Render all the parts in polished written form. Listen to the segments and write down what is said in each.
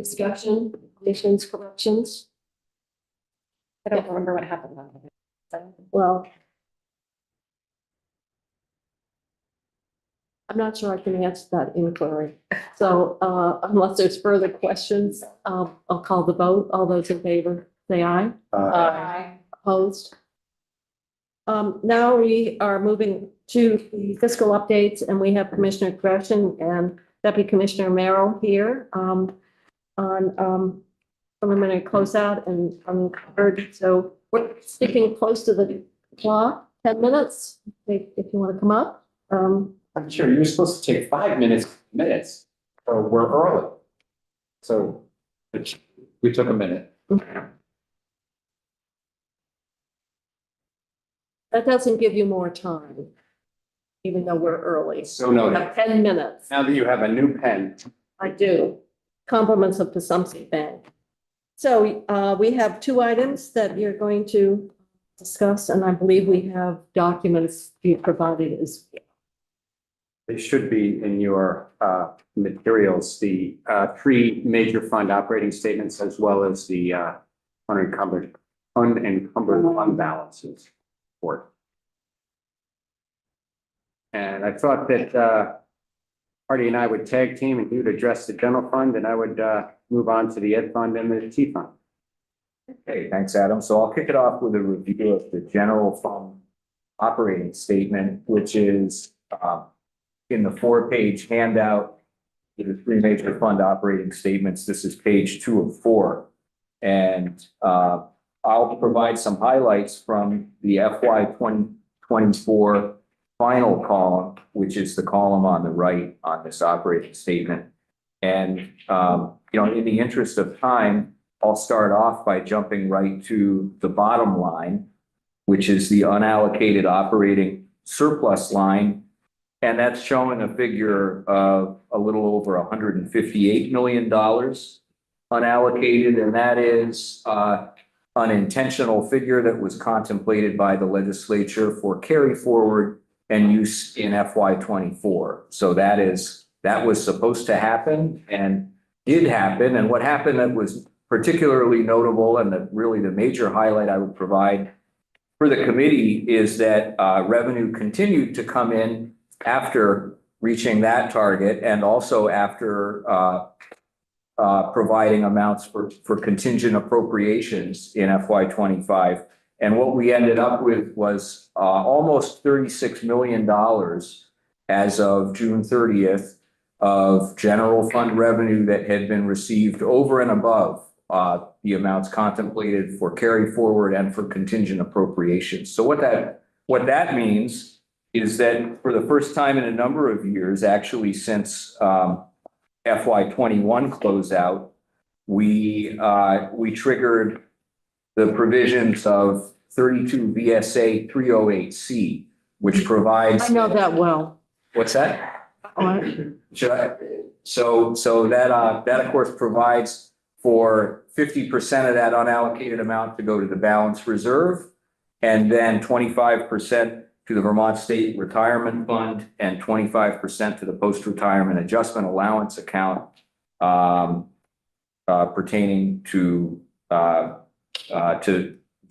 discussion, additions, corrections? I don't remember what happened on it. Well, I'm not sure I can answer that inquiry. So unless there's further questions, I'll call the vote. All those in favor, say aye. Aye. Opposed? Now we are moving to the fiscal updates, and we have Commissioner Gresham and Deputy Commissioner Merrill here on preliminary closeout and uncovered. So we're sticking close to the clock, 10 minutes, if you want to come up. I'm sure you're supposed to take 5 minutes, so we're early. So we took a minute. That doesn't give you more time, even though we're early. So We noted. have 10 minutes. Now that you have a new pen, I do. Compliments of Passumpsic Bank. So we have two items that you're going to discuss, and I believe we have documents being provided as well. they should be in your materials, the 3 major fund operating statements, as well as the unencumbered fund balances report. And I thought that Artie and I would tag team, and you'd address the general fund, and I would move on to the ed fund and the T fund. Okay, thanks, Adam. So I'll kick it off with a review of the general fund operating statement, which is in the 4-page handout with the 3 major fund operating statements. This is page 2 of 4. And I'll provide some highlights from the FY 2024 final column, which is the column on the right on this operating statement. And, in the interest of time, I'll start off by jumping right to the bottom line, which is the unallocated operating surplus line. And that's showing a figure of a little over $158 million unallocated. And that is an intentional figure that was contemplated by the legislature for carry forward and use in FY 24. So that was supposed to happen and did happen. And what happened that was particularly notable, and really the major highlight I would provide for the committee, is that revenue continued to come in after reaching that target, and also after providing amounts for contingent appropriations in FY 25. And what we ended up with was almost $36 million as of June 30th of general fund revenue that had been received over and above the amounts contemplated for carry forward and for contingent appropriations. So what that means is that for the first time in a number of years, actually since FY 21 closeout, we triggered the provisions of 32 VSA 308C, which provides. I know that well. What's that? Should I? So that of course provides for 50% of that unallocated amount to go to the balance reserve, and then 25% to the Vermont State Retirement Fund, and 25% to the post-retirement adjustment allowance account pertaining to the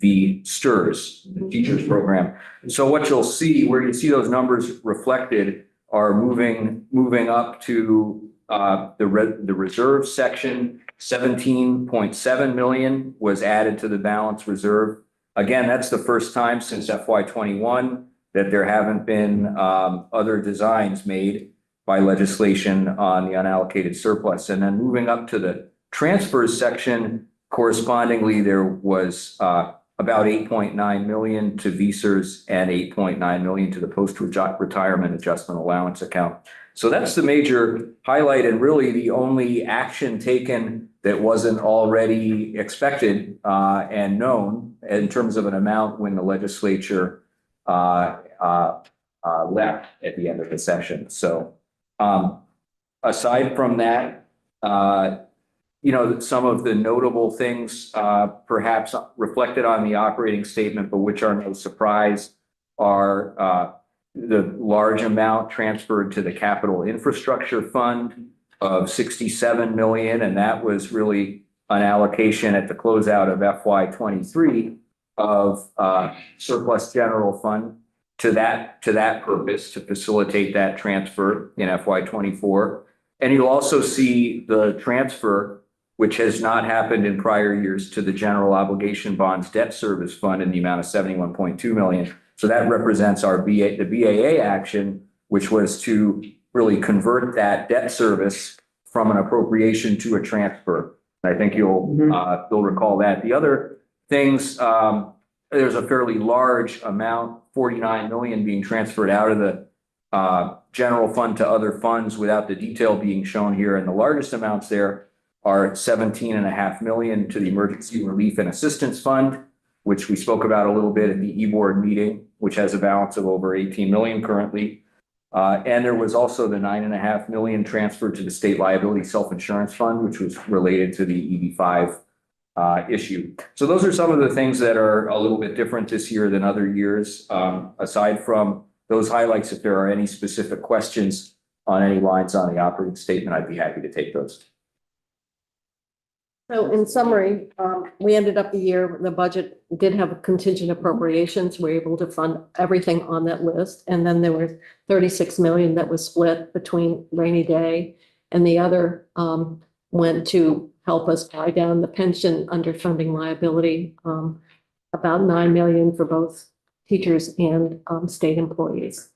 STRS, the teachers program. So what you'll see, where you see those numbers reflected, are moving up to the reserve section. 17.7 million was added to the balance reserve. Again, that's the first time since FY 21 that there haven't been other designs made by legislation on the unallocated surplus. And then moving up to the transfers section, correspondingly, there was about 8.9 million to VSERS and 8.9 million to the post-retirement adjustment allowance account. So that's the major highlight, and really the only action taken that wasn't already expected and known in terms of an amount when the legislature left at the end of the session. So aside from that, some of the notable things perhaps reflected on the operating statement, but which are no surprise, are the large amount transferred to the Capital Infrastructure Fund of 67 million, and that was really an allocation at the closeout of FY 23 of surplus general fund to that purpose, to facilitate that transfer in FY 24. And you'll also see the transfer, which has not happened in prior years, to the general obligation bonds debt service fund in the amount of 71.2 million. So that represents the BAA action, which was to really convert that debt service from an appropriation to a transfer. I think you'll recall that. The other things, there's a fairly large amount, 49 million, being transferred out of the general fund to other funds without the detail being shown here. And the largest amounts there are 17.5 million to the Emergency Relief and Assistance Fund, which we spoke about a little bit at the e-board meeting, which has a balance of over 18 million currently. And there was also the 9.5 million transferred to the State Liability Self-Insurance Fund, which was related to the EB5 issue. So those are some of the things that are a little bit different this year than other years. Aside from those highlights, if there are any specific questions on any lines on the operating statement, I'd be happy to take those. So in summary, we ended up the year, the budget did have contingent appropriations. We were able to fund everything on that list. And then there was 36 million that was split between rainy day, and the other went to help us buy down the pension underfunding liability, about 9 million for both teachers and state employees.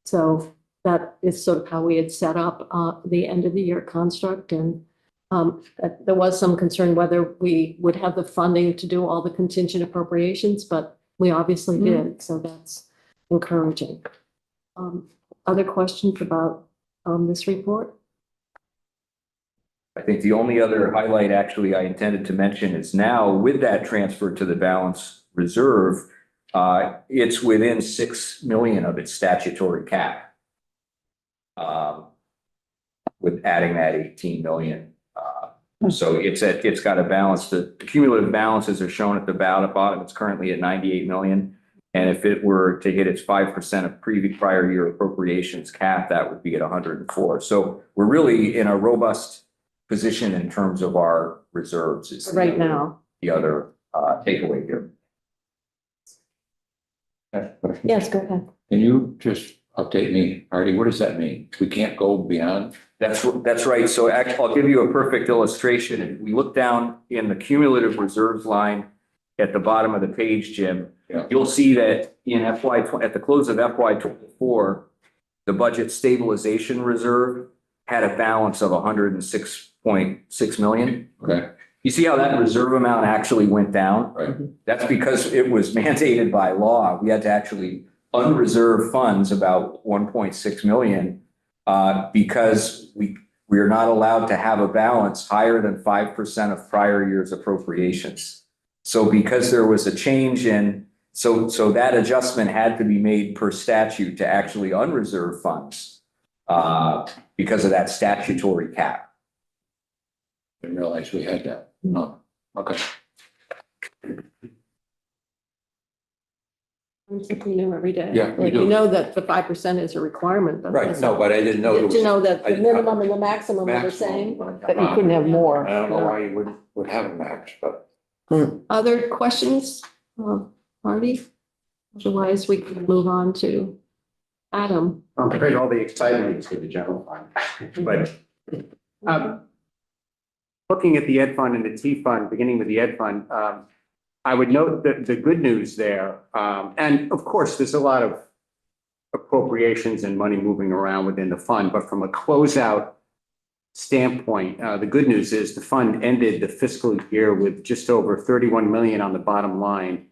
So that is sort of how we had set up the end of the year construct. And there was some concern whether we would have the funding to do all the contingent appropriations, but we obviously did. So that's encouraging. Other questions about this report? I think the only other highlight actually I intended to mention is now with that transfer to the balance reserve, it's within 6 million of its statutory cap. With adding that 18 million. So it's got a balance. The cumulative balances are shown at the bottom. It's currently at 98 million. And if it were to hit its 5% of prior year appropriations cap, that would be at 104. So we're really in a robust position in terms of our reserves. Is Right now. The other takeaway here. Yes, go ahead. Can you just update me, Artie? What does that mean? We can't go beyond? That's right. So actually, I'll give you a perfect illustration. If we look down in the cumulative reserves line at the bottom of the page, Jim, Yeah. you'll see that in at the close of FY 24, the budget stabilization reserve had a balance of 106.6 million. Okay, You see how that reserve amount actually went down? right. That's because it was mandated by law. We had to actually unreserve funds about 1.6 million because we are not allowed to have a balance higher than 5% of prior year's appropriations. So because there was a change in, so that adjustment had to be made per statute to actually unreserve funds because of that statutory cap. Didn't realize we had that. No, okay. Something new every day. Yeah, we Like, do. you know that the 5% is a requirement. But Right, no, but I didn't know. Did you know that the I- minimum and the maximum are the same? That you couldn't have more. I don't know why you would have a max, but. Other questions, Marty? Otherwise, we can move on to Adam. I'm afraid all the excitement is with the general fund. But looking at the ed fund and the T fund, beginning with the ed fund, I would note that the good news there, and of course, there's a lot of appropriations and money moving around within the fund, but from a closeout standpoint, the good news is the fund ended the fiscal year with just over 31 million on the bottom line,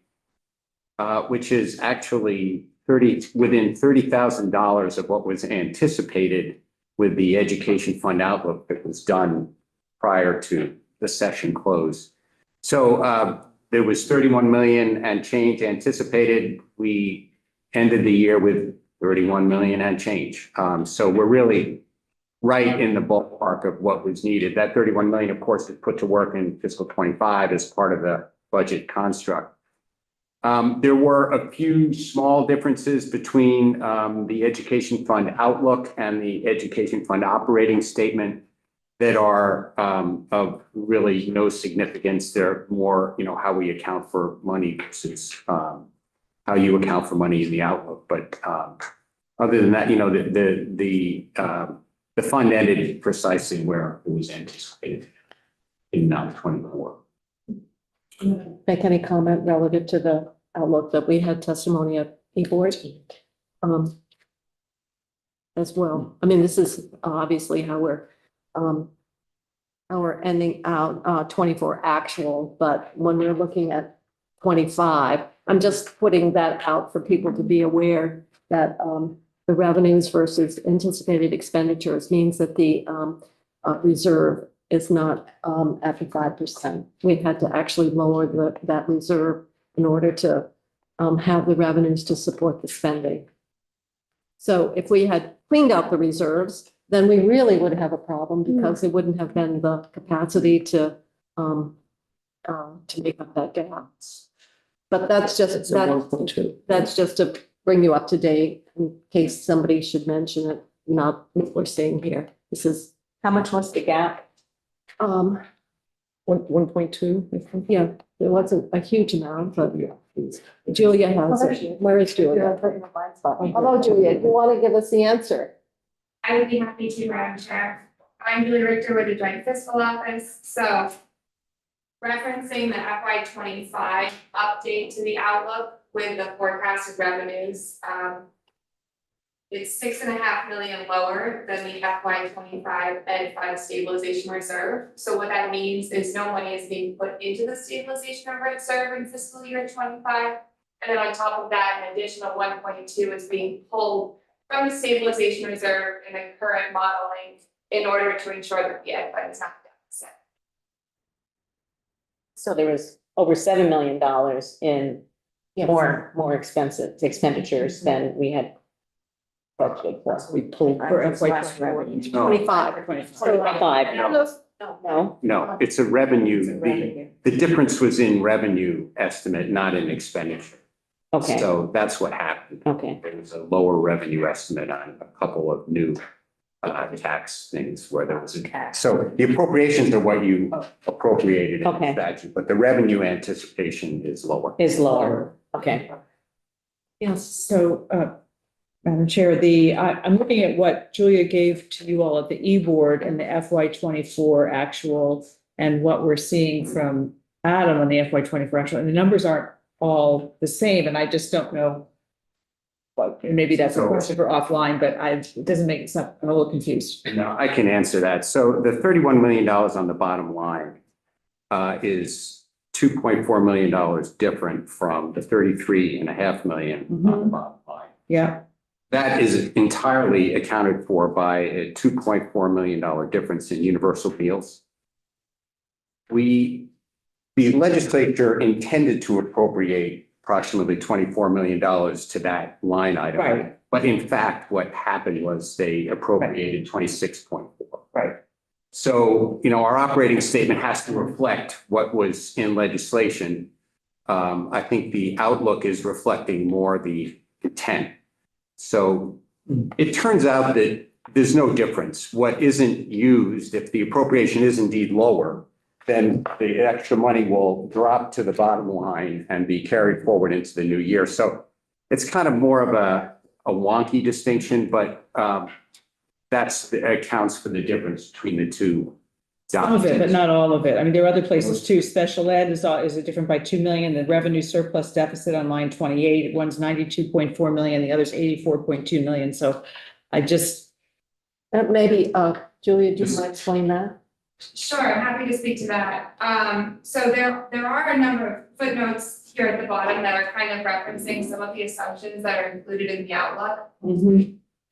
which is actually within $30,000 of what was anticipated with the education fund outlook that was done prior to the session close. So there was 31 million and change anticipated. We ended the year with 31 million and change. So we're really right in the ballpark of what was needed. That 31 million, of course, is put to work in fiscal 25 as part of the budget construct. There were a few small differences between the education fund outlook and the education fund operating statement that are of really no significance. They're more, how we account for money versus how you account for money in the outlook. But other than that, the fund ended precisely where it was anticipated in 24. Make any comment relative to the outlook that we had testimony at e-board? As well. I mean, this is obviously how we're ending out 24 actual, but when we're looking at 25, I'm just putting that out for people to be aware that the revenues versus anticipated expenditures means that the reserve is not at the 5%. We've had to actually lower that reserve in order to have the revenues to support the spending. So if we had cleaned out the reserves, then we really would have a problem because there wouldn't have been the capacity to make up that gap. But that's just to bring you up to date in case somebody should mention it, not what we're saying here. This is, How much was the gap? 1.2. Yeah, there wasn't a huge amount, but Julia has it. Where is Julia? Hello, Julia. You want to give us the answer? I would be happy to, Madam Chair. I'm Julie Richter with the Joint Fiscal Office, so referencing the FY 25 update to the outlook with the forecasted revenues, it's $6.5 million lower than the FY 25 Ed Fund stabilization reserve. So what that means is no money is being put into the stabilization reserve in fiscal year 25. And then on top of that, an additional 1.2 is being pulled from the stabilization reserve in the current modeling in order to ensure that the Ed Fund is not deficit. So there was over $7 million in more expensive expenditures than we had budgeted for. We pulled for FY 25. 25. No. No, it's a revenue. The difference was in revenue estimate, not in expenditure. Okay, So that's what happened. okay, There was a lower revenue estimate on a couple of new tax things where there was a. So the appropriations are what you appropriated in the Okay. statute, but the revenue anticipation is lower. is lower, okay. Yes. So, Madam Chair, I'm looking at what Julia gave to you all at the e-board and the FY 24 actual and what we're seeing from Adam on the FY 24 actual, and the numbers aren't all the same, and I just don't know. But maybe that's a question for offline, but it doesn't make sense. I'm a little confused. No, I can answer that. So the $31 million on the bottom line is $2.4 million different from the 33.5 million on the bottom line. Yeah, That is entirely accounted for by a $2.4 million difference in universal meals. The legislature intended to appropriate approximately $24 million to that line item. Right. But in fact, what happened was they appropriated 26.4. right. So, our operating statement has to reflect what was in legislation. I think the outlook is reflecting more the intent. So it turns out that there's no difference. What isn't used, if the appropriation is indeed lower, then the extra money will drop to the bottom line and be carried forward into the new year. So it's kind of more of a wonky distinction, but accounts for the difference between the two. Some of it, but not all of it. I mean, there are other places too. Special ed is different by 2 million. The revenue surplus deficit on line 28, one's 92.4 million, the other's 84.2 million. So I just. Maybe, Julia, do you want to explain that? Sure, I'm happy to speak to that. So there are a number of footnotes here at the bottom that are kind of referencing some of the assumptions that are included in the outlook.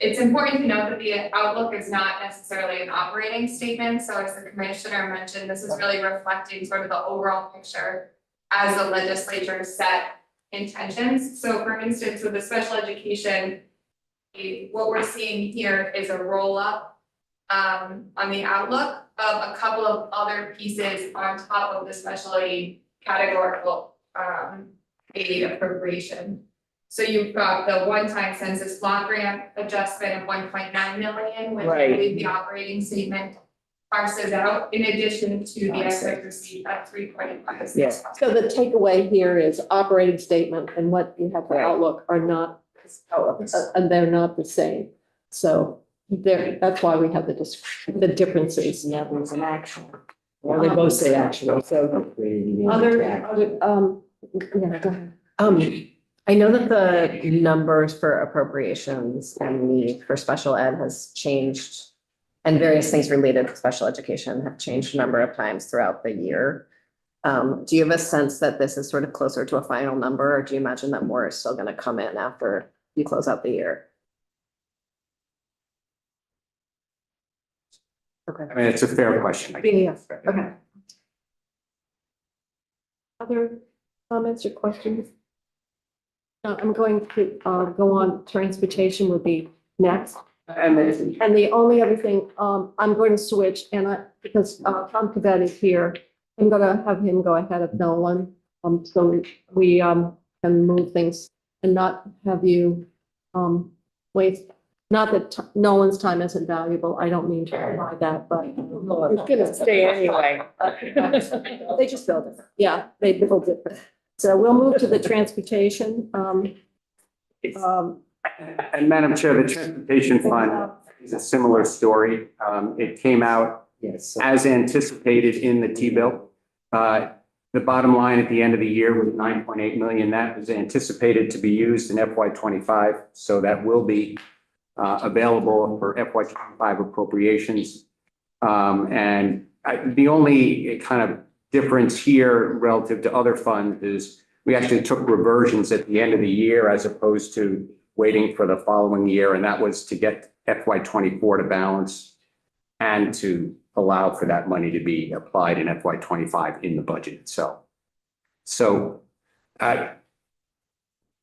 It's important to note that the outlook is not necessarily an operating statement. So as the commissioner mentioned, this is really reflecting sort of the overall picture as the legislature set intentions. So for instance, with the special education, what we're seeing here is a roll up on the outlook of a couple of other pieces on top of the special ed categorical a appropriation. So you've got the one-time census block grant adjustment of 1.9 million, which I Right. believe the operating statement parses out, in addition to the extra receipt at 3.5. Yes. So the takeaway here is operating statement and what you have for Right. outlook are not, and they're not the same. So that's why we have the differences. Yeah, there's an action. Well, they both say actually, so. Other, yeah, go ahead. I know that the numbers for appropriations and need for special ed has changed. And various things related to special education have changed a number of times throughout the year. Do you have a sense that this is sort of closer to a final number, or do you imagine that more is still gonna come in after you close out the year? Okay. I mean, it's a fair question. Yeah, okay. Other comments or questions? No, I'm going to go on, transportation would be next. And then, And the only other thing, I'm going to switch because Tom Cavetti is here, I'm gonna have him go ahead of Nolan. So we can move things and not have you waste, not that Nolan's time isn't valuable, I don't mean to imply that, but. It's gonna stay anyway. They just built it. Yeah, they built it. So we'll move to the transportation. and Madam Chair, the Transportation Fund is a similar story. It came out Yes. as anticipated in the T-bill. The bottom line at the end of the year was 9.8 million. That was anticipated to be used in FY '25. So that will be available for FY '25 appropriations. The only kind of difference here relative to other funds is we actually took reversions at the end of the year as opposed to waiting for the following year. And that was to get FY '24 to balance and to allow for that money to be applied in FY '25 in the budget itself. So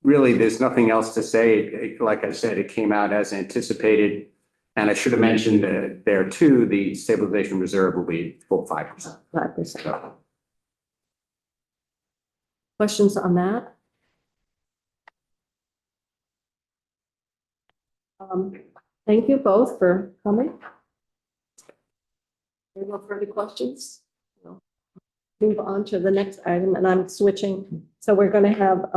really, there's nothing else to say. Like I said, it came out as anticipated. And I should have mentioned that there too, the stabilization reserve will be full 5%. 5%. Questions on that? Thank you both for coming. Any more further questions? No. Move on to the next item, and I'm switching. So we're going to have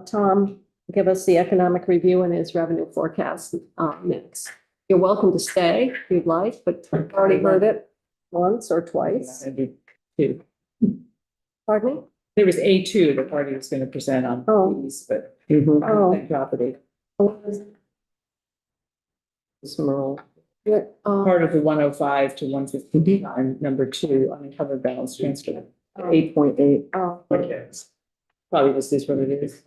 Tom give us the economic review and his revenue forecast next. You're welcome to stay if you'd like, but I've already heard it once or twice. Two. Pardon me? There was A2 the party was going to present on Oh. these, but Oh. property, Small. Yeah, part of the 105 to 159, number 2, uncovered balance transfer. 8.8. oh. Probably just is what it is.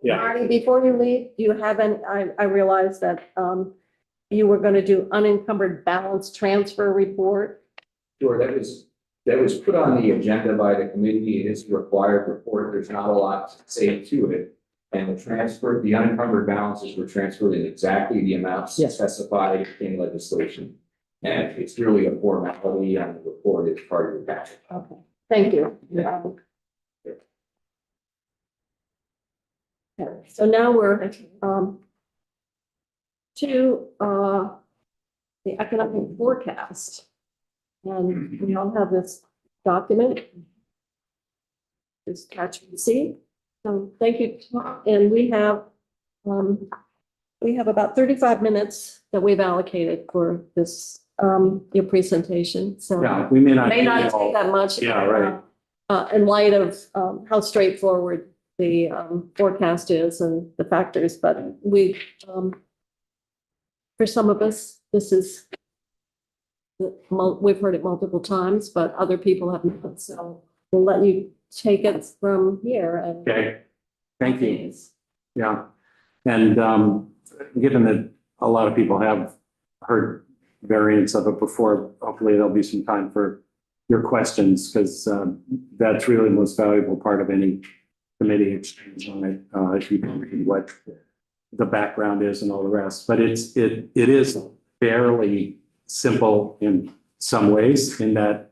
Marty, before you leave, do you have any, I realize that you were going to do unencumbered balance transfer report. Sure, that was put on the agenda by the committee. It is a required report. There's not a lot to say to it. And the unencumbered balances were transferred in exactly the amounts Yes. specified in legislation. And it's really a formality on the report. It's part of the package. Okay, thank you. Okay, so now we're to the economic forecast. And we all have this document. This catch and see. So thank you, Tom. And we have about 35 minutes that we've allocated for this, your presentation, so. Yeah, we may not. May not take that much. Yeah, right. In light of how straightforward the forecast is and the factors, but for some of us, this is, we've heard it multiple times, but other people have not, so we'll let you take it from here. And Okay, thank you. Yeah, and given that a lot of people have heard variants of it before, hopefully there'll be some time for your questions, because that's really the most valuable part of any committee exchange on it. If you can read what the background is and all the rest, but it is fairly simple in some ways, in that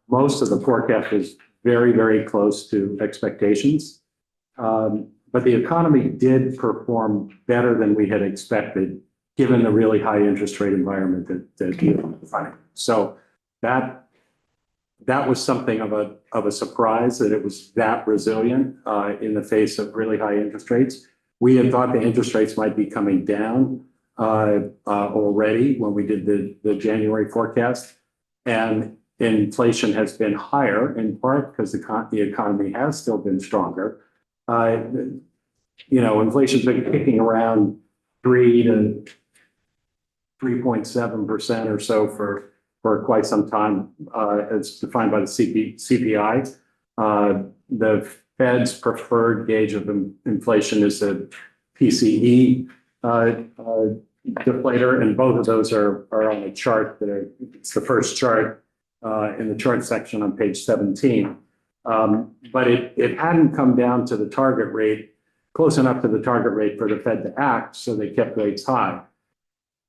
most of the forecast is very, very close to expectations. But the economy did perform better than we had expected, given the really high interest rate environment that you're finding. So that was something of a surprise that it was that resilient in the face of really high interest rates. We had thought the interest rates might be coming down already when we did the January forecast. And inflation has been higher in part because the economy has still been stronger. Inflation's been kicking around 3 to 3.7% or so for quite some time, as defined by the CPI. The Fed's preferred gauge of inflation is the PCE deflator, and both of those are on the chart. It's the first chart in the chart section on page 17. But it hadn't come down to the target rate, close enough to the target rate for the Fed to act, so they kept rates high.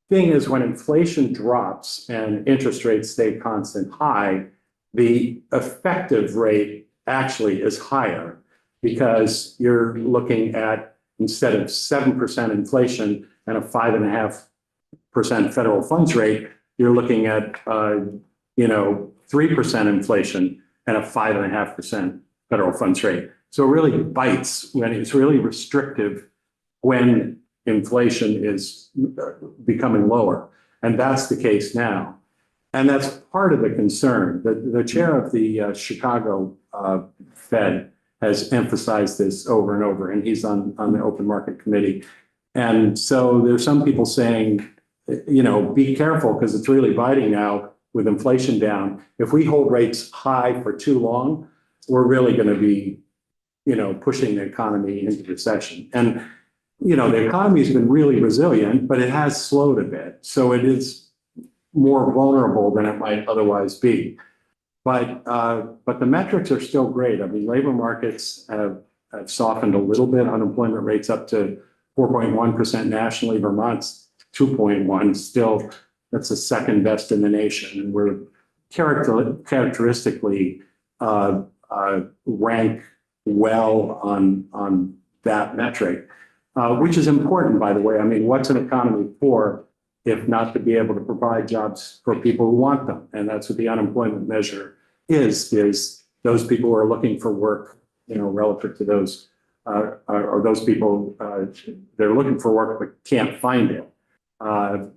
Thing is, when inflation drops and interest rates stay constant high, the effective rate actually is higher because you're looking at, instead of 7% inflation and a 5.5% federal funds rate, you're looking at 3% inflation and a 5.5% federal funds rate. So it really bites when it's really restrictive when inflation is becoming lower. And that's the case now. And that's part of the concern. The chair of the Chicago Fed has emphasized this over and over, and he's on the open market committee. And so there's some people saying, be careful because it's really biting now with inflation down. If we hold rates high for too long, we're really going to be, pushing the economy into recession. And, the economy has been really resilient, but it has slowed a bit. So it is more vulnerable than it might otherwise be. But the metrics are still great. I mean, labor markets have softened a little bit. Unemployment rates up to 4.1% nationally. Vermont's 2.1. Still, that's the second best in the nation. And we're characteristically rank well on that metric, which is important, by the way. I mean, what's an economy for if not to be able to provide jobs for people who want them? And that's what the unemployment measure is those people who are looking for work, relative to those, or those people, they're looking for work but can't find it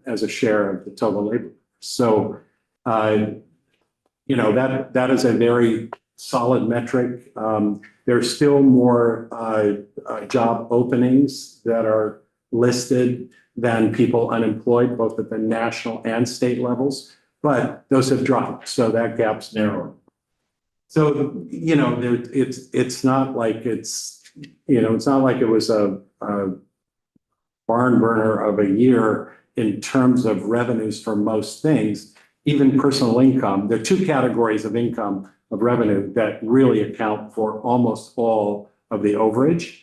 as a share of the total labor. So, that is a very solid metric. There's still more job openings that are listed than people unemployed, both at the national and state levels, but those have dropped. So that gap's narrowed. So, it's not like it's not like it was a barn burner of a year in terms of revenues for most things. Even personal income, there are two categories of income of revenue that really account for almost all of the overage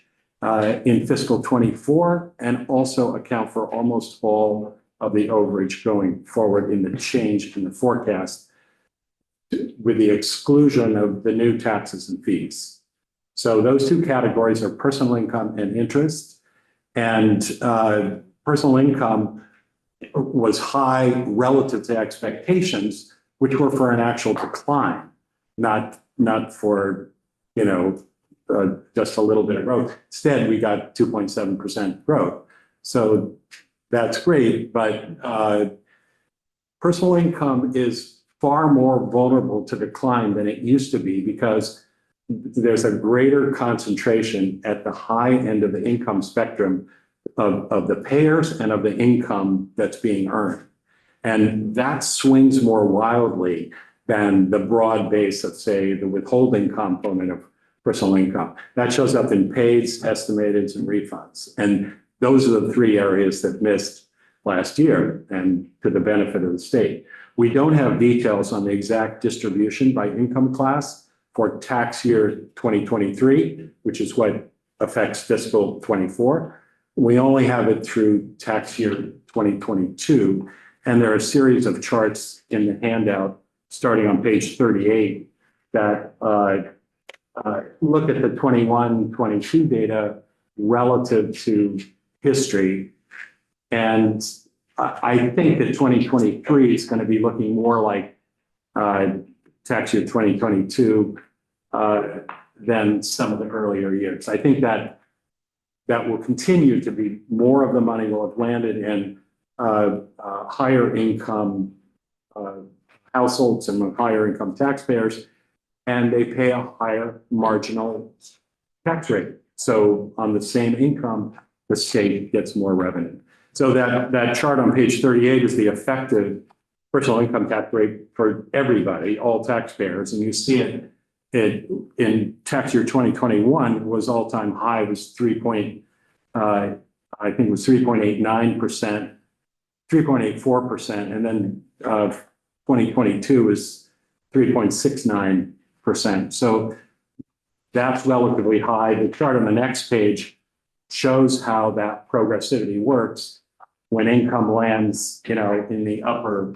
in fiscal 24, and also account for almost all of the overage going forward in the change in the forecast, with the exclusion of the new taxes and fees. So those two categories are personal income and interest. And personal income was high relative to expectations, which were for an actual decline, not for, just a little bit of growth. Instead, we got 2.7% growth. So that's great, but personal income is far more vulnerable to decline than it used to be because there's a greater concentration at the high end of the income spectrum of the payers and of the income that's being earned. And that swings more wildly than the broad base of, say, the withholding component of personal income. That shows up in paids, estimateds, and refunds. And those are the three areas that missed last year, and to the benefit of the state. We don't have details on the exact distribution by income class for tax year 2023, which is what affects fiscal 24. We only have it through tax year 2022. And there are a series of charts in the handout starting on page 38 that look at the 21, 22 data relative to history. And I think that 2023 is going to be looking more like tax year 2022 than some of the earlier years. I think that will continue to be more of the money will have landed in higher income households and higher income taxpayers, and they pay a higher marginal tax rate. So on the same income, the state gets more revenue. So that chart on page 38 is the effective personal income tax rate for everybody, all taxpayers. And you see it in tax year 2021 was all-time high, was I think it was 3.89%, 3.84%. And then 2022 is 3.69%. So that's relatively high. The chart on the next page shows how that progressivity works when income lands, in the upper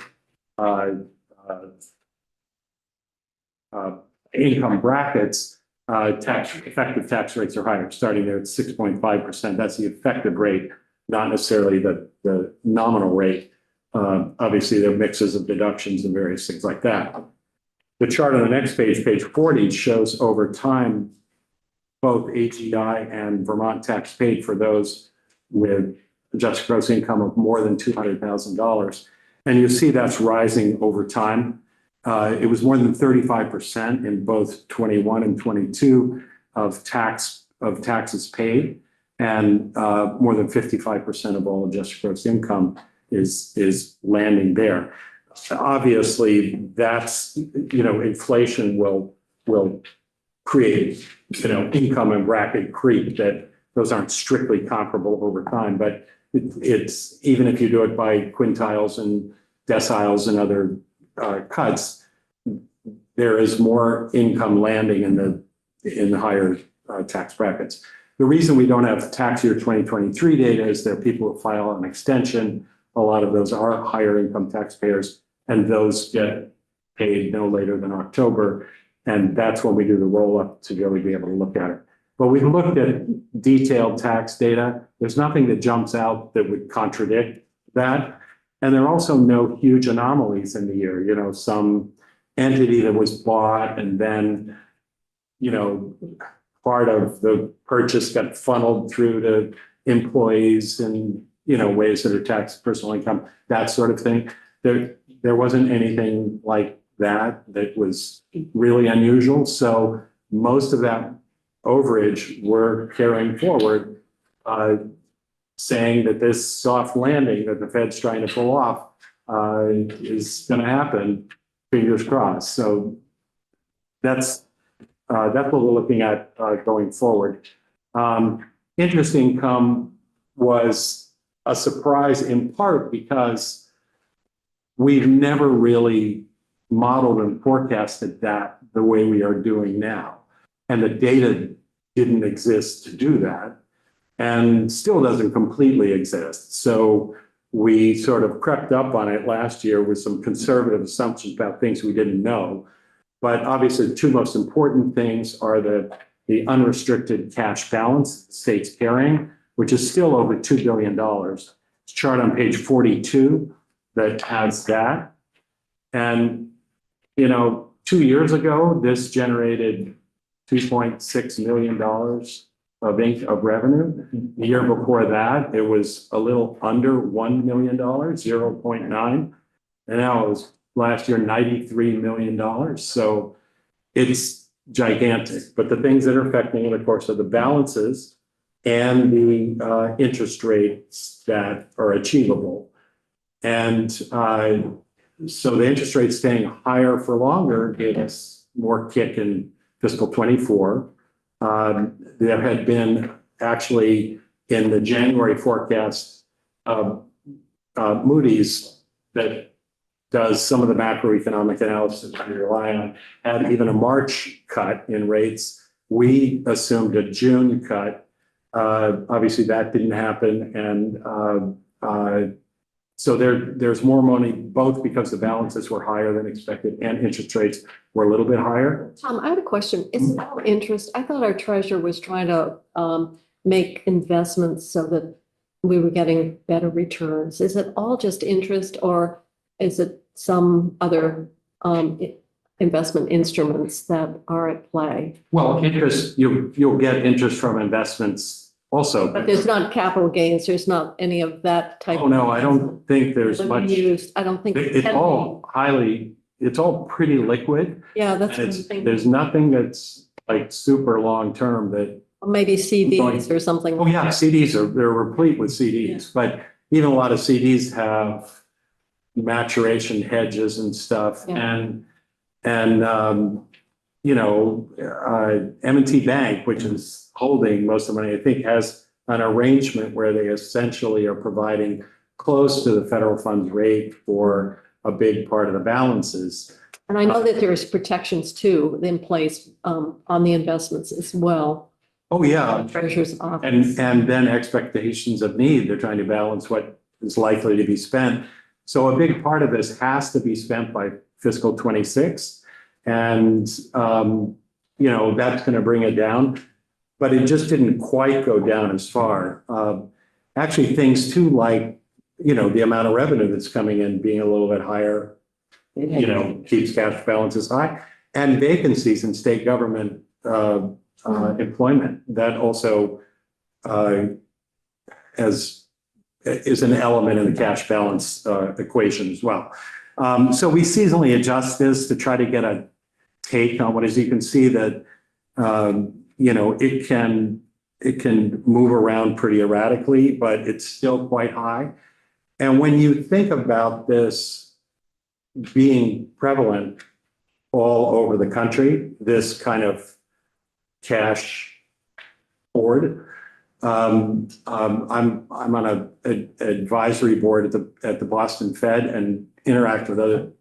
income brackets. Effective tax rates are higher, starting there at 6.5%. That's the effective rate, not necessarily the nominal rate. Obviously, there are mixes of deductions and various things like that. The chart on the next page, page 40, shows over time both AGI and Vermont tax paid for those with adjusted gross income of more than $200,000. And you see that's rising over time. It was more than 35% in both 21 and 22 of taxes paid, and more than 55% of all adjusted gross income is landing there. Obviously, that's inflation will create income and bracket creep, that those aren't strictly comparable over time, but it's even if you do it by quintiles and deciles and other cuts, there is more income landing in the higher tax brackets. The reason we don't have tax year 2023 data is there are people who file an extension. A lot of those are higher income taxpayers, and those get paid no later than October. And that's when we do the roll up to really be able to look at it. But we've looked at detailed tax data. There's nothing that jumps out that would contradict that. And there are also no huge anomalies in the year. Some entity that was bought and then, part of the purchase got funneled through to employees and, ways that are taxed personal income, that sort of thing. There wasn't anything like that was really unusual. So most of that overage we're carrying forward, saying that this soft landing that the Fed's trying to pull off is going to happen, fingers crossed. So that's what we're looking at going forward. Interest income was a surprise in part because we've never really modeled and forecasted that the way we are doing now. And the data didn't exist to do that, and still doesn't completely exist. So we sort of crept up on it last year with some conservative assumptions about things we didn't know. But obviously, the two most important things are the unrestricted cash balance the state's carrying, which is still over $2 billion. It's a chart on page 42 that has that. And, 2 years ago, this generated $2.6 million of revenue. The year before that, it was a little under $1 million, 0.9. And now it was last year, $93 million. So it's gigantic. But the things that are affecting it, of course, are the balances and the interest rates that are achievable. And so the interest rate staying higher for longer gave us more kick in fiscal 24. There had been actually in the January forecast, Moody's, that does some of the macroeconomic analysis we rely on, had even a March cut in rates. We assumed a June cut. Obviously, that didn't happen. And so there's more money, both because the balances were higher than expected and interest rates were a little bit higher. Tom, I have a question. Is it all interest? I thought our treasurer was trying to make investments so that we were getting better returns. Is it all just interest, or is it some other investment instruments that are at play? Well, interest, you'll get interest from investments also. But there's not capital gains, there's not any of that type. Oh, no, I don't think there's much. Used, I don't think. It's all it's all pretty liquid. Yeah, that's And what I'm thinking. there's nothing that's like super long-term that, Maybe CDs or something. oh yeah, they're replete with CDs, but even a lot of CDs have maturation hedges and stuff. Yeah. You know, M&T Bank, which is holding most of the money, I think has an arrangement where they essentially are providing close to the federal funds rate for a big part of the balances. And I know that there's protections too in place on the investments as well. Oh, yeah. Treasurer's office. And then expectations of need, they're trying to balance what is likely to be spent. So a big part of this has to be spent by fiscal 26. And, you know, that's going to bring it down, but it just didn't quite go down as far. Actually, things too, like, you know, the amount of revenue that's coming in being a little bit higher, you know, keeps cash balances high, and vacancies in state government employment. That also is an element in the cash balance equation as well. So we seasonally adjust this to try to get a take on what, as you can see that, you know, it can move around pretty erratically, but it's still quite high. And when you think about this being prevalent all over the country, this kind of cash hoard, I'm on an advisory board at the Boston Fed and interact with other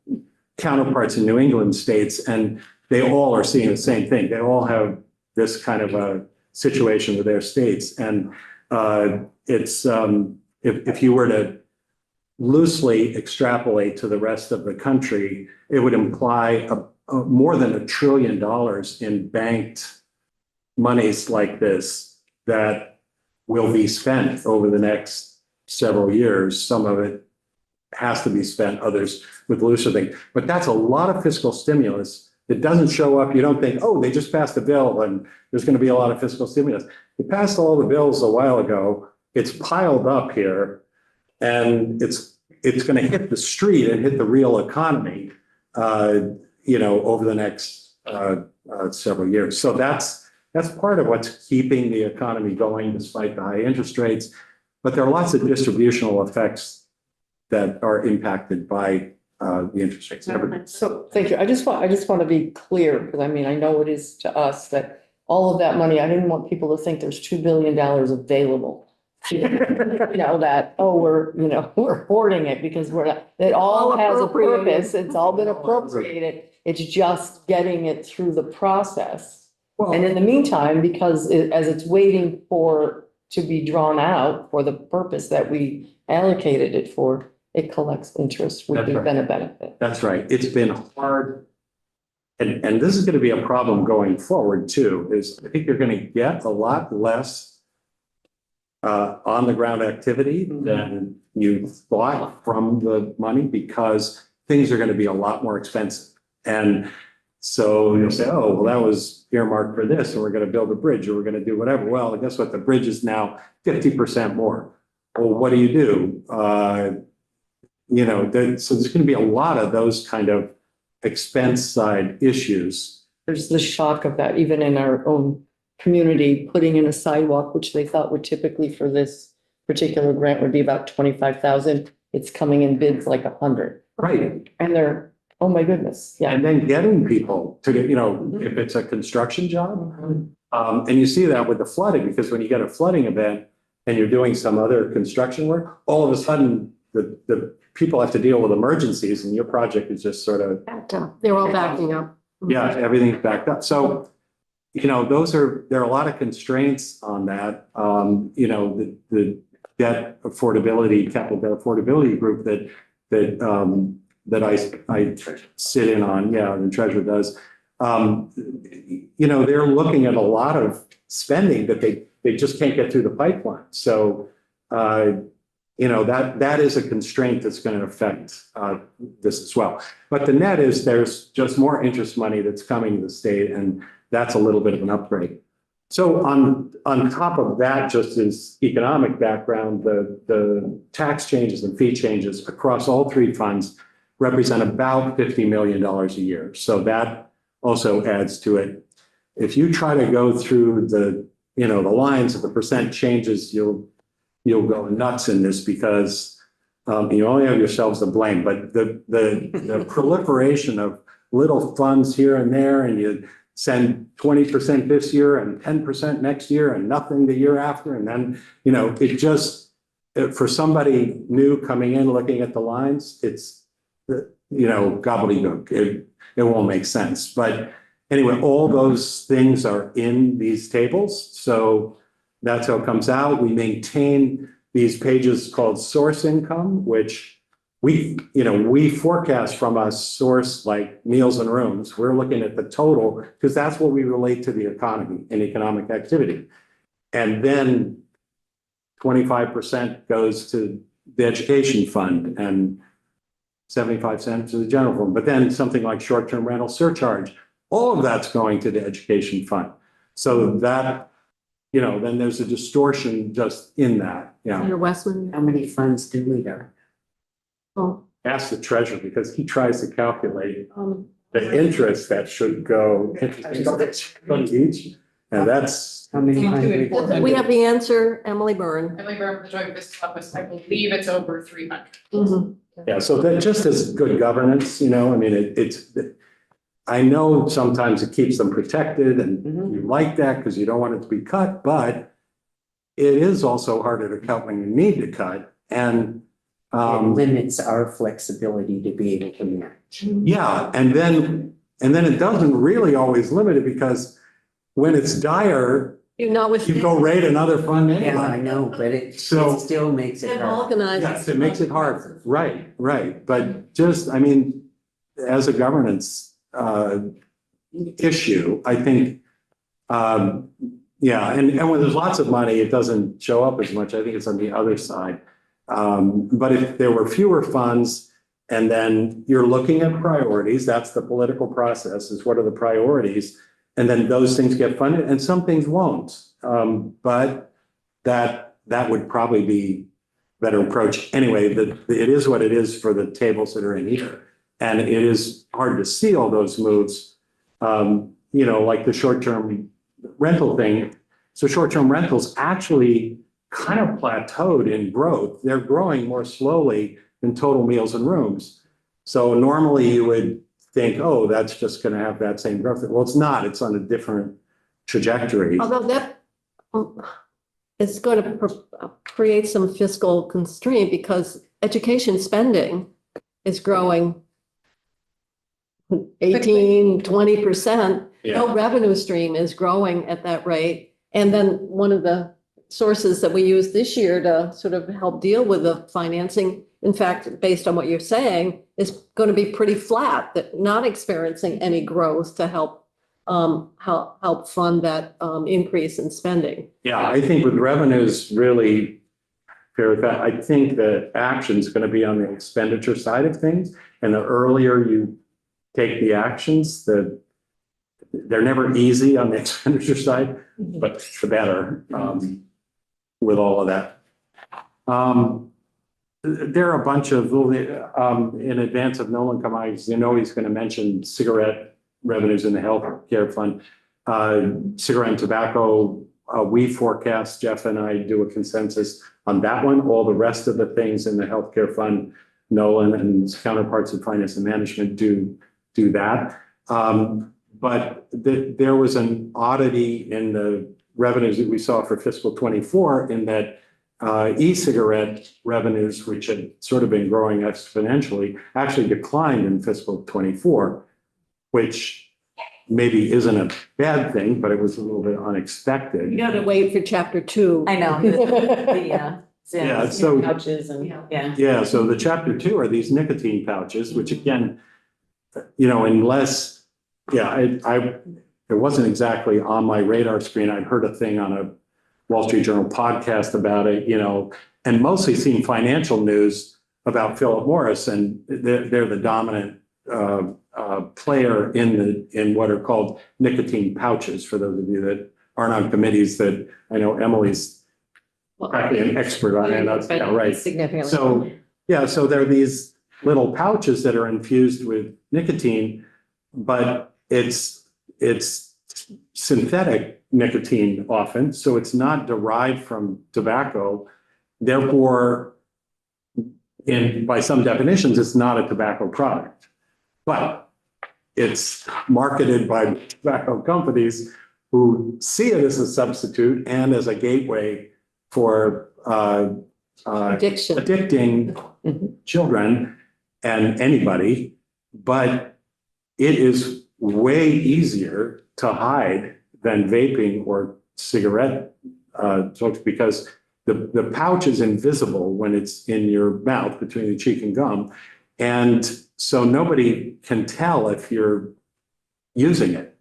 counterparts in New England states, and they all are seeing the same thing. They all have this kind of a situation with their states, and it's if you were to loosely extrapolate to the rest of the country, it would imply more than $1 trillion in banked monies like this that will be spent over the next several years. Some of it has to be spent, others with looser things. But that's a lot of fiscal stimulus. It doesn't show up. You don't think, oh, they just passed a bill and there's going to be a lot of fiscal stimulus. They passed all the bills a while ago. It's piled up here, and it's going to hit the street and hit the real economy, you know, over the next several years. So that's part of what's keeping the economy going despite the high interest rates. But there are lots of distributional effects that are impacted by the interest rates. So, thank you. I just want to be clear, because I mean, I know it is to us that all of that money, I didn't want people to think there's $2 billion available. You know, that, oh, we're hoarding it because we're not, it all has a purpose. It's all been appropriated. It's just getting it through the process. And in the meantime, because as it's waiting to be drawn out for the purpose that we allocated it for, it collects interest, which has been a benefit. That's right. It's been hard. And this is going to be a problem going forward too, is I think you're going to get a lot less on the ground activity than you thought from the money, because things are going to be a lot more expensive. And so you'll say, oh, well, that was earmarked for this, and we're going to build a bridge, or we're going to do whatever. Well, guess what? The bridge is now 50% more. Well, what do? You know, so there's going to be a lot of those kind of expense side issues. There's the shock of that, even in our own community, putting in a sidewalk, which they thought would typically for this particular grant would be about 25,000. It's coming in bids like 100. Right. And they're, oh my goodness. Yeah. And then getting people to get, you know, if it's a construction job, and you see that with the flooding, because when you get a flooding event and you're doing some other construction work, all of a sudden the people have to deal with emergencies, and your project is just sort of, They're all backing up. yeah, everything's backed up. So, you know, there are a lot of constraints on that. You know, the debt affordability, capital debt affordability group that that I sit in on, yeah, the treasurer does. You know, they're looking at a lot of spending that they just can't get through the pipeline. So, you know, that is a constraint that's going to affect this as well. But the net is there's just more interest money that's coming to the state, and that's a little bit of an upgrade. So on top of that, just as economic background, the tax changes and fee changes across all three funds represent about $50 million a year. So that also adds to it. If you try to go through the, you know, the lines of the percent changes, you'll go nuts in this because you only have yourselves to blame. But the proliferation of little funds here and there, and you send 20% this year and 10% next year and nothing the year after. And then, you know, it just, for somebody new coming in, looking at the lines, it's, you know, gobbledygook. It won't make sense. But anyway, all those things are in these tables. So that's how it comes out. We maintain these pages called source income, which we forecast from a source like meals and rooms. We're looking at the total because that's what we relate to the economy and economic activity. And then 25% goes to the education fund and 75 cents to the general fund. But then something like short-term rental surcharge, all of that's going to the education fund. So that, you know, then there's a distortion just in that. Yeah. Senator Westman. How many funds do we know? Oh, Ask the treasurer because he tries to calculate the interest that should go to each. And that's, How many Between funds? 2 and we have the answer, Emily Byrne. Emily Byrne, the Joint Fiscal Office, I believe it's over 300. Mhm. yeah, so that just as good governance, you know, I mean, I know sometimes it keeps them protected and you like that because you don't want it to be cut, but it is also harder to cut when you need to cut. And It limits our flexibility to be able to match. yeah, and then it doesn't really always limit it because when it's dire, You know, with. you go raid another fund anyway. Yeah, I know, but it So- still makes it And hard. organized. Yes, it makes it hard. Right. But just, I mean, as a governance issue, I think, yeah, and when there's lots of money, it doesn't show up as much. I think it's on the other side. But if there were fewer funds and then you're looking at priorities, that's the political process, is what are the priorities? And then those things get funded and some things won't. But that would probably be a better approach. Anyway, it is what it is for the tables that are in here. And it is hard to see all those moves, you know, like the short-term rental thing. So short-term rentals actually kind of plateaued in growth. They're growing more slowly than total meals and rooms. So normally you would think, oh, that's just going to have that same growth. Well, it's not. It's on a different trajectory. Although that is going to create some fiscal constraint because education spending is growing 18, 20%. No revenue stream is growing at that rate. And then one of the sources that we use this year to sort of help deal with the financing, in fact, based on what you're saying, is going to be pretty flat, that not experiencing any growth to help fund that increase in spending. Yeah, I think with revenues really fair with that, I think the action is going to be on the expenditure side of things. And the earlier you take the actions, they're never easy on the expenditure side, but the better with all of that. There are a bunch of, in advance of Nolan coming, you know, he's going to mention cigarette revenues in the healthcare fund. Cigarette and tobacco, we forecast, Jeff and I do a consensus on that one. All the rest of the things in the healthcare fund, Nolan and his counterparts in finance and management do that. But there was an oddity in the revenues that we saw for fiscal 24 in that e-cigarette revenues, which had sort of been growing exponentially, actually declined in fiscal 24, which maybe isn't a bad thing, but it was a little bit unexpected. You got to wait for chapter 2. I know. Yeah, so- Pouches and, yeah. Yeah, so the chapter 2 are these nicotine pouches, which again, unless, it wasn't exactly on my radar screen. I'd heard a thing on a Wall Street Journal podcast about it, and mostly seen financial news about Philip Morris, and they're the dominant player in what are called nicotine pouches. For those of you that aren't on committees, that I know Emily's practically an expert on it. Yeah, right. Significantly. So there are these little pouches that are infused with nicotine, but it's synthetic nicotine often, so it's not derived from tobacco. Therefore, by some definitions, it's not a tobacco product. But it's marketed by tobacco companies who see it as a substitute and as a gateway for Addiction. addicting children and anybody. But it is way easier to hide than vaping or cigarette smokes, because the pouch is invisible when it's in your mouth between the cheek and gum. And so nobody can tell if you're using it.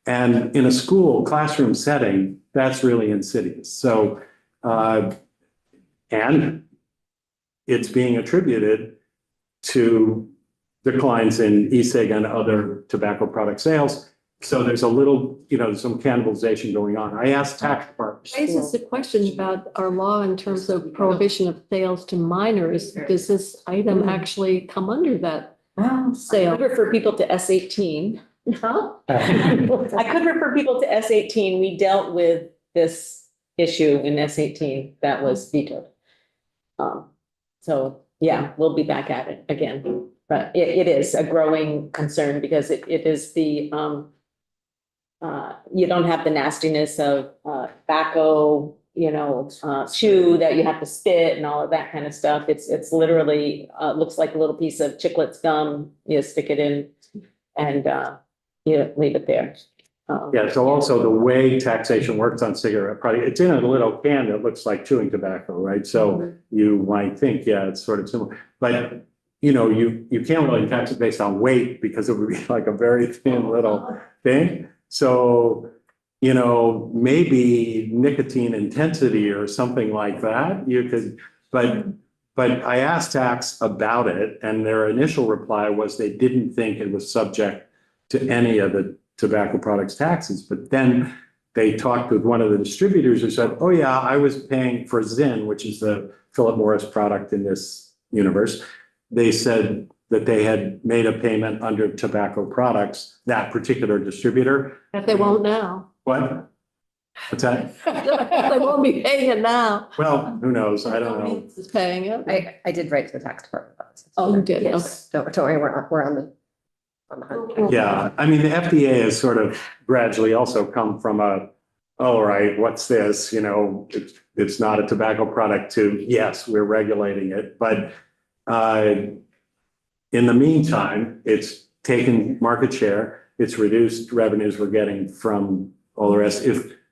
And in a school classroom setting, that's really insidious. So, and it's being attributed to declines in e-cig and other tobacco product sales. So there's a little, some cannibalization going on. I asked tax departments. Raises the question about our law in terms of prohibition of sales to minors. Does this item actually come under that I sale? could refer people to S18. Huh? I could refer people to S18. We dealt with this issue in S18 that was vetoed. So, yeah, we'll be back at it again. But it is a growing concern because it is the, you don't have the nastiness of tobacco, chew that you have to spit and all of that kind of stuff. It's literally, looks like a little piece of chiclets gum, you stick it in and you leave it there. Yeah, so also the way taxation works on cigarette product, it's in a little can that looks like chewing tobacco, right? So you might think, yeah, it's sort of similar, but you can't really tax it based on weight because it would be like a very thin little thing. So, maybe nicotine intensity or something like that, you could, but I asked tax about it, and their initial reply was they didn't think it was subject to any of the tobacco products taxes. But then they talked with one of the distributors who said, oh yeah, I was paying for Zyn, which is the Philip Morris product in this universe. They said that they had made a payment under tobacco products, that particular distributor. That they won't now. What? What's that? They won't be paying it now. Well, who knows? I don't know. Is paying it. I did write to the tax department about this. Oh, you did? Yes. Don't worry, we're on the hunt. Yeah, I mean, the FDA has sort of gradually also come from all right, what's this? It's not a tobacco product to, yes, we're regulating it. But in the meantime, it's taken market share. It's reduced revenues we're getting from all the rest.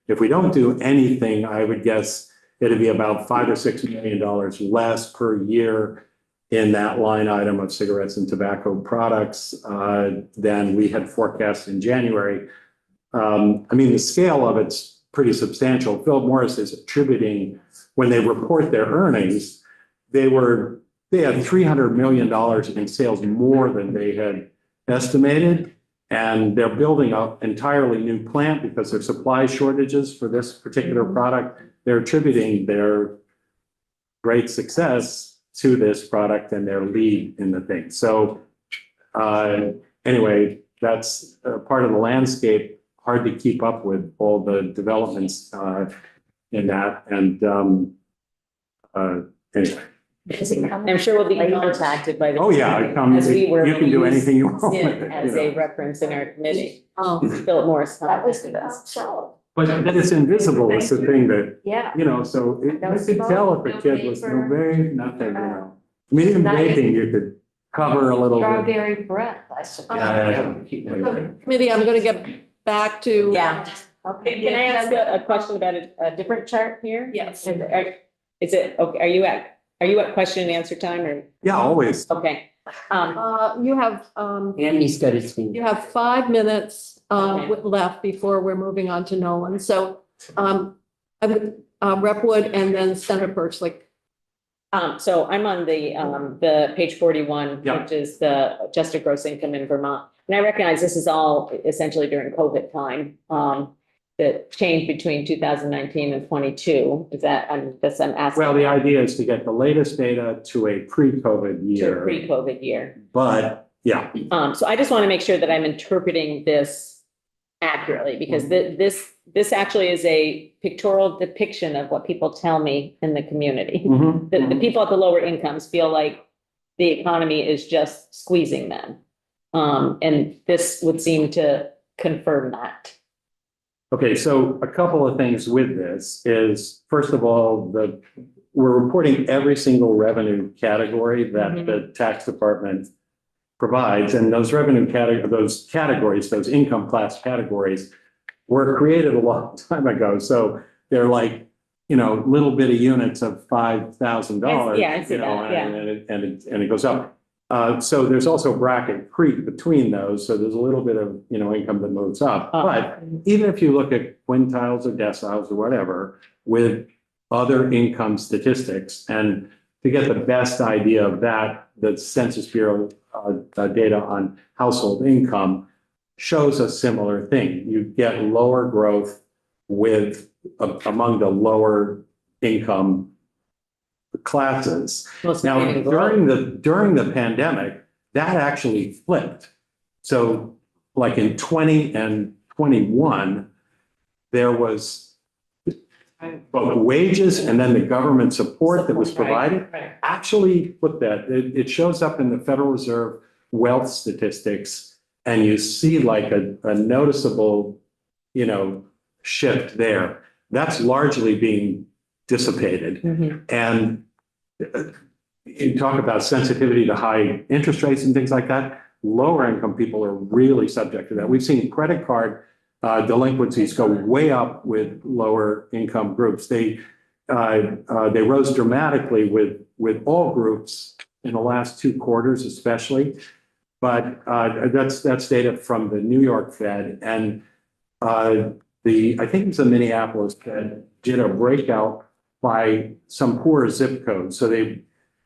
If we don't do anything, I would guess it'd be about $5 or $6 million less per year in that line item of cigarettes and tobacco products than we had forecast in January. The scale of it's pretty substantial. Philip Morris is attributing, when they report their earnings, they had $300 million in sales more than they had estimated. And they're building an entirely new plant because there's supply shortages for this particular product. They're attributing their great success to this product and their lead in the thing. So anyway, that's part of the landscape, hard to keep up with all the developments in that. And anyway. I'm sure we'll be contacted by the. Oh, yeah, As we were. you can do anything you want with Zyn it, As you a know. reference in our committee, Oh, Philip Morris. that was contacted us. But it's invisible, it's the thing that, Yeah. so you No could tell if a kid was no vape, nothing, I mean, even vaping, you could cover a little bit. Strawberry breath, I suppose. Yeah. committee, I'm gonna get back to. Yeah. Okay. Can I ask a question about a different chart here? Yes. Is Is it, okay, are you at question and answer time or, Yeah, always. okay? You have, Andy's got his thing. you have 5 minutes, Okay. left before we're moving on to Nolan. So, I would, Rep Wood and then Senator Perchlik. So I'm on the page 41, Yeah. which is the adjusted gross income in Vermont. And I recognize this is all essentially during COVID time, the change between 2019 and 22. Is that, I'm asking. Well, the idea is to get the latest data to a pre-COVID To a year, pre-COVID year. but yeah, So I just want to make sure that I'm interpreting this accurately, because this actually is a pictorial depiction of what people tell me in the community. mhm, The people at the lower incomes feel like the economy is just squeezing them. And this would seem to confirm that. Okay, so a couple of things with this is, first of all, we're reporting every single revenue category that the tax department provides, and those those categories, those income class categories were created a long time ago. So they're like, little bitty units of $5,000. Yeah, I see that, yeah. And it goes up. So there's also bracket creep between those. So there's a little bit of, income that moves up. But even if you look at quintiles or deciles or whatever, with other income statistics, and to get the best idea of that, the Census Bureau data on household income shows a similar thing. You get lower growth among the lower income classes. Now, during the pandemic, that actually flipped. So like in 20 and 21, there was both wages and then the government support that was provided actually flipped that. It shows up in the Federal Reserve wealth statistics, and you see like a noticeable, shift there. That's largely being dissipated. And you talk about sensitivity to high interest rates and things like that. Lower income people are really subject to that. We've seen credit card delinquencies go way up with lower income groups. They rose dramatically with all groups in the last 2 quarters, especially. But that's data from the New York Fed, and I think it's the Minneapolis Fed did a breakout by some poor zip codes. So they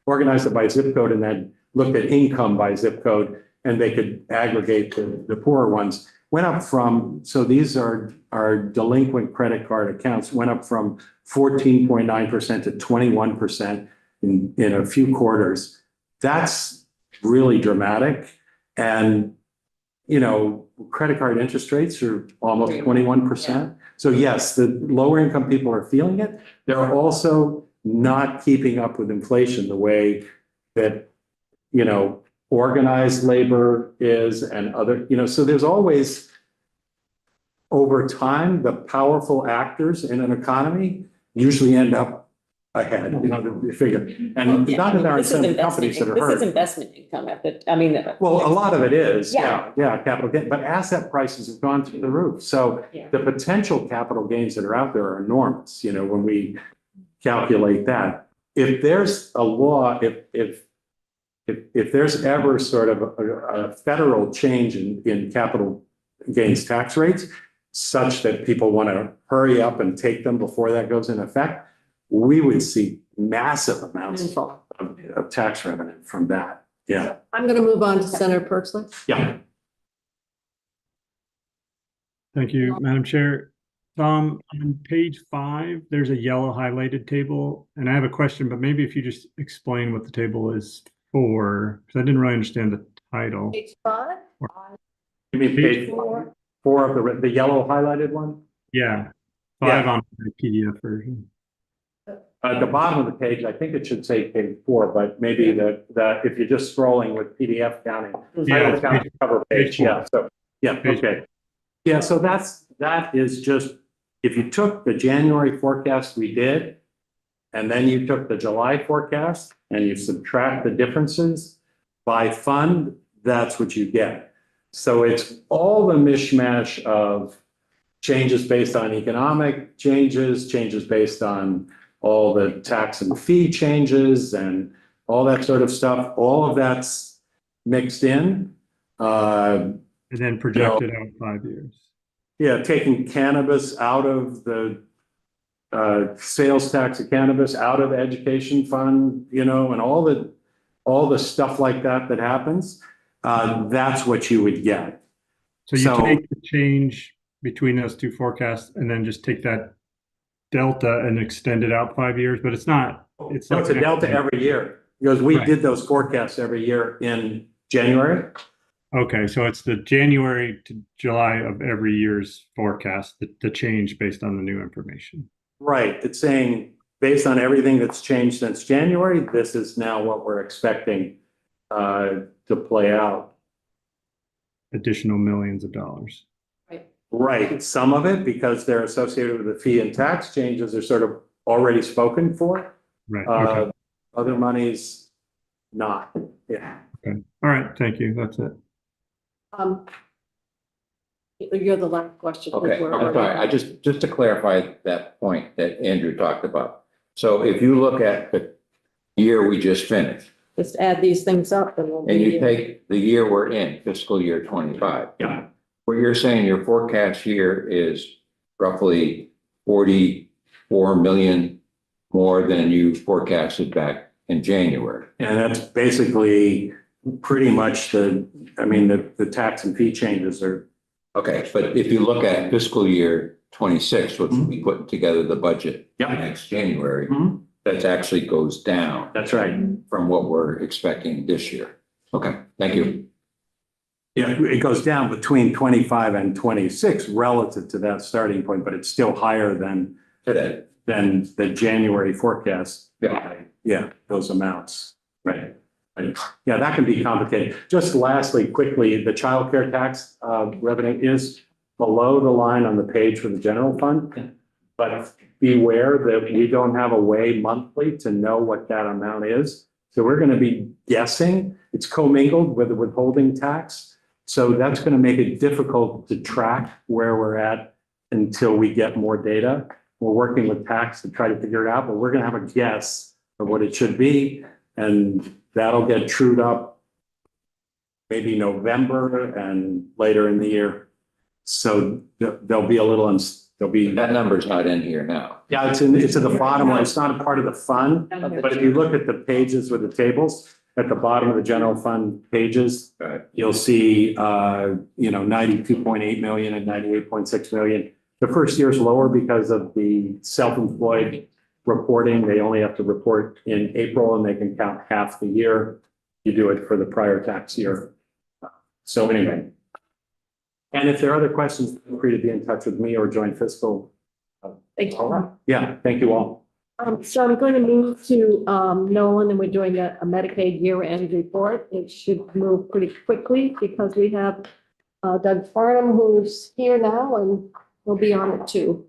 organized it by zip code and then looked at income by zip code, and they could aggregate the poorer ones. Went up from, so these are delinquent credit card accounts, went up from 14.9% to 21% in a few quarters. That's really dramatic. And, credit card interest rates are almost 21%. So yes, the lower income people are feeling it. They're also not keeping up with inflation the way that, organized labor is and other, so there's always, over time, the powerful actors in an economy usually end up ahead, the figure. And it's not that there aren't some companies that are hurt. This is investment income Well, a lot of it is, yeah, capital gain, but asset prices have gone through the roof. So the potential capital gains that are out there are enormous, when we calculate that. If there's a law, if there's ever sort of a federal change in capital gains tax rates, such that people want to hurry up and take them before that goes in effect, we would see massive amounts of tax revenue from that. Yeah. I'm going to move on to Senator Perchlik. Yeah. Thank you, Madam Chair. On page 5, there's a yellow highlighted table, and I have a question, but maybe if you just explain what the table is for, because I didn't really understand the title. Page 5? You mean page 4 of the yellow highlighted one? Yeah, 5 on the PDF version. At the bottom of the page, I think it should say page 4, but maybe if you're just scrolling with PDF counting, title counting cover page. Yeah. So okay. Yeah. So that is just, if you took the January forecast we did, and then you took the July forecast and you subtract the differences by fund, that's what you get. So it's all the mishmash of changes based on economic changes based on all the tax and fee changes and all that sort of stuff. All of that's mixed in. And then projected out 5 years. Yeah, taking cannabis out of the sales tax of cannabis out of education fund, and all the stuff like that that happens. That's what you would get. So you So- take the change between those two forecasts and then just take that delta and extend it out 5 years, but it's not, it's No, like. it's a delta every year because we Right. did those forecasts every year in January. Okay, so it's the January to July of every year's forecast, the change based on the new information. Right. It's saying based on everything that's changed since January, this is now what we're expecting to play out. Additional millions of dollars. Right. Some of it, because they're associated with the fee and tax changes, are sort of already spoken for. Right, okay, Other monies, not. Yeah. okay. All right, thank you, that's it. You're the last question. Okay, I'm sorry, just to clarify that point that Andrew talked about. So if you look at the year we just finished, Just add these things up and we'll and you be, take the year we're in, fiscal year 25. Yeah. Where you're saying your forecast here is roughly 44 million more than you forecasted back in January. And that's basically pretty much the tax and fee changes are. Okay, but if you look at fiscal year 26, which will be putting together the budget Yeah. next January, Mhm. that actually goes down That's right. from what we're expecting this year. Okay, thank you. Yeah, it goes down between 25 and 26 relative to that starting point, but it's still higher than Today. the January forecast. Yeah. Yeah, those amounts, right. Right. Yeah, that can be complicated. Just lastly, quickly, the childcare tax revenue is below the line on the page for the general fund. But beware that we don't have a way monthly to know what that amount is. So we're going to be guessing. It's commingled with the withholding tax. So that's going to make it difficult to track where we're at until we get more data. We're working with tax to try to figure it out, but we're going to have a guess of what it should be. And that'll get trued up maybe November and later in the year. So there'll be a little, there'll be. That number's not in here now. Yeah, it's at the bottom line. It's not a part of the fund, but if you look at the pages with the tables, at the bottom of the general fund pages, Right. you'll see, 92.8 million and 98.6 million. The first year is lower because of the self-employed reporting. They only have to report in April and they can count half the year. You do it for the prior tax year. So anyway. And if there are other questions, feel free to be in touch with me or join Fiscal. thank you. Yeah, thank you all. So I'm going to move to Nolan, and we're doing a Medicaid year-end report. It should move pretty quickly because we have Doug Farnham, who's here now, and he'll be on it too.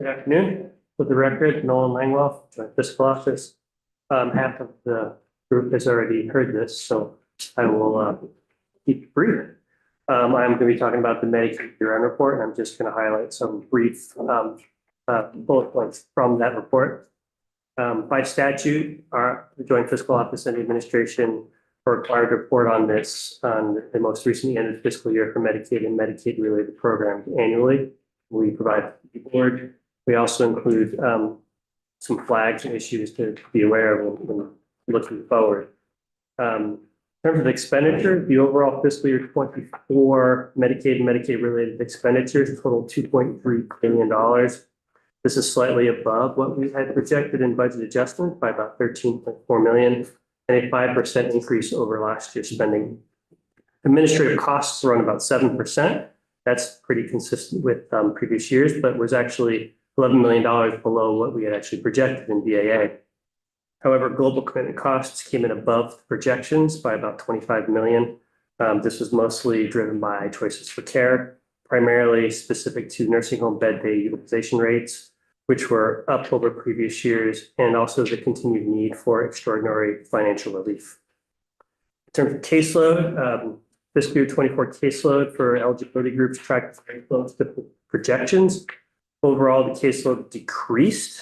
Good afternoon. For the record, Nolan Langwell, Joint Fiscal Office. Half of the group has already heard this, so I will keep it brief. I'm going to be talking about the Medicaid year-end report, and I'm just going to highlight some brief bullet points from that report. By statute, the Joint Fiscal Office and the Administration are required to report on this on the most recently ended fiscal year for Medicaid and Medicaid-related programs annually. We provide the board. We also include some flags and issues to be aware of when looking forward. In terms of expenditure, the overall fiscal year 24 Medicaid and Medicaid-related expenditures total $2.3 billion. This is slightly above what we had projected in budget adjustment by about 13.4 million, and a 5% increase over last year's spending. Administrative costs run about 7%. That's pretty consistent with previous years, but was actually $11 million below what we had actually projected in BAA. However, global commitment costs came in above projections by about 25 million. This was mostly driven by choices for care, primarily specific to nursing home bed day utilization rates, which were up over previous years, and also the continued need for extraordinary financial relief. In terms of caseload, fiscal year 24 caseload for eligibility groups tracked very close to projections. Overall, the caseload decreased,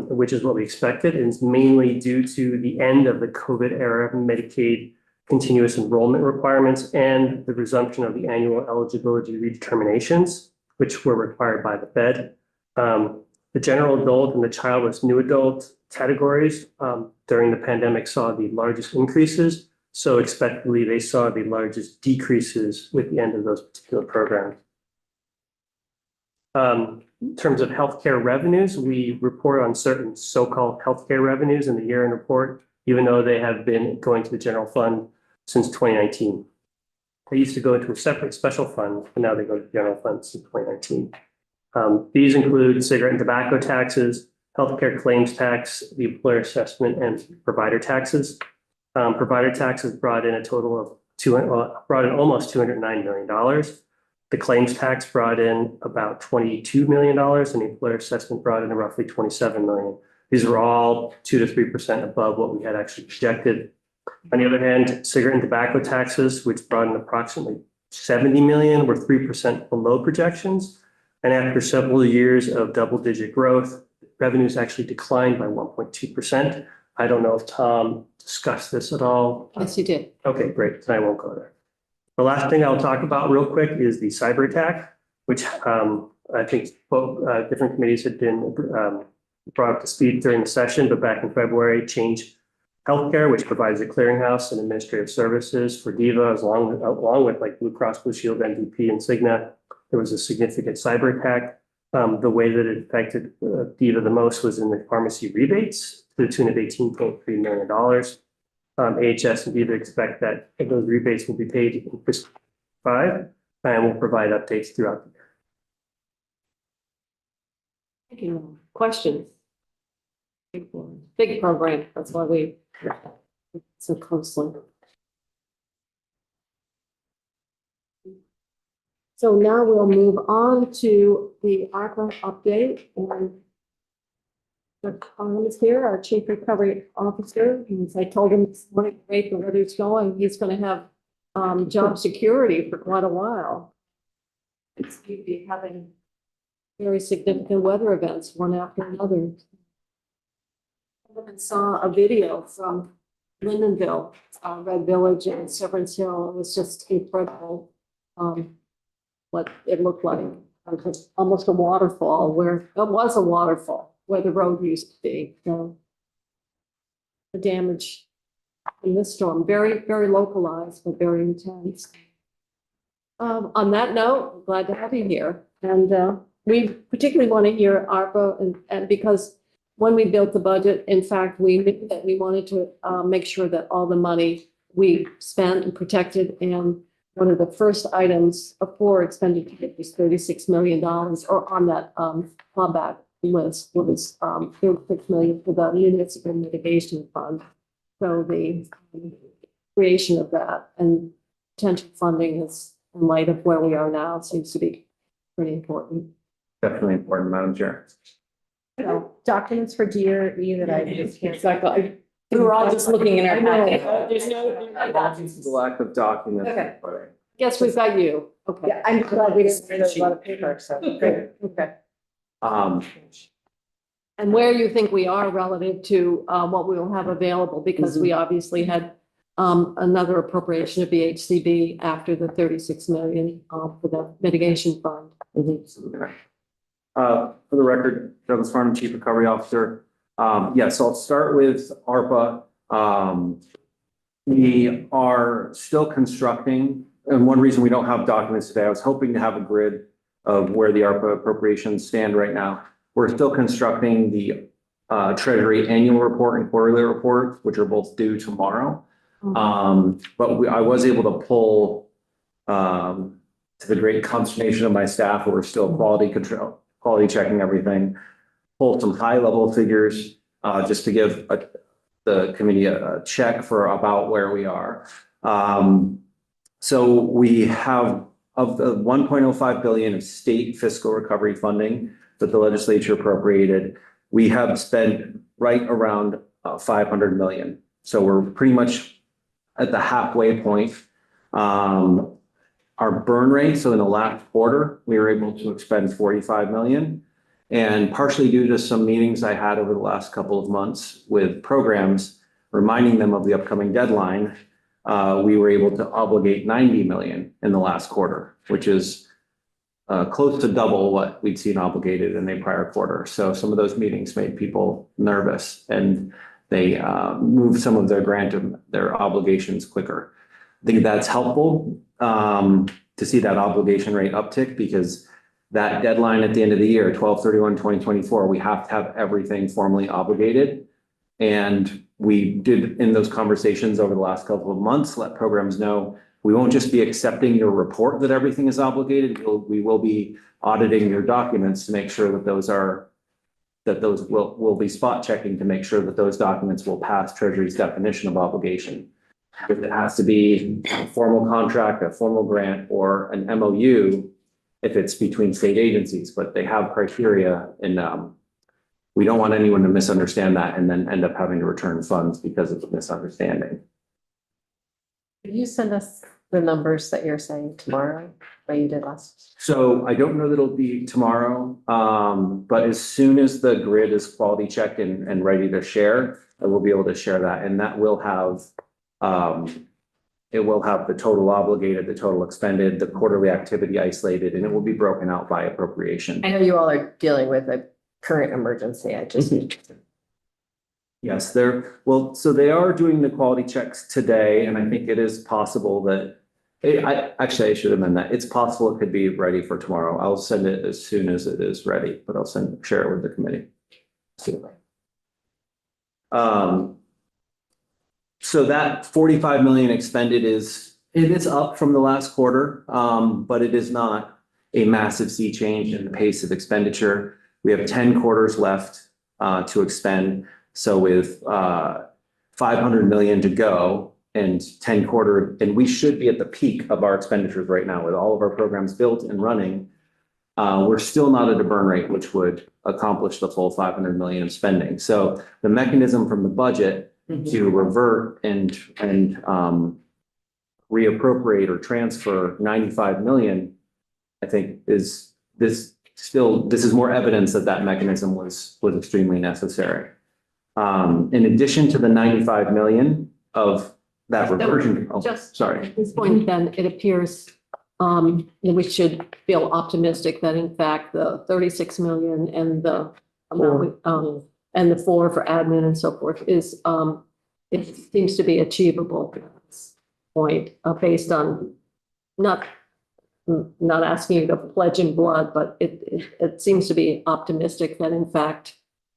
which is what we expected, and it's mainly due to the end of the COVID era Medicaid continuous enrollment requirements and the resumption of the annual eligibility redeterminations, which were required by the Fed. The general adult and the childless new adult categories during the pandemic saw the largest increases. So expectedly, they saw the largest decreases with the end of those particular programs. In terms of healthcare revenues, we report on certain so-called healthcare revenues in the year-end report, even though they have been going to the general fund since 2019. They used to go into a separate special fund, and now they go to the general fund since 2019. These include cigarette and tobacco taxes, healthcare claims tax, the employer assessment, and provider taxes. Provider taxes brought in a total of almost $209 million. The claims tax brought in about $22 million, and the employer assessment brought in roughly $27 million. These are all 2 to 3% above what we had actually projected. On the other hand, cigarette and tobacco taxes, which brought in approximately $70 million, were 3% below projections. And after several years of double-digit growth, revenues actually declined by 1.2%. I don't know if Tom discussed this at all. Yes, you did. Okay, great. Then I won't go there. The last thing I'll talk about real quick is the cyber attack, which I think both different committees had been brought up to speed during the session, but back in February, Change Healthcare, which provides a clearinghouse and administrative services for DIVA, along with like Blue Cross Blue Shield, MVP, and Cigna. There was a significant cyber attack. The way that it affected DIVA the most was in the pharmacy rebates to the tune of $18.3 million. AHS and DIVA expect that those rebates will be paid in fiscal 5, and will provide updates throughout the year. Thank you. Questions? Big program. That's why we so closely. So now we'll move on to the ARPA update, and Tom is here, our Chief Recovery Officer. And as I told him this morning, great, the weather's going, he's going to have job security for quite a while. It's going to be having very significant weather events, one after another. I saw a video from Lindenville, Red Village, and Severance Hill. It was just incredible what it looked like. It was almost a waterfall where it was a waterfall where the road used to be. So the damage in this storm, very, very localized, but very intense. On that note, I'm glad to have you here. And we particularly want to hear ARPA, and because when we built the budget, in fact, we knew that we wanted to make sure that all the money we spent and protected. And one of the first items for expenditure was $36 million, or on that clawback list was $36 million for the municipal mitigation fund. So the creation of that and potential funding is, in light of where we are now, seems to be pretty important. Definitely important, Madam Chair. So documents for DRE that I just can't. Exactly. We were all just looking in our packet. There's no. Apologies for the lack of documents. Okay. Guess we've got you. Okay. Yeah, I'm glad we didn't read a lot of paper, so great. Okay. And where you think we are relative to what we will have available, because we obviously had another appropriation of BHCB after the 36 million for the mitigation fund. For the record, Douglas Farnham, Chief Recovery Officer. Yes, I'll start with ARPA. We are still constructing, and one reason we don't have documents today, I was hoping to have a grid of where the ARPA appropriations stand right now. We're still constructing the Treasury annual report and quarterly report, which are both due tomorrow. But I was able to pull, to the great consternation of my staff, who are still quality checking everything, pull some high level figures just to give the committee a check for about where we are. So we have, of the 1.05 billion of state fiscal recovery funding that the legislature appropriated, we have spent right around 500 million. So we're pretty much at the halfway point. Our burn rate, so in the last quarter, we were able to expend 45 million. And partially due to some meetings I had over the last couple of months with programs, reminding them of the upcoming deadline, we were able to obligate 90 million in the last quarter, which is close to double what we'd seen obligated in the prior quarter. So some of those meetings made people nervous, and they moved some of their obligations quicker. I think that's helpful to see that obligation rate uptick, because that deadline at the end of the year, 12/31/2024, we have to have everything formally obligated. And we did, in those conversations over the last couple of months, let programs know we won't just be accepting your report that everything is obligated. We will be auditing your documents to make sure that we'll be spot checking to make sure that those documents will pass Treasury's definition of obligation. If it has to be a formal contract, a formal grant, or an MOU, if it's between state agencies, but they have criteria, and we don't want anyone to misunderstand that and then end up having to return funds because of the misunderstanding. Could you send us the numbers that you're saying tomorrow, like you did last? So I don't know that it'll be tomorrow, but as soon as the grid is quality checked and ready to share, I will be able to share that, and that will have it will have the total obligated, the total expended, the quarterly activity isolated, and it will be broken out by appropriation. I know you all are dealing with a current emergency. I just. Yes, so they are doing the quality checks today, and I think it is possible that, I should amend that. It's possible it could be ready for tomorrow. I'll send it as soon as it is ready, but I'll share it with the committee. So that 45 million expended is up from the last quarter, but it is not a massive sea change in the pace of expenditure. We have 10 quarters left to expend. So with 500 million to go and and we should be at the peak of our expenditures right now with all of our programs built and running. We're still not at a burn rate which would accomplish the full 500 million of spending. So the mechanism from the budget to revert and reappropriate or transfer 95 million, I think this is more evidence that mechanism was extremely necessary. In addition to the 95 million of that reversion. Sorry. At this point, then it appears we should feel optimistic that in fact the 36 million and the amount and the 4 for admin and so forth is it seems to be achievable at this point based on not asking you to pledge in blood, but it seems to be optimistic that in fact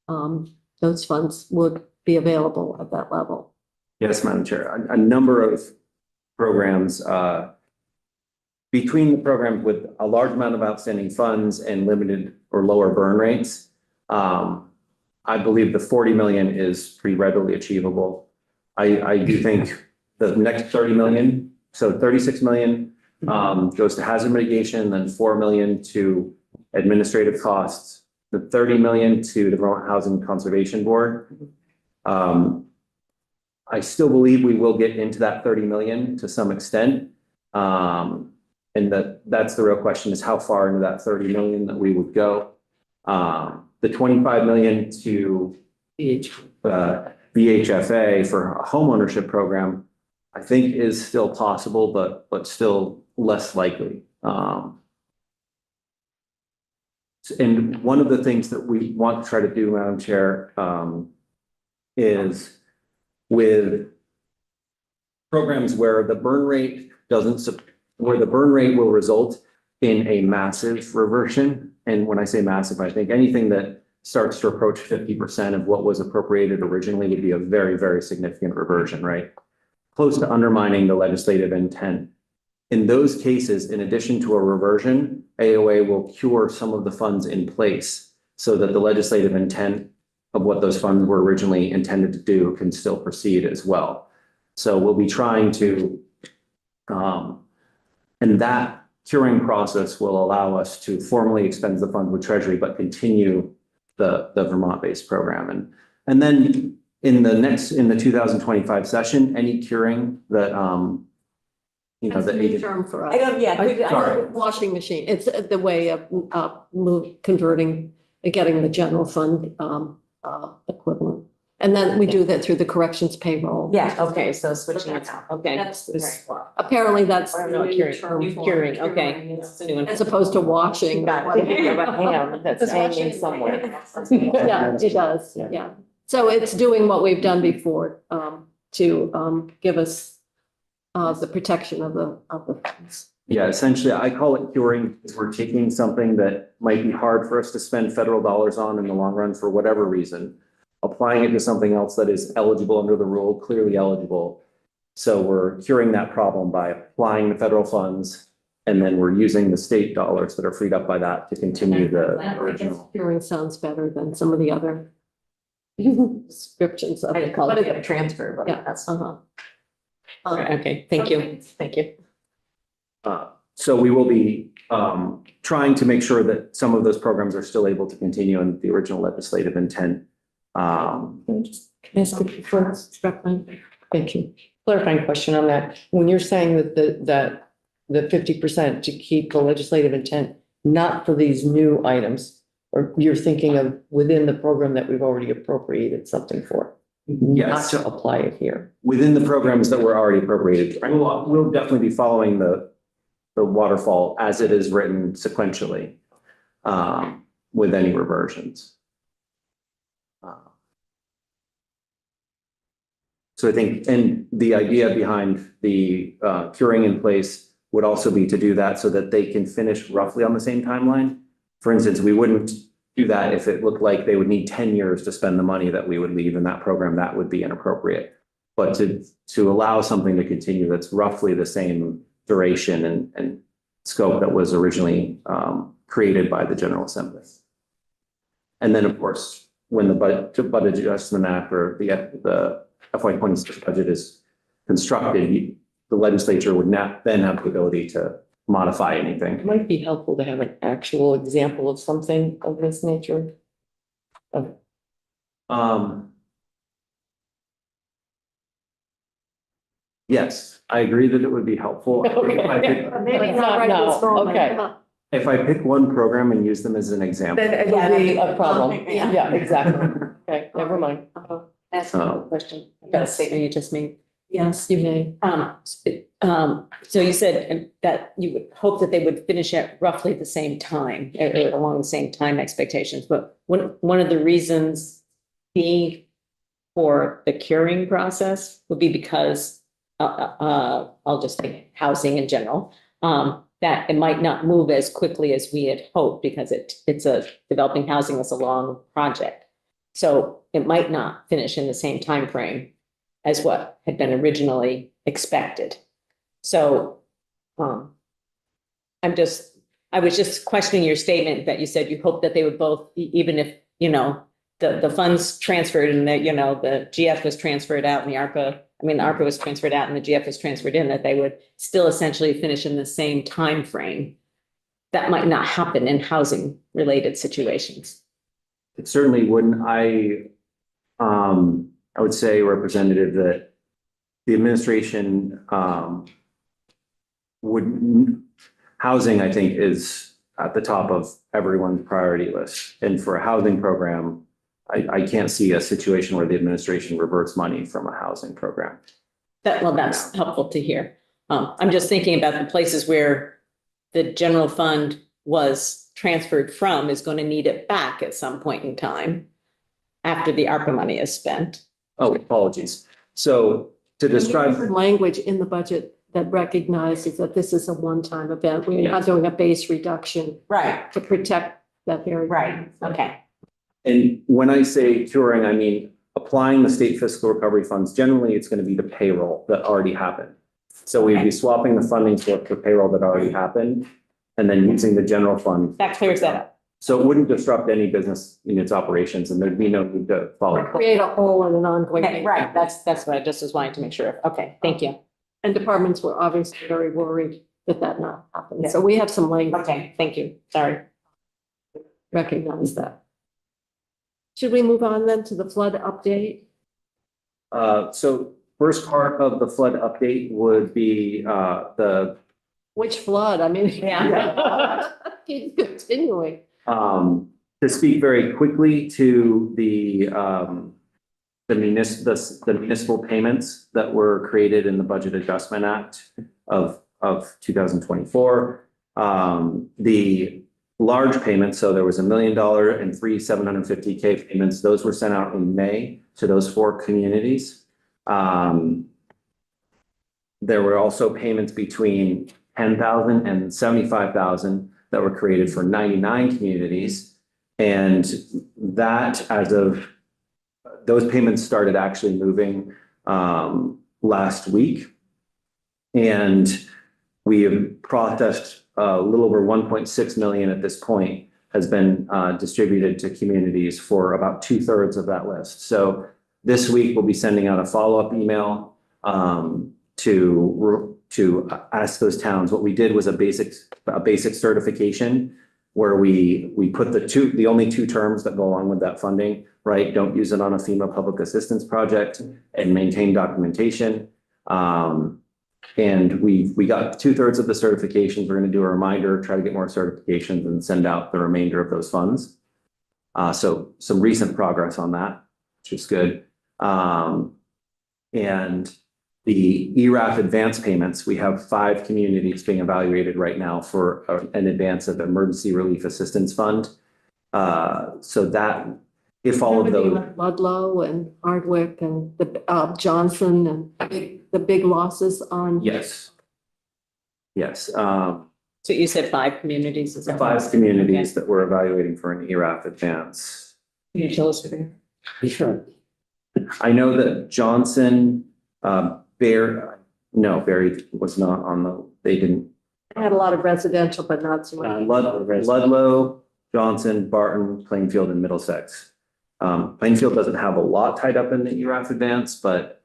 those funds would be available at that level. Yes, Madam Chair. A number of programs, between the programs with a large amount of outstanding funds and limited or lower burn rates, I believe the 40 million is pretty readily achievable. I do think the next 30 million, so 36 million goes to hazard mitigation, then 4 million to administrative costs, the 30 million to the Vermont Housing Conservation Board. I still believe we will get into that 30 million to some extent. And that's the real question, is how far into that 30 million that we would go. The 25 million to VHFA for a homeownership program, I think is still possible, but still less likely. And one of the things that we want to try to do, Madam Chair, is with programs where the burn rate will result in a massive reversion. And when I say massive, I think anything that starts to approach 50% of what was appropriated originally would be a very, very significant reversion, right? Close to undermining the legislative intent. In those cases, in addition to a reversion, AOA will cure some of the funds in place so that the legislative intent of what those funds were originally intended to do can still proceed as well. So we'll be trying to, and that curing process will allow us to formally expend the fund with Treasury, but continue the Vermont-based program. And then in the 2025 session, any curing that, That's a new term for us. Sorry. Washing machine. It's the way of converting getting the general fund, equivalent. And then we do that through the corrections payroll. Yeah, okay, so switching it out, okay. That's, apparently that's. Or no, the new curing, term new for it. curing, okay. That's a new one. As opposed to washing. Got it. You have a ham that's hanging somewhere. Yeah, it does, yeah. So it's doing what we've done before, to, give us, the protection of the funds. Yeah, essentially, I call it curing, because we're taking something that might be hard for us to spend federal dollars on in the long run for whatever reason, applying it to something else that is eligible under the rule, clearly eligible. So we're curing that problem by applying the federal funds, and then we're using the state dollars that are freed up by that to continue the original. Curing sounds better than some of the other descriptions of I it. call But it a transfer, but Yeah, that's. okay, thank you, thank you. So we will be trying to make sure that some of those programs are still able to continue in the original legislative intent. Can I just Can I ask a first, Thank you. Clarifying question on that. When you're saying that the 50% to keep the legislative intent, not for these new items, or you're thinking of within the program that we've already appropriated something for? Yes. Not to apply it here. Within the programs that were already appropriated, we'll definitely be following the waterfall as it is written sequentially with any reversions. So I think, and the idea behind the curing in place would also be to do that so that they can finish roughly on the same timeline. For instance, we wouldn't do that if it looked like they would need 10 years to spend the money that we would leave in that program. That would be inappropriate. But to allow something to continue that's roughly the same duration and scope that was originally created by the General Assembly. And then, of course, when the budget adjustment act or the FY26 budget is constructed, the legislature would not then have the ability to modify anything. It might be helpful to have an actual example of something of this nature. Yes, I agree that it would be helpful. Okay. Maybe not right this moment. Okay. If I pick one program and use them as an example. Then it would be a problem. Yeah. Yeah, exactly. Okay, never mind. Ask a question. Yes. That statement you just made. Yes, you may. So you said that you would hope that they would finish at roughly the same time, or along the same time expectations, but one of the reasons being for the curing process would be because, I'll just say housing in general, that it might not move as quickly as we had hoped because it's a developing housing is a long project. So it might not finish in the same time frame as what had been originally expected. So I was just questioning your statement that you said you hope that they would both, even if, the funds transferred and that, the GF was transferred out and the ARPA was transferred out and the GF was transferred in, that they would still essentially finish in the same time frame. That might not happen in housing related situations. It certainly wouldn't. I would say, Representative, that the administration housing, I think, is at the top of everyone's priority list. And for a housing program, I can't see a situation where the administration reverts money from a housing program. That's helpful to hear. I'm just thinking about the places where the general fund was transferred from is going to need it back at some point in time after the ARPA money is spent. Oh, apologies. So to describe. Language in the budget that recognizes that this is a one-time event. We're not doing a base reduction. Right. To protect that area. Right, okay. And when I say curing, I mean applying the state fiscal recovery funds. Generally, it's going to be the payroll that already happened. So we'd be swapping the funding source for payroll that already happened and then using the general fund. That clears that up. So it wouldn't disrupt any business in its operations and there'd be no need to follow. Create a hole in an ongoing. Okay, right, that's what I just was wanting to make sure of. Okay, thank you. And departments were obviously very worried that not happened. So we have some language. Okay, thank you. Sorry. Recognize that. Should we move on then to the flood update? So first part of the flood update would be Which flood? I mean, yeah. Keep continuing. To speak very quickly to the municipal payments that were created in the Budget Adjustment Act of 2024. The large payments, so there was $1 million and 750K payments. Those were sent out in May to those 4 communities. There were also payments between $10,000 and $75,000 that were created for 99 communities. And that, as of those payments started actually moving last week. And we have processed a little over 1.6 million at this point has been distributed to communities for about 2/3 of that list. So this week we'll be sending out a follow-up email to ask those towns. What we did was a basic certification where we put the only 2 terms that go along with that funding, right? Don't use it on a FEMA public assistance project and maintain documentation. And we got 2/3 of the certifications. We're going to do a reminder, try to get more certifications and send out the remainder of those funds. So some recent progress on that, which is good. And the ERAF advance payments, we have 5 communities being evaluated right now for an advance of Emergency Relief Assistance Fund. So that, if all of those. Ludlow and Hardwick and the Johnson and the big losses on. Yes. Yes. So you said 5 communities, is that? 5 communities that we're evaluating for an ERAF advance. Can you tell us who they are? Sure. I know that Johnson, Barry was not on they didn't. Had a lot of residential, but not so much. Ludlow, Johnson, Barton, Plainfield, and Middlesex. Plainfield doesn't have a lot tied up in the ERAF advance, but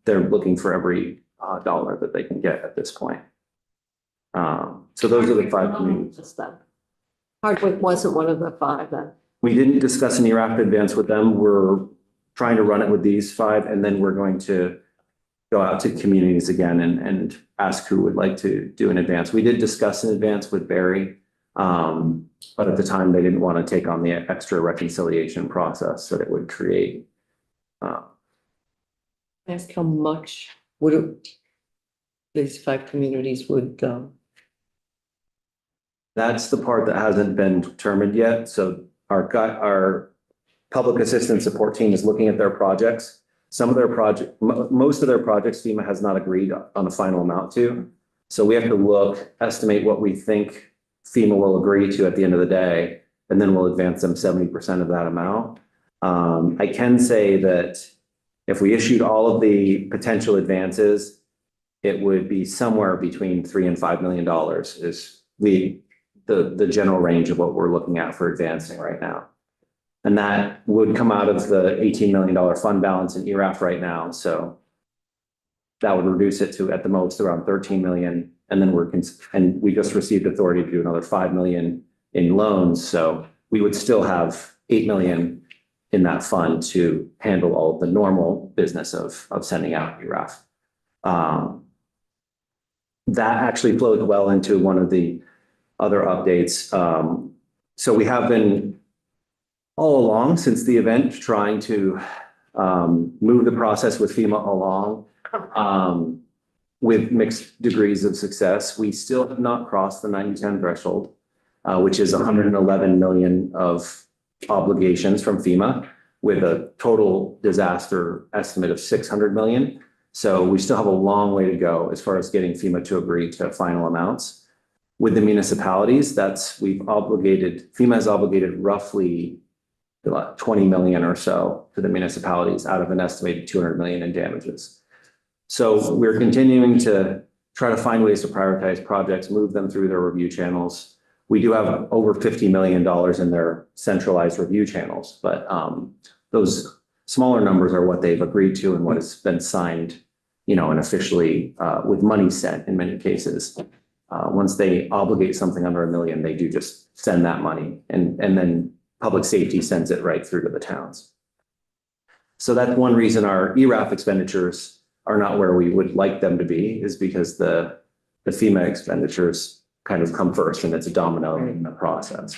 they're looking for every dollar that they can get at this point. So those are the 5 communities. Hardwick wasn't one of the 5 then. We didn't discuss an ERAF advance with them. We're trying to run it with these 5, and then we're going to go out to communities again and ask who would like to do an advance. We did discuss an advance with Barry, but at the time they didn't want to take on the extra reconciliation process that it would create. Ask how much these 5 communities would That's the part that hasn't been determined yet. So our public assistance support team is looking at their projects. Most of their projects FEMA has not agreed on a final amount to. So we have to estimate what we think FEMA will agree to at the end of the day, and then we'll advance them 70% of that amount. I can say that if we issued all of the potential advances, it would be somewhere between $3 and $5 million is the general range of what we're looking at for advancing right now. And that would come out of the $18 million fund balance in ERAF right now. So that would reduce it to at the most around 13 million. And then we just received authority to do another 5 million in loans. So we would still have 8 million in that fund to handle all of the normal business of sending out ERAF. That actually flowed well into one of the other updates. So we have been all along since the event trying to move the process with FEMA along with mixed degrees of success. We still have not crossed the 90/10 threshold, which is 111 million of obligations from FEMA with a total disaster estimate of 600 million. So we still have a long way to go as far as getting FEMA to agree to final amounts. With the municipalities, FEMA has obligated roughly 20 million or so to the municipalities out of an estimated 200 million in damages. So we're continuing to try to find ways to prioritize projects, move them through their review channels. We do have over $50 million in their centralized review channels, but those smaller numbers are what they've agreed to and what has been signed, and officially with money sent in many cases. Once they obligate something under $1 million, they do just send that money and then public safety sends it right through to the towns. So that's one reason our ERAF expenditures are not where we would like them to be, is because the FEMA expenditures kind of come first and it's a domino in the process.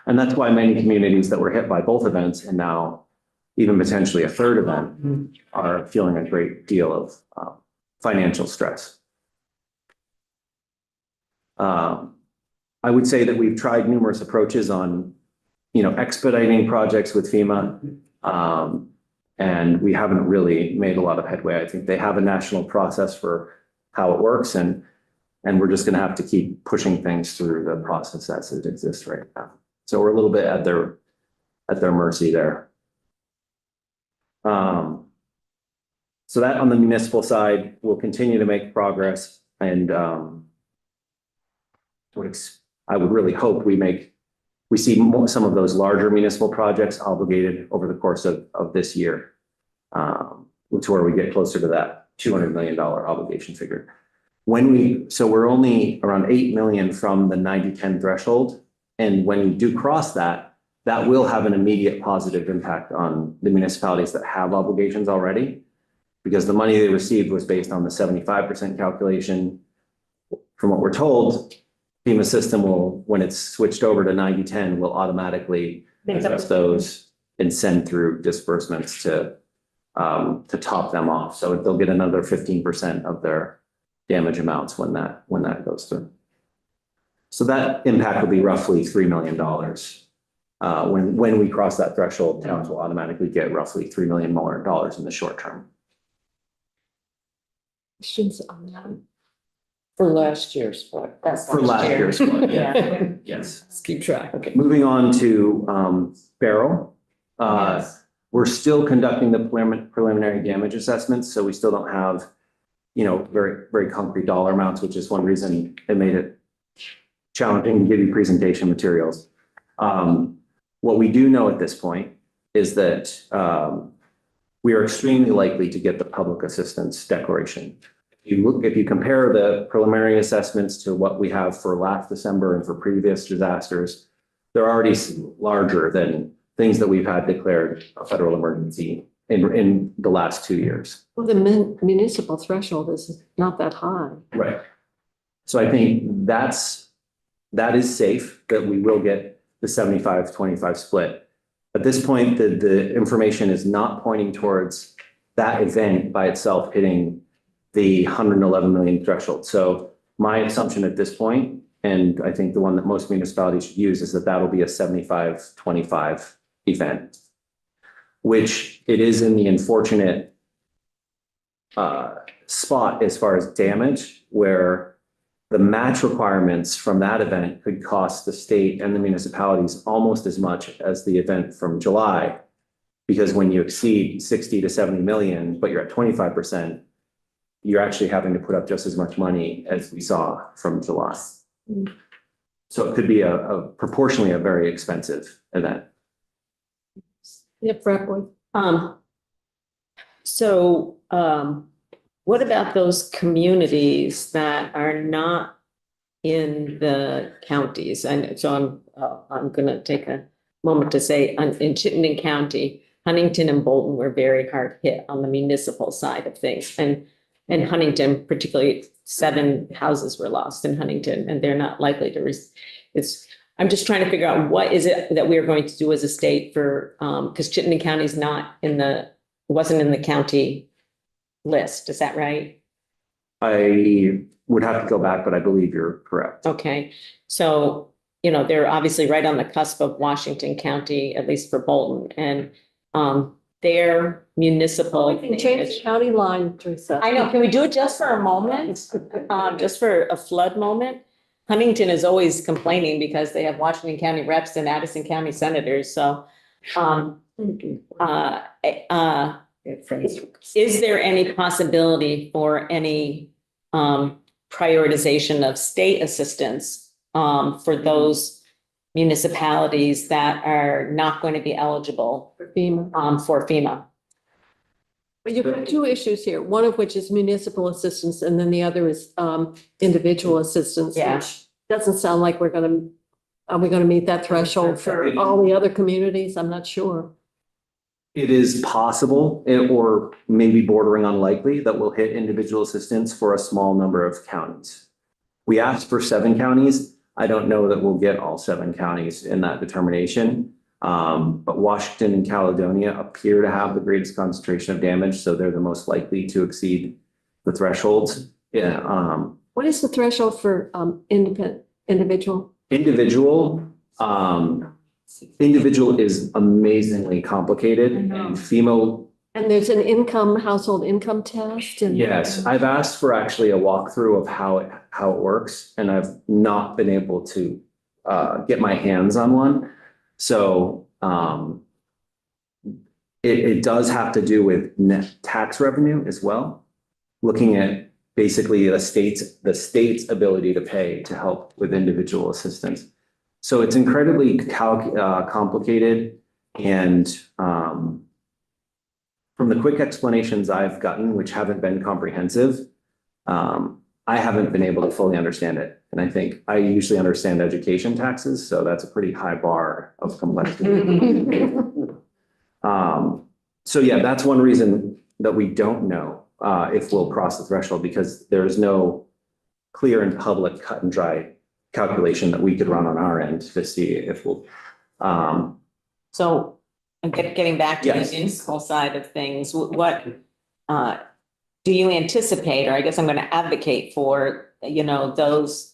And that's why many communities that were hit by both events and now even potentially a third event are feeling a great deal of financial stress. I would say that we've tried numerous approaches on, expediting projects with FEMA. And we haven't really made a lot of headway. I think they have a national process for how it works, and we're just going to have to keep pushing things through the process as it exists right now. So we're a little bit at their mercy there. So that on the municipal side, we'll continue to make progress, and I would really hope we see some of those larger municipal projects obligated over the course of this year, to where we get closer to that $200 million obligation figure. So we're only around 8 million from the 90-10 threshold. And when we do cross that, that will have an immediate positive impact on the municipalities that have obligations already, because the money they received was based on the 75% calculation. From what we're told, FEMA system will, when it's switched over to 90-10, will automatically adjust those and send through disbursements to top them off. So they'll get another 15% of their damage amounts when that goes through. So that impact will be roughly $3 million. When we cross that threshold, towns will automatically get roughly $3 million more in the short term. Questions on that? For last year's flood. For last year's flood, yeah. Yes. Let's keep track. Okay, moving on to Barrow. We're still conducting the preliminary damage assessments, so we still don't have, very, very concrete dollar amounts, which is one reason it made it challenging to give you presentation materials. What we do know at this point is that we are extremely likely to get the public assistance declaration. If you compare the preliminary assessments to what we have for last December and for previous disasters, they're already larger than things that we've had declared a federal emergency in the last 2 years. Well, the municipal threshold is not that high. Right. So I think that is safe, that we will get the 75-25 split. At this point, the information is not pointing towards that event by itself hitting the 111 million threshold. So my assumption at this point, and I think the one that most municipalities should use, is that that'll be a 75-25 event, which it is in the unfortunate spot as far as damage, where the match requirements from that event could cost the state and the municipalities almost as much as the event from July. Because when you exceed 60 to 70 million, but you're at 25%, you're actually having to put up just as much money as we saw from July. So it could be a proportionally a very expensive event. Yep, Brett. What about those communities that are not in the counties? And so I'm going to take a moment to say in Chittenden County, Huntington and Bolton were very hard hit on the municipal side of things. And Huntington, particularly 7 houses were lost in Huntington, and they're not likely to I'm just trying to figure out what is it that we're going to do as a state for, because Chittenden County is not wasn't in the county list. Is that right? I would have to go back, but I believe you're correct. Okay. So, they're obviously right on the cusp of Washington County, at least for Bolton, and their municipal. We can change the county line, Teresa. I know. Can we do it just for a moment? Just for a flood moment? Huntington is always complaining because they have Washington County reps and Addison County senators. So, is there any possibility for any prioritization of state assistance for those municipalities that are not going to be eligible For FEMA. For FEMA? But you've got 2 issues here, one of which is municipal assistance, and then the other is individual assistance. Yeah. Which doesn't sound like are we gonna meet that threshold for all the other communities? I'm not sure. It is possible, or maybe bordering unlikely, that we'll hit individual assistance for a small number of counties. We asked for 7 counties. I don't know that we'll get all 7 counties in that determination. But Washington and Caledonia appear to have the greatest concentration of damage, so they're the most likely to exceed the thresholds. Yeah, What is the threshold for individual? individual is amazingly complicated and FEMA. And there's an household income test and. Yes, I've asked for actually a walkthrough of how it works, and I've not been able to get my hands on one. So it does have to do with net tax revenue as well, looking at basically the state's ability to pay to help with individual assistance. So it's incredibly complicated, and from the quick explanations I've gotten, which haven't been comprehensive, I haven't been able to fully understand it. And I think I usually understand education taxes, so that's a pretty high bar of complexity. So yeah, that's one reason that we don't know if we'll cross the threshold, because there's no clear and public cut and dry calculation that we could run on our end to see if we'll. So getting back to the Yes. municipal side of things, what do you anticipate, or I guess I'm going to advocate for, those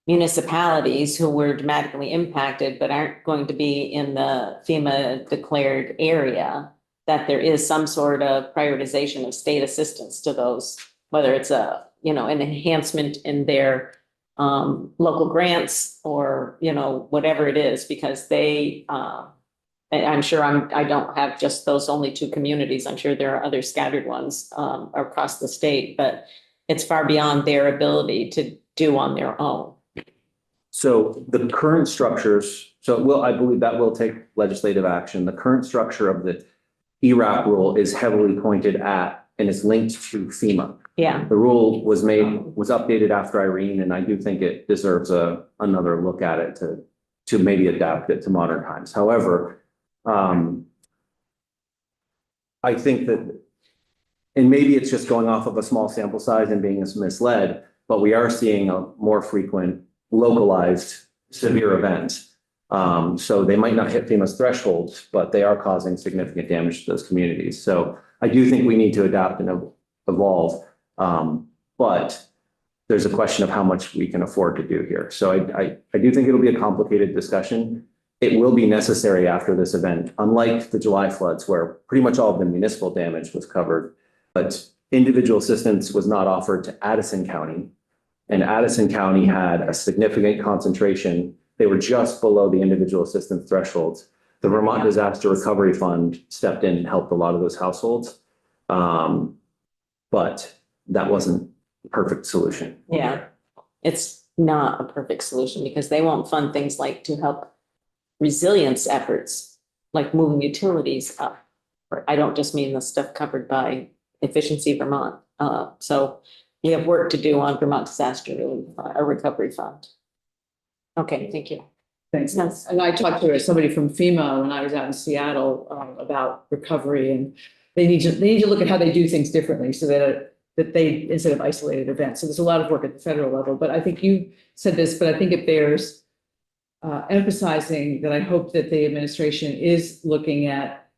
municipalities who were dramatically impacted but aren't going to be in the FEMA declared area, that there is some sort of prioritization of state assistance to those, whether it's an enhancement in their local grants or, whatever it is, because they, I'm sure I don't have just those only 2 communities. I'm sure there are other scattered ones across the state, but it's far beyond their ability to do on their own. So the current structures, I believe that will take legislative action. The current structure of the ERAP rule is heavily pointed at and is linked to FEMA. Yeah. The rule was updated after Irene, and I do think it deserves another look at it to maybe adapt it to modern times. However, I think that, and maybe it's just going off of a small sample size and being misled, but we are seeing a more frequent localized severe events. So they might not hit FEMA's thresholds, but they are causing significant damage to those communities. So I do think we need to adapt and evolve. But there's a question of how much we can afford to do here. So I do think it'll be a complicated discussion. It will be necessary after this event, unlike the July floods, where pretty much all of the municipal damage was covered, but individual assistance was not offered to Addison County. And Addison County had a significant concentration. They were just below the individual assistance thresholds. The Vermont Disaster Recovery Fund stepped in and helped a lot of those households. But that wasn't the perfect solution. Yeah, it's not a perfect solution because they won't fund things like to help resilience efforts, like moving utilities up. I don't just mean the stuff covered by Efficiency Vermont. So we have work to do on Vermont Disaster Recovery Fund. Okay, thank you. Thanks. Yes. And I talked to somebody from FEMA when I was out in Seattle about recovery, and they need to look at how they do things differently so that they, instead of isolated events. So there's a lot of work at the federal level, but I think you said this, but I think it bears emphasizing that I hope that the administration is looking at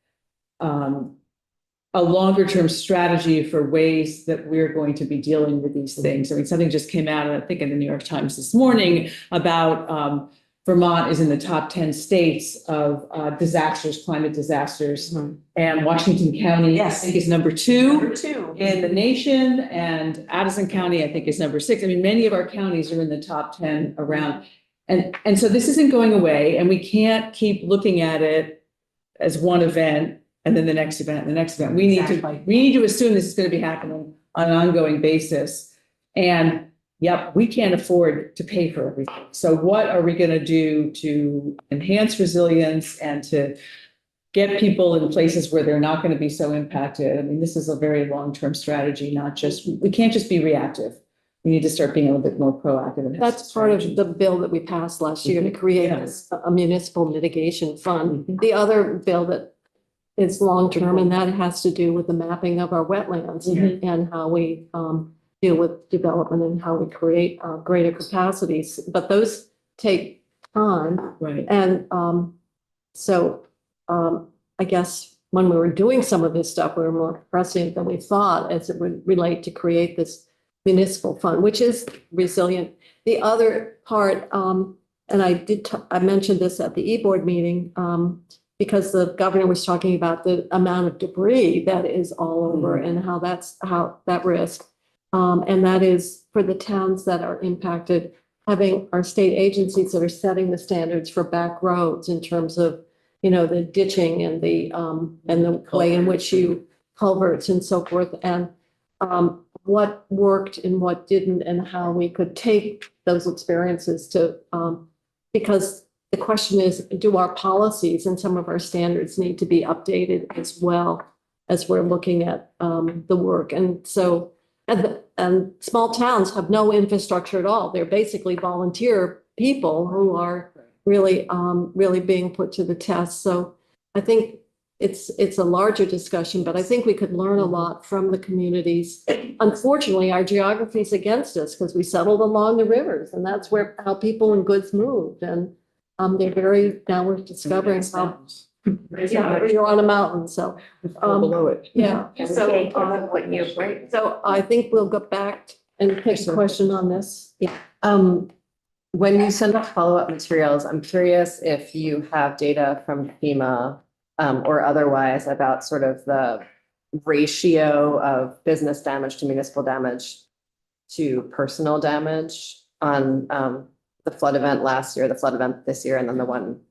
a longer term strategy for ways that we're going to be dealing with these things. I mean, something just came out, I think in the New York Times this morning, about Vermont is in the top 10 states of disasters, climate disasters. Mm-hmm. And Washington County, Yes. I think, is number two Number 2. in the nation, and Addison County, I think, is number 6. I mean, many of our counties are in the top 10 around. And so this isn't going away, and we can't keep looking at it as one event and then the next event, and the next event. We need to assume this is going to be happening on an ongoing basis. And yep, we can't afford to pay for everything. So what are we going to do to enhance resilience and to get people in places where they're not going to be so impacted? I mean, this is a very long-term strategy, we can't just be reactive. We need to start being a little bit more proactive. And That's part of the bill that we passed last year to create a municipal mitigation fund. The other bill that is long-term, and that has to do with the mapping of our wetlands and how we deal with development and how we create greater capacities. But those take time. Right. And so I guess when we were doing some of this stuff, we were more prescient than we thought as it would relate to create this municipal fund, which is resilient. The other part, and I mentioned this at the e-board meeting, because the governor was talking about the amount of debris that is all over and how that risk. And that is for the towns that are impacted, having our state agencies that are setting the standards for back roads in terms of, the ditching and the way in which you culverts and so forth, and what worked and what didn't, and how we could take those experiences to, because the question is, do our policies and some of our standards need to be updated as well as we're looking at the work? And so, and small towns have no infrastructure at all. They're basically volunteer people who are really, really being put to the test. So I think it's a larger discussion, but I think we could learn a lot from the communities. Unfortunately, our geography is against us because we settled along the rivers, and that's how people and goods moved. And now we're discovering how, you're on a mountain, so. Below it. Yeah, so I think we'll go back and take a question on this. When you send out follow-up materials, I'm curious if you have data from FEMA or otherwise about sort of the ratio of business damage to municipal damage to personal damage on the flood event last year, the flood event this year, and then the one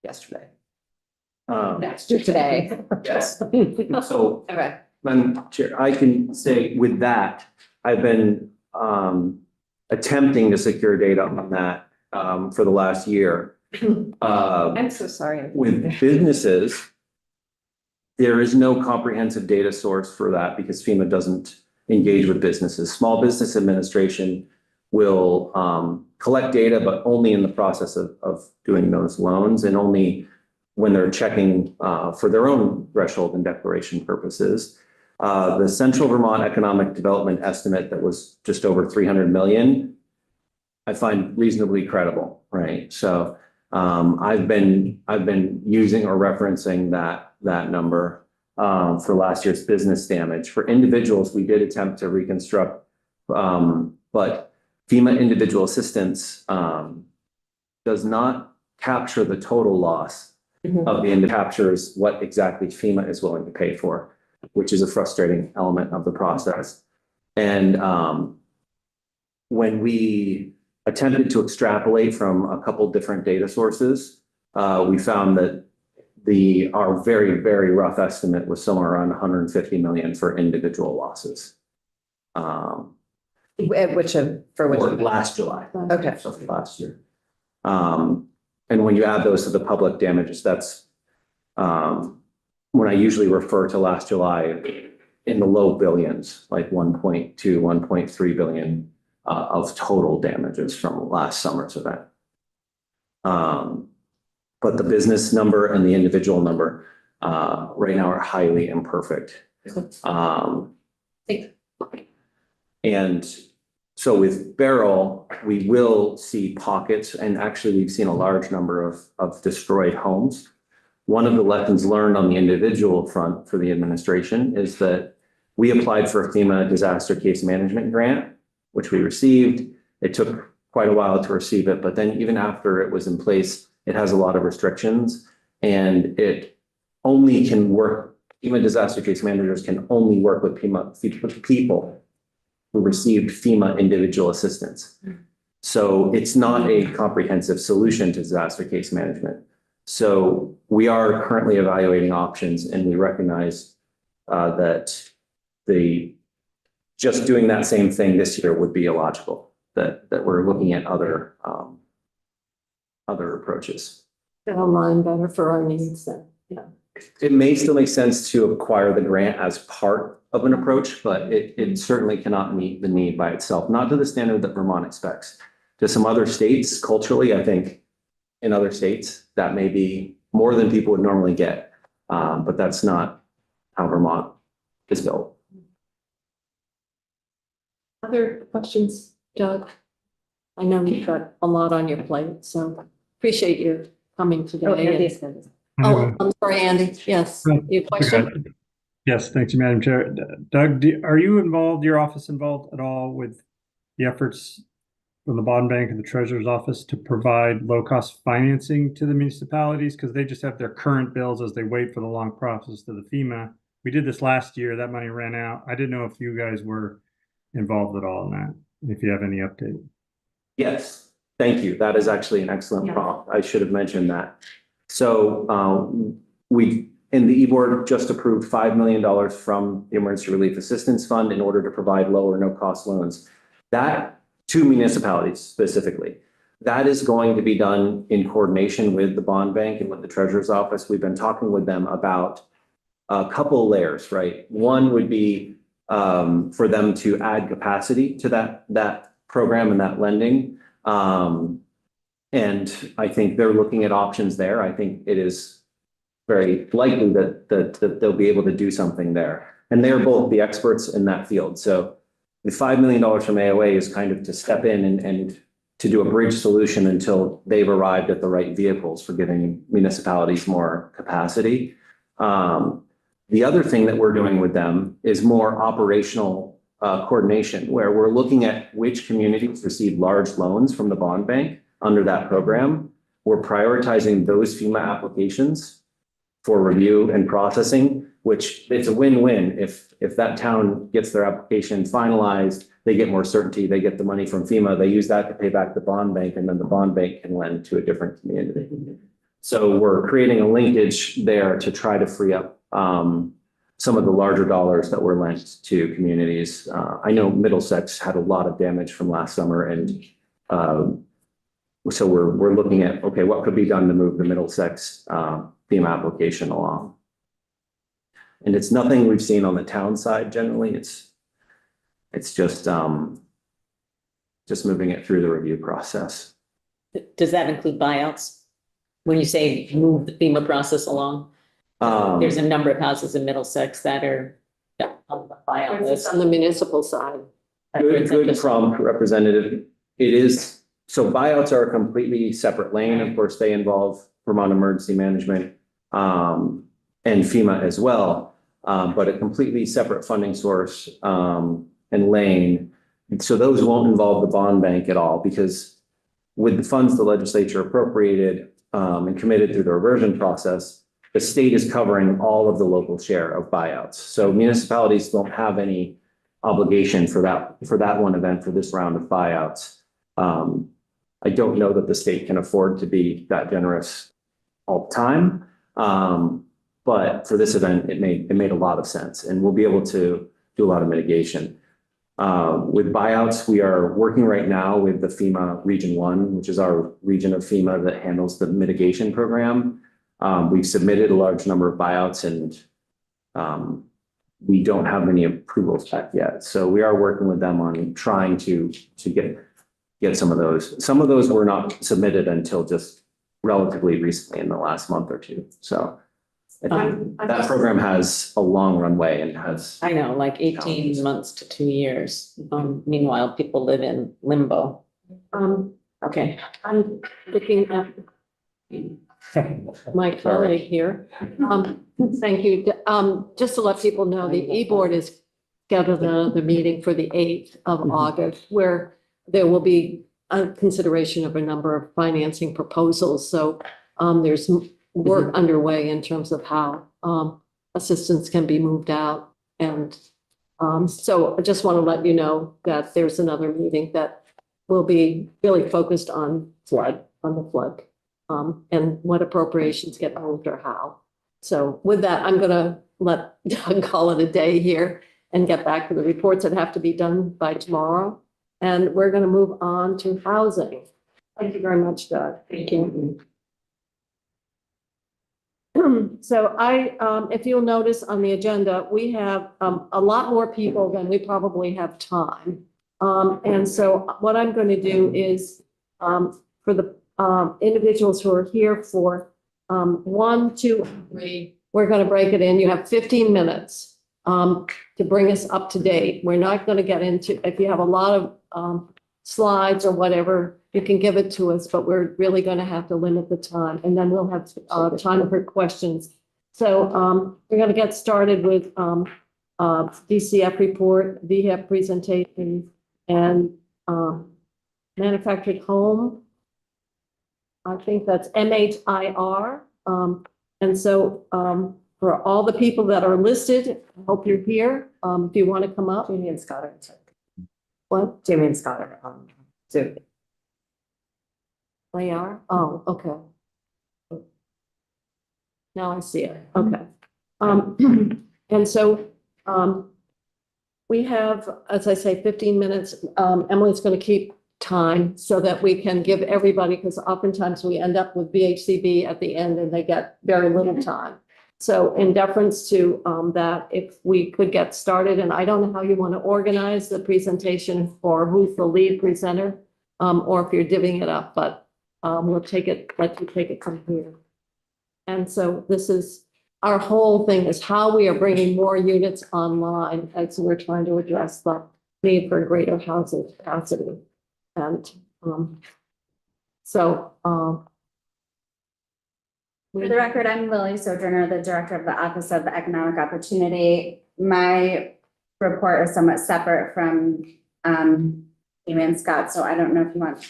yesterday. Next year today. Yes. So, Okay. Madam Chair, I can say with that, I've been attempting to secure data on that for the last year. I'm so sorry. With businesses, there is no comprehensive data source for that because FEMA doesn't engage with businesses. Small Business Administration will collect data, but only in the process of doing those loans and only when they're checking for their own threshold and declaration purposes. The Central Vermont Economic Development estimate that was just over 300 million, I find reasonably credible, right? So I've been using or referencing that number for last year's business damage. For individuals, we did attempt to reconstruct, but FEMA individual assistance does not capture the total loss of the individual, captures what exactly FEMA is willing to pay for, which is a frustrating element of the process. And when we attempted to extrapolate from a couple different data sources, we found that our very, very rough estimate was somewhere around 150 million for individual losses. For which? Last July. Okay. So for last year. And when you add those to the public damages, that's when I usually refer to last July in the low billions, like 1.2, 1.3 billion of total damages from last summer's event. But the business number and the individual number right now are highly imperfect. And so with Beryl, we will see pockets, and actually we've seen a large number of destroyed homes. One of the lessons learned on the individual front for the administration is that we applied for a FEMA disaster case management grant, which we received. It took quite a while to receive it, but then even after it was in place, it has a lot of restrictions, and it only can work, FEMA disaster case managers can only work with people who received FEMA individual assistance. So it's not a comprehensive solution to disaster case management. So we are currently evaluating options, and we recognize that just doing that same thing this year would be illogical, that we're looking at other approaches. That'll align better for our needs then, yeah. It may still make sense to acquire the grant as part of an approach, but it certainly cannot meet the need by itself, not to the standard that Vermont expects. To some other states, culturally, I think in other states, that may be more than people would normally get, but that's not how Vermont is built. Other questions, Doug? I know you've got a lot on your plate, so appreciate you coming Oh, today. Andy's good. I have Oh, I'm sorry, Andy. Yes, your question? Okay. Yes, thank you, Madam Chair. Doug, are you involved, your office involved at all with the efforts from the bond bank and the treasurer's office to provide low-cost financing to the municipalities? Because they just have their current bills as they wait for the long process to the FEMA. We did this last year. That money ran out. I didn't know if you guys were involved at all in that, if you have any update. Yes, thank you. That is actually an excellent prompt. I should have mentioned that. So we, in the e-board, just approved $5 million from the Emergency Relief Assistance Fund in order to provide low or no cost loans. That to municipalities specifically. That is going to be done in coordination with the bond bank and with the treasurer's office. We've been talking with them about a couple layers, right? One would be for them to add capacity to that program and that lending. And I think they're looking at options there. I think it is very likely that they'll be able to do something there. And they're both the experts in that field. So the $5 million from AOA is kind of to step in and to do a bridge solution until they've arrived at the right vehicles for giving municipalities more capacity. The other thing that we're doing with them is more operational coordination, where we're looking at which communities receive large loans from the bond bank under that program. We're prioritizing those FEMA applications for review and processing, which it's a win-win. If that town gets their application finalized, they get more certainty, they get the money from FEMA, they use that to pay back the bond bank, and then the bond bank can lend to a different community. So we're creating a linkage there to try to free up some of the larger dollars that were lent to communities. I know Middlesex had a lot of damage from last summer, and so we're looking at, okay, what could be done to move the Middlesex FEMA application along. And it's nothing we've seen on the town side generally. It's just moving it through the review process. Does that include buyouts? When you say move the FEMA process along? There's a number of houses in Middlesex that are on the buyout list. On the municipal side. Good prompt, Representative. It is, so buyouts are a completely separate lane. Of course, they involve Vermont Emergency Management and FEMA as well, but a completely separate funding source and lane. So those won't involve the bond bank at all, because with the funds the legislature appropriated and committed through the reversion process, the state is covering all of the local share of buyouts. So municipalities don't have any obligation for that one event, for this round of buyouts. I don't know that the state can afford to be that generous all the time. But for this event, it made a lot of sense, and we'll be able to do a lot of mitigation. With buyouts, we are working right now with the FEMA Region 1, which is our region of FEMA that handles the mitigation program. We've submitted a large number of buyouts, and we don't have many approvals back yet. So we are working with them on trying to get some of those. Some of those were not submitted until just relatively recently in the last month or two. So I think that program has a long runway and has. I know, like 18 months to 2 years. Meanwhile, people live in limbo. Okay. I'm looking at my colleague here. Thank you. Just to let people know, the e-board is scheduled the meeting for the 8th of August, where there will be a consideration of a number of financing proposals. So there's work underway in terms of how assistance can be moved out. And so I just want to let you know that there's another meeting that will be really focused on the flood. And what appropriations get moved or how. So with that, I'm going to let Doug call it a day here and get back to the reports that have to be done by tomorrow. And we're going to move on to housing. Thank you very much, Doug. Thank you. So if you'll notice on the agenda, we have a lot more people than we probably have time. And so what I'm going to do is for the individuals who are here for 1, 2, 3, we're going to break it in. You have 15 minutes to bring us up to date. We're not going to get into, if you have a lot of slides or whatever, you can give it to us, but we're really going to have to limit the time, and then we'll have time for questions. So we're going to get started with DCF report, VHAP presentation, and manufactured home. I think that's MHIR. And so for all the people that are listed, I hope you're here. If you want to come up. Jamie and Scott are. What? Jamie and Scott are on Zoom. They are? Oh, okay. Now I see it. Okay. And so we have, as I say, 15 minutes. Emily's going to keep time so that we can give everybody, because oftentimes we end up with VHCB at the end and they get very little time. So in deference to that, if we could get started, and I don't know how you want to organize the presentation for who's the lead presenter, or if you're divvying it up, but we'll take it, let you take it from here. And so this is, our whole thing is how we are bringing more units online as we're trying to address the need for greater housing capacity. And so for the record, I'm Lily Sojourner, the Director of the Office of Economic Opportunity. My report is somewhat separate from Amy and Scott, so I don't know if you want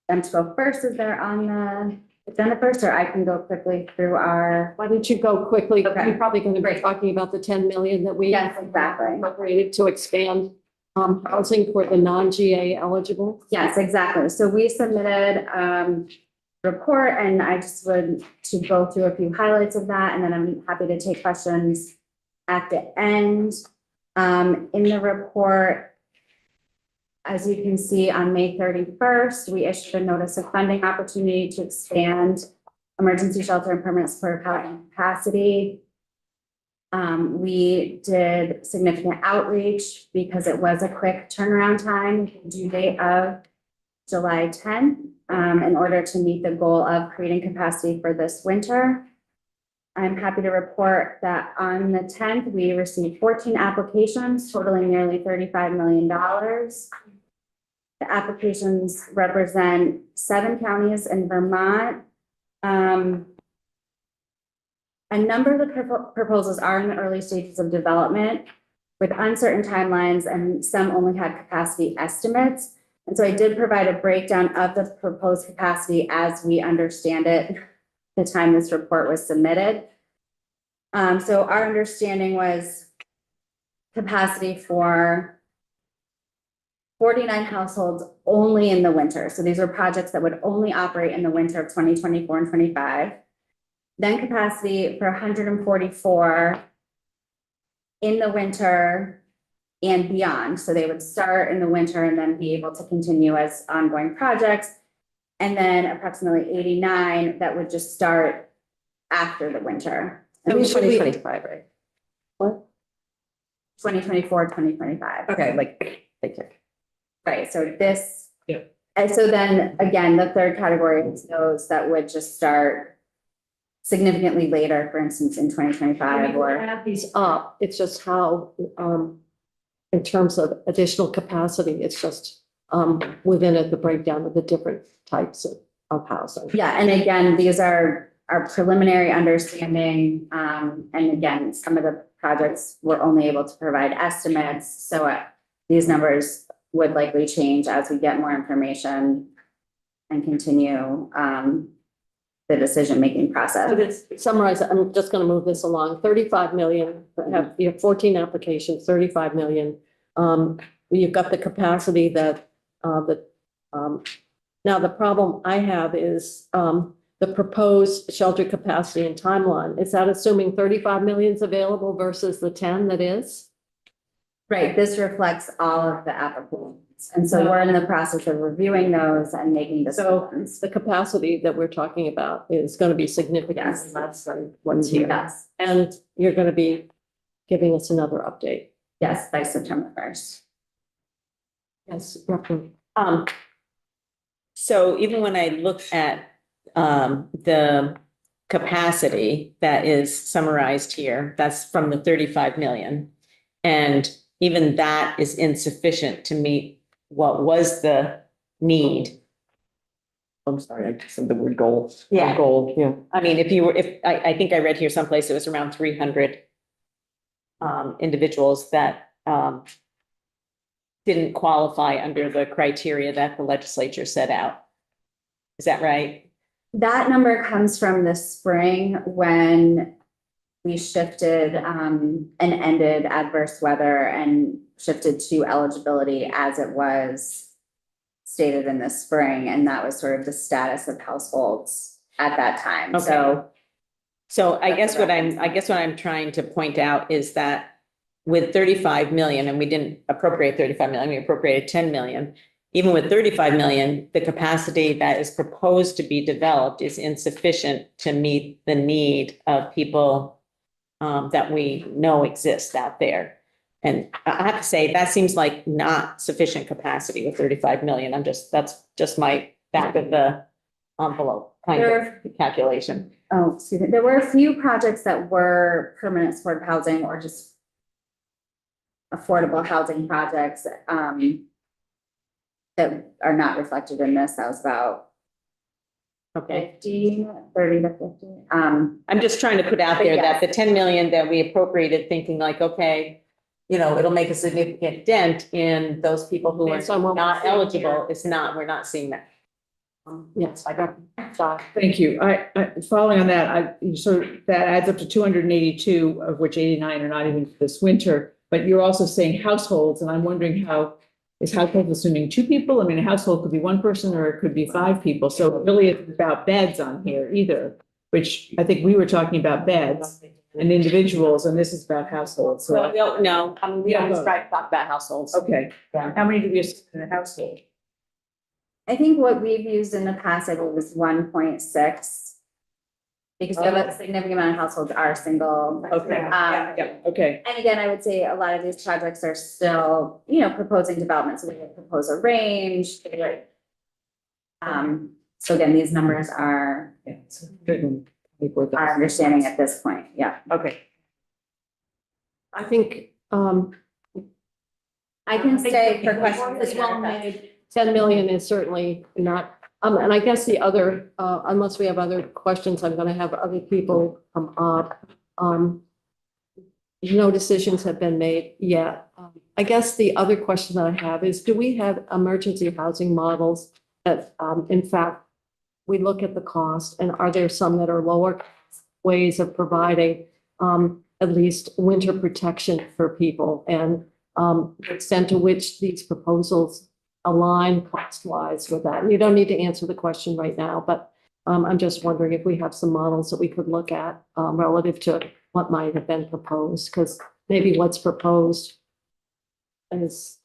them to go first as they're on the agenda first, or I can go quickly through our. Why don't you go quickly? Okay. You're probably going to be talking about the 10 million that we Yes, exactly. appropriated to expand housing for the non-GA eligible. Yes, exactly. So we submitted report, and I just would to go through a few highlights of that, and then I'm happy to take questions at the end. In the report, as you can see, on May 31st, we issued a notice of funding opportunity to expand emergency shelter and permanent supportive housing capacity. We did significant outreach because it was a quick turnaround time, due date of July 10th, in order to meet the goal of creating capacity for this winter. I'm happy to report that on the 10th, we received 14 applications totaling nearly $35 million. The applications represent 7 counties in Vermont. A number of the proposals are in the early stages of development with uncertain timelines, and some only had capacity estimates. And so I did provide a breakdown of the proposed capacity as we understand it the time this report was submitted. So our understanding was capacity for 49 households only in the winter. So these are projects that would only operate in the winter of 2024 and 25. Then capacity for 144 in the winter and beyond. So they would start in the winter and then be able to continue as ongoing projects. And then approximately 89 that would just start after the winter. So 2025, right? What? 2024, 2025. Okay, like, thank you. Right, so this. Yeah. And so then again, the third category is those that would just start significantly later, for instance, in 2025 or. Add these up, it's just how, in terms of additional capacity, it's just within it, the breakdown of the different types of housing. Yeah, and again, these are our preliminary understanding. And again, some of the projects were only able to provide estimates. So these numbers would likely change as we get more information and continue the decision-making process. So to summarize, I'm just going to move this along. 35 million, you have 14 applications, 35 million. You've got the capacity that now the problem I have is the proposed shelter capacity and timeline. Is that assuming 35 million is available versus the 10 that is? Right, this reflects all of the applicants. And so we're in the process of reviewing those and making decisions. So the capacity that we're talking about is going to be significantly less than what's here. Yes. And you're going to be giving us another update. Yes, by September 1st. Yes, roughly. So even when I look at the capacity that is summarized here, that's from the 35 million. And even that is insufficient to meet what was the need. I'm sorry, I just said the word goal. Yeah. Goal, yeah. I mean, I think I read here someplace it was around 300 individuals that didn't qualify under the criteria that the legislature set out. Is that right? That number comes from the spring when we shifted and ended adverse weather and shifted to eligibility as it was stated in the spring. And that was sort of the status of households at that time. Okay. So I guess what I'm trying to point out is that with 35 million, and we didn't appropriate 35 million, we appropriated 10 million. Even with 35 million, the capacity that is proposed to be developed is insufficient to meet the need of people that we know exist out there. And I have to say, that seems like not sufficient capacity with 35 million. That's just my back of the envelope kind of calculation. Oh, excuse me. There were a few projects that were permanent supportive housing or just affordable housing projects that are not reflected in this. That was about Okay. 30 to 50. I'm just trying to put out there that Yes. the 10 million that we appropriated, thinking like, okay, you know, it'll make a significant dent in those people who Based on what are we're not seeing eligible. here. It's not, we're not seeing that. Yes, I got. Thank you. I following on that, so that adds up to 282, of which 89 are not even for this winter. But you're also saying households, and I'm wondering is household assuming 2 people? I mean, a household could be 1 person or it could be 5 people. So it really isn't about beds on here either, which I think we were talking about beds and individuals, and this is about households. So, No, we always try to talk about households. okay. Yeah. How many do we assume in a household? I think what we've used in the past, I believe, is 1.6. Because we have a significant amount of households are single. Okay. Yeah. Okay. And again, I would say a lot of these projects are still, proposing development, so we would propose a range. So again, these numbers are our understanding at this point, yeah. Okay. I think, I can stay for questions. As well made. 10 million is certainly not, and I guess the other, unless we have other questions, I'm gonna have other people come up. No decisions have been made yet. I guess the other question that I have is, do we have emergency housing models that, in fact, we look at the cost, and are there some that are lower ways of providing, at least winter protection for people, and the extent to which these proposals align cost-wise with that? And you don't need to answer the question right now, but I'm just wondering if we have some models that we could look at relative to what might have been proposed, because maybe what's proposed is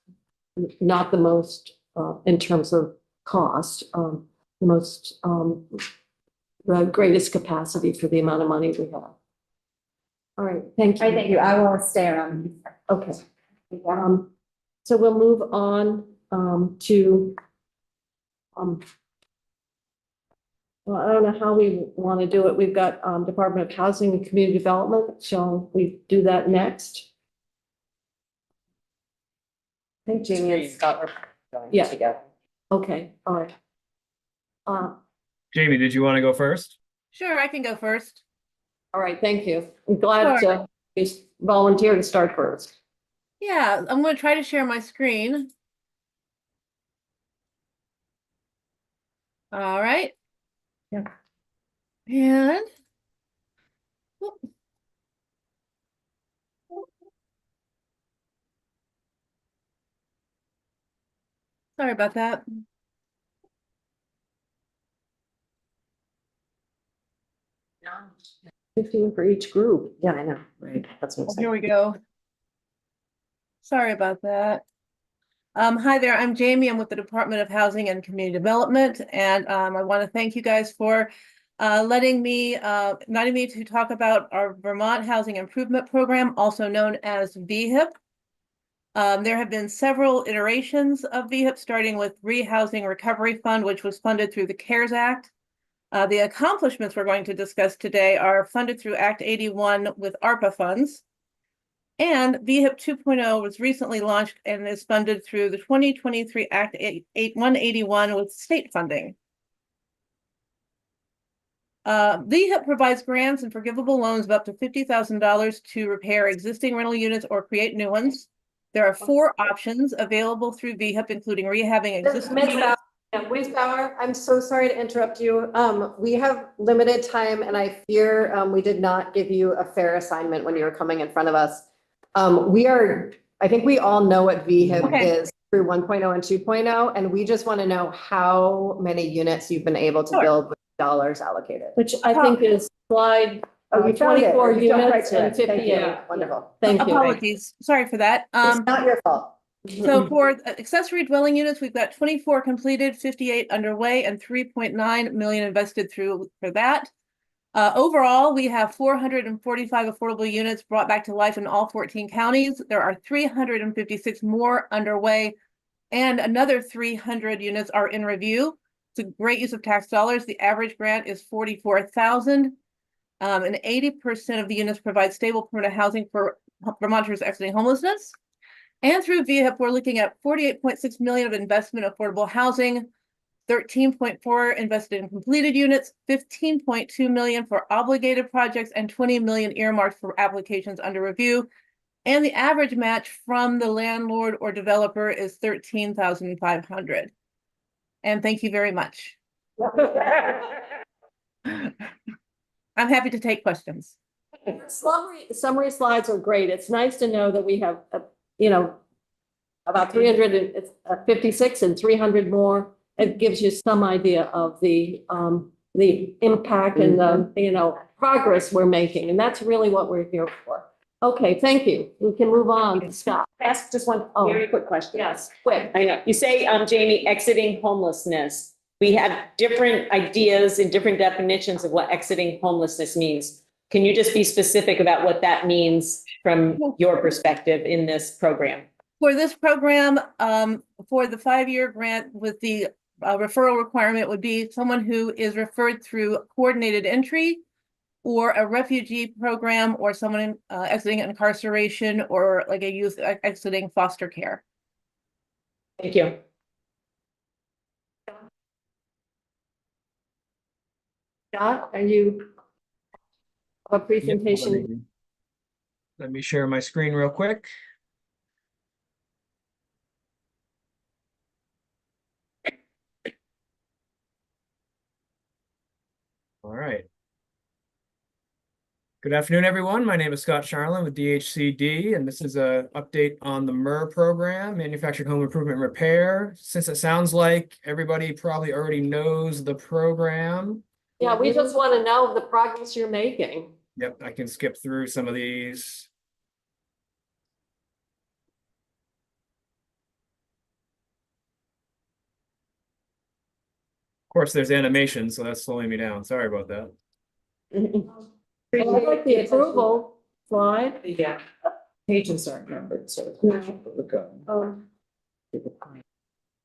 not the most, in terms of cost, the most, the greatest capacity for the amount of money we have. All right, thank you. All right, thank you. I will stay around. Okay. So we'll move on to well, I don't know how we want to do it. We've got Department of Housing and Community Development. Shall we do that next? I think Jamie and Scott were going Yeah. together. Okay, all right. Jamie, did you want to go first? Sure, I can go first. All right, thank you. I'm glad Sure. you volunteered to start first. Yeah, I'm going to try to share my screen. All right. Yeah. And sorry about that. 15 for each group. Yeah, I know, right, that's what I'm Well, saying. here we go. Sorry about that. Hi there, I'm Jamie. I'm with the Department of Housing and Community Development, and I want to thank you guys for letting me to talk about our Vermont Housing Improvement Program, also known as VHIP. There have been several iterations of VHIP, starting with Rehousing Recovery Fund, which was funded through the CARES Act. The accomplishments we're going to discuss today are funded through Act 81 with ARPA funds. And VHIP 2.0 was recently launched and is funded through the 2023 Act 181 with state funding. VHIP provides grants and forgivable loans of up to $50,000 to repair existing rental units or create new ones. There are 4 options available through VHIP, including rehabbing existing units. Ms. Bauer, I'm so sorry to interrupt you. We have limited time and I fear we did not give you a fair assignment when you were coming in front of us. I think we all know what VHIP is through 1.0 and 2.0, and we just want to know how many units you've been able to build with dollars allocated. Which I think is slide Oh, you found it. 24 You jumped right units to and it. Thank you. 58. Wonderful. Thank you. Apologies. Sorry for that. It's not your fault. So for accessory dwelling units, we've got 24 completed, 58 underway, and 3.9 million invested for that. Overall, we have 445 affordable units brought back to life in all 14 counties. There are 356 more underway, and another 300 units are in review. It's a great use of tax dollars. The average grant is $44,000. And 80% of the units provide stable permanent housing for Vermonters exiting homelessness. And through VHIP, we're looking at 48.6 million of investment in affordable housing, 13.4 invested in completed units, 15.2 million for obligated projects, and 20 million earmarked for applications under review. And the average match from the landlord or developer is 13,500. And thank you very much. I'm happy to take questions. Summary slides are great. It's nice to know that we have, about 356 and 300 more. It gives you some idea of the impact and the, progress we're making. And that's really what we're here for. Okay, thank you. We can move on to Scott. Ask just one very quick question. Yes, quick. I know. You say, Jamie, exiting homelessness. We have different ideas and different definitions of what exiting homelessness means. Can you just be specific about what that means from your perspective in this program? For this program, for the 5-year grant with the referral requirement would be someone who is referred through coordinated entry or a refugee program or someone exiting incarceration or like a youth exiting foster care. Thank you. Scott, are you a presentation? Let me share my screen real quick. All right. Good afternoon, everyone. My name is Scott Charlin with DHCD, and this is an update on the MER program, Manufactured Home Improvement and Repair. Since it sounds like everybody probably already knows the program. Yeah, we just want to know the progress you're making. Yep, I can skip through some of these. Of course, there's animation, so that's slowing me down. Sorry about that. I like the approval slide. Yeah, pages aren't numbered, so.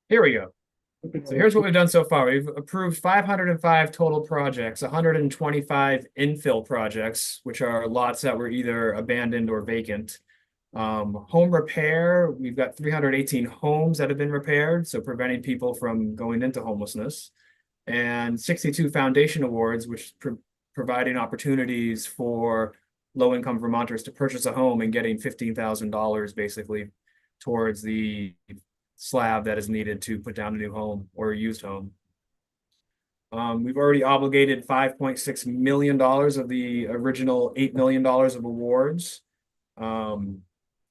Here we go. So here's what we've done so far. We've approved 505 total projects, 125 infill projects, which are lots that were either abandoned or vacant. Home repair, we've got 318 homes that have been repaired, so preventing people from going into homelessness. And 62 foundation awards, which providing opportunities for low-income Vermonters to purchase a home and getting $15,000 basically towards the slab that is needed to put down a new home or a used home. We've already obligated $5.6 million of the original $8 million of awards.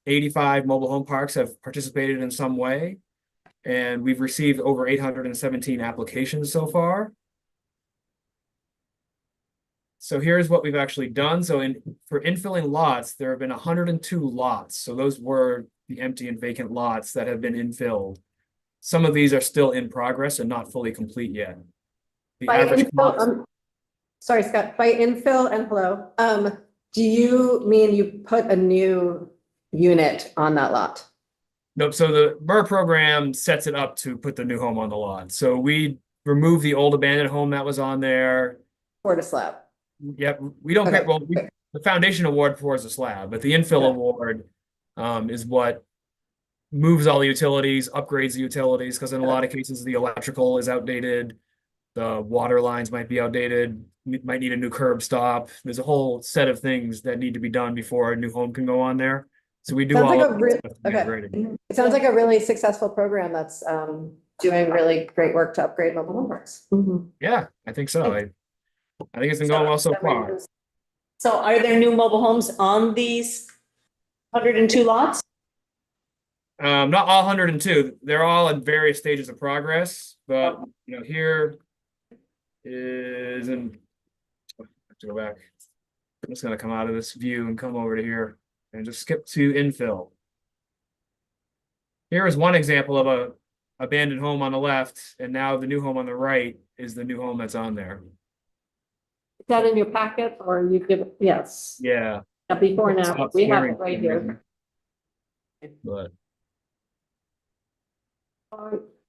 85 mobile home parks have participated in some way, and we've received over 817 applications so far. So here's what we've actually done. So for infilling lots, there have been 102 lots. So those were the empty and vacant lots that have been infilled. Some of these are still in progress and not fully complete yet. The average cost. Sorry, Scott, by infill and hello, do you mean you put a new unit on that lot? Nope. So the MER program sets it up to put the new home on the lot. So we remove the old abandoned home that was on there. Or the slab. Yep. We don't pay, well, the foundation award pours the slab, but the infill award is what moves all the utilities, upgrades the utilities, because in a lot of cases, the electrical is outdated. The water lines might be outdated, might need a new curb stop. There's a whole set of things that need to be done before a new home can go on there. So we do Sounds all like of a that re- stuff to be okay. upgraded. It sounds like a really successful program that's doing really great work to upgrade mobile home parks. Yeah, I think so. I think it's been going well so far. So are there new mobile homes on these 102 lots? Not all 102. They're all in various stages of progress, but you know, here is in. I have to go back. I'm just gonna come out of this view and come over to here and just skip to infill. Here is one example of a abandoned home on the left, and now the new home on the right is the new home that's on there. Is that in your packet or you give, yes, Yeah. before and after, Stop we have sharing it right for some here. reason. But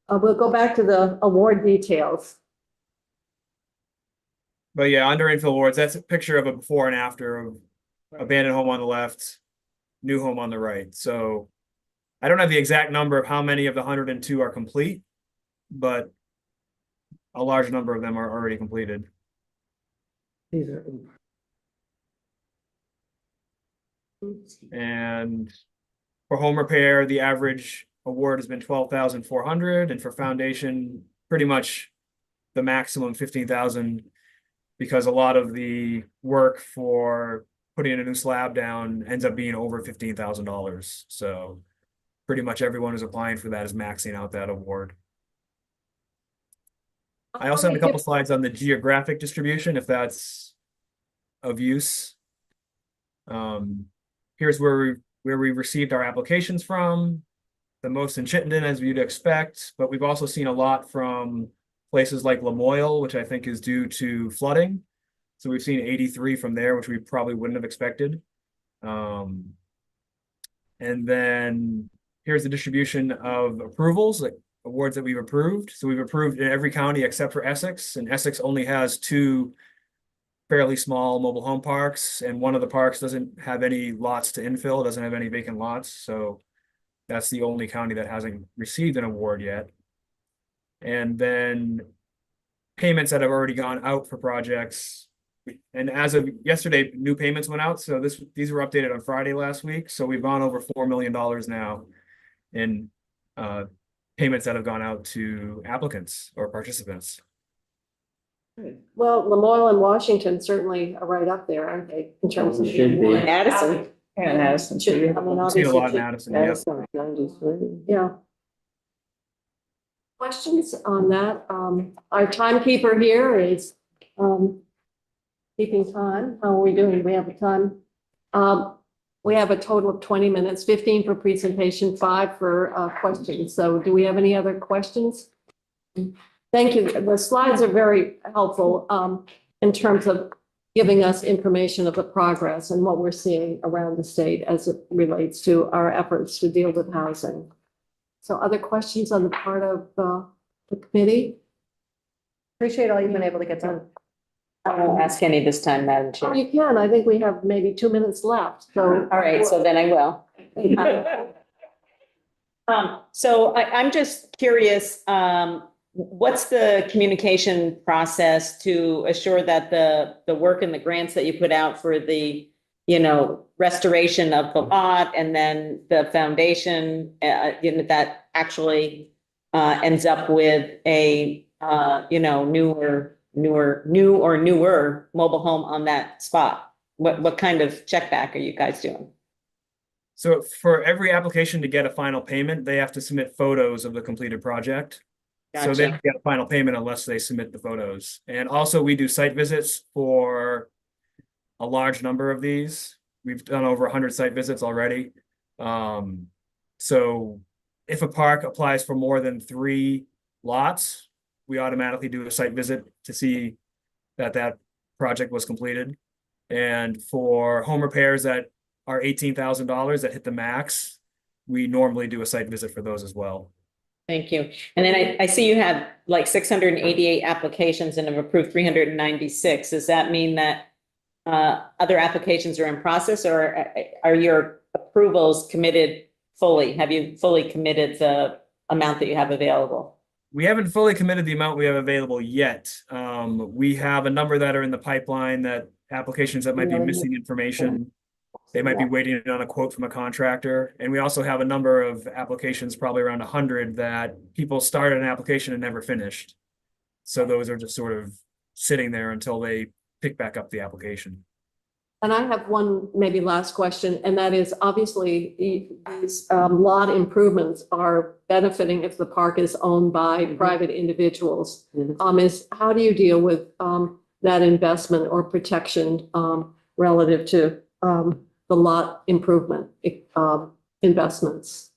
We'll go back to the award details. yeah, under infill awards, that's a picture of a before and after of abandoned home on the left, new home on the right. So I don't have the exact number of how many of the 102 are complete, but a large number of them are already completed. These are. And for home repair, the average award has been 12,400, and for foundation, pretty much the maximum 15,000, because a lot of the work for putting a new slab down ends up being over $15,000. So pretty much everyone who's applying for that is maxing out that award. I also have a couple slides on the geographic distribution, if that's of use. Here's where we received our applications from. The most in Chittenden, as you'd expect, but we've also seen a lot from places like Lamoille, which I think is due to flooding. So we've seen 83 from there, which we probably wouldn't have expected. And then here's the distribution of approvals, like awards that we've approved. So we've approved in every county except for Essex, and Essex only has 2 fairly small mobile home parks, and one of the parks doesn't have any lots to infill, doesn't have any vacant lots. So that's the only county that hasn't received an award yet. And then payments that have already gone out for projects. And as of yesterday, new payments went out. So these were updated on Friday last week. So we've gone over $4 million now in payments that have gone out to applicants or participants. Well, Lamoille and Washington certainly are right up there, aren't they, in terms of. Should be. And Addison. And Addison. Should, I mean, Seen a obviously. lot in Addison, yeah. Addison, 93, yeah. Questions on that? Our timekeeper here is, keeping time. How are we doing? We have a time. We have a total of 20 minutes, 15 for presentation, 5 for, questions. So do we have any other questions? Thank you. The slides are very helpful, in terms of giving us information of the progress and what we're seeing around the state as it relates to our efforts to deal with housing. So other questions on the part of the committee? Appreciate all you've been able to get done. I won't ask any this time, Madam Chair. You can. I think we have maybe 2 minutes left. So. All right, so then I will. So I'm just curious, what's the communication process to assure that the work and the grants that you put out for the, restoration of the lot and then the foundation, that actually ends up with a, new or newer mobile home on that spot? What kind of check back are you guys doing? So for every application to get a final payment, they have to submit photos of the completed project. So they don't get a final payment unless they submit the photos. And also we do site visits for a large number of these. We've done over 100 site visits already. So if a park applies for more than 3 lots, we automatically do a site visit to see that that project was completed. And for home repairs that are $18,000 that hit the max, we normally do a site visit for those as well. Thank you. And then I see you have like 688 applications and have approved 396. Does that mean that other applications are in process, or are your approvals committed fully? Have you fully committed the amount that you have available? We haven't fully committed the amount we have available yet. We have a number that are in the pipeline, that applications that might be missing information. They might be waiting on a quote from a contractor. And we also have a number of applications, probably around 100, that people started an application and never finished. So those are just sort of sitting there until they pick back up the application. And I have one maybe last question, and that is obviously these lot improvements are benefiting if the park is owned by private individuals. How do you deal with that investment or protection relative to the lot improvement investments?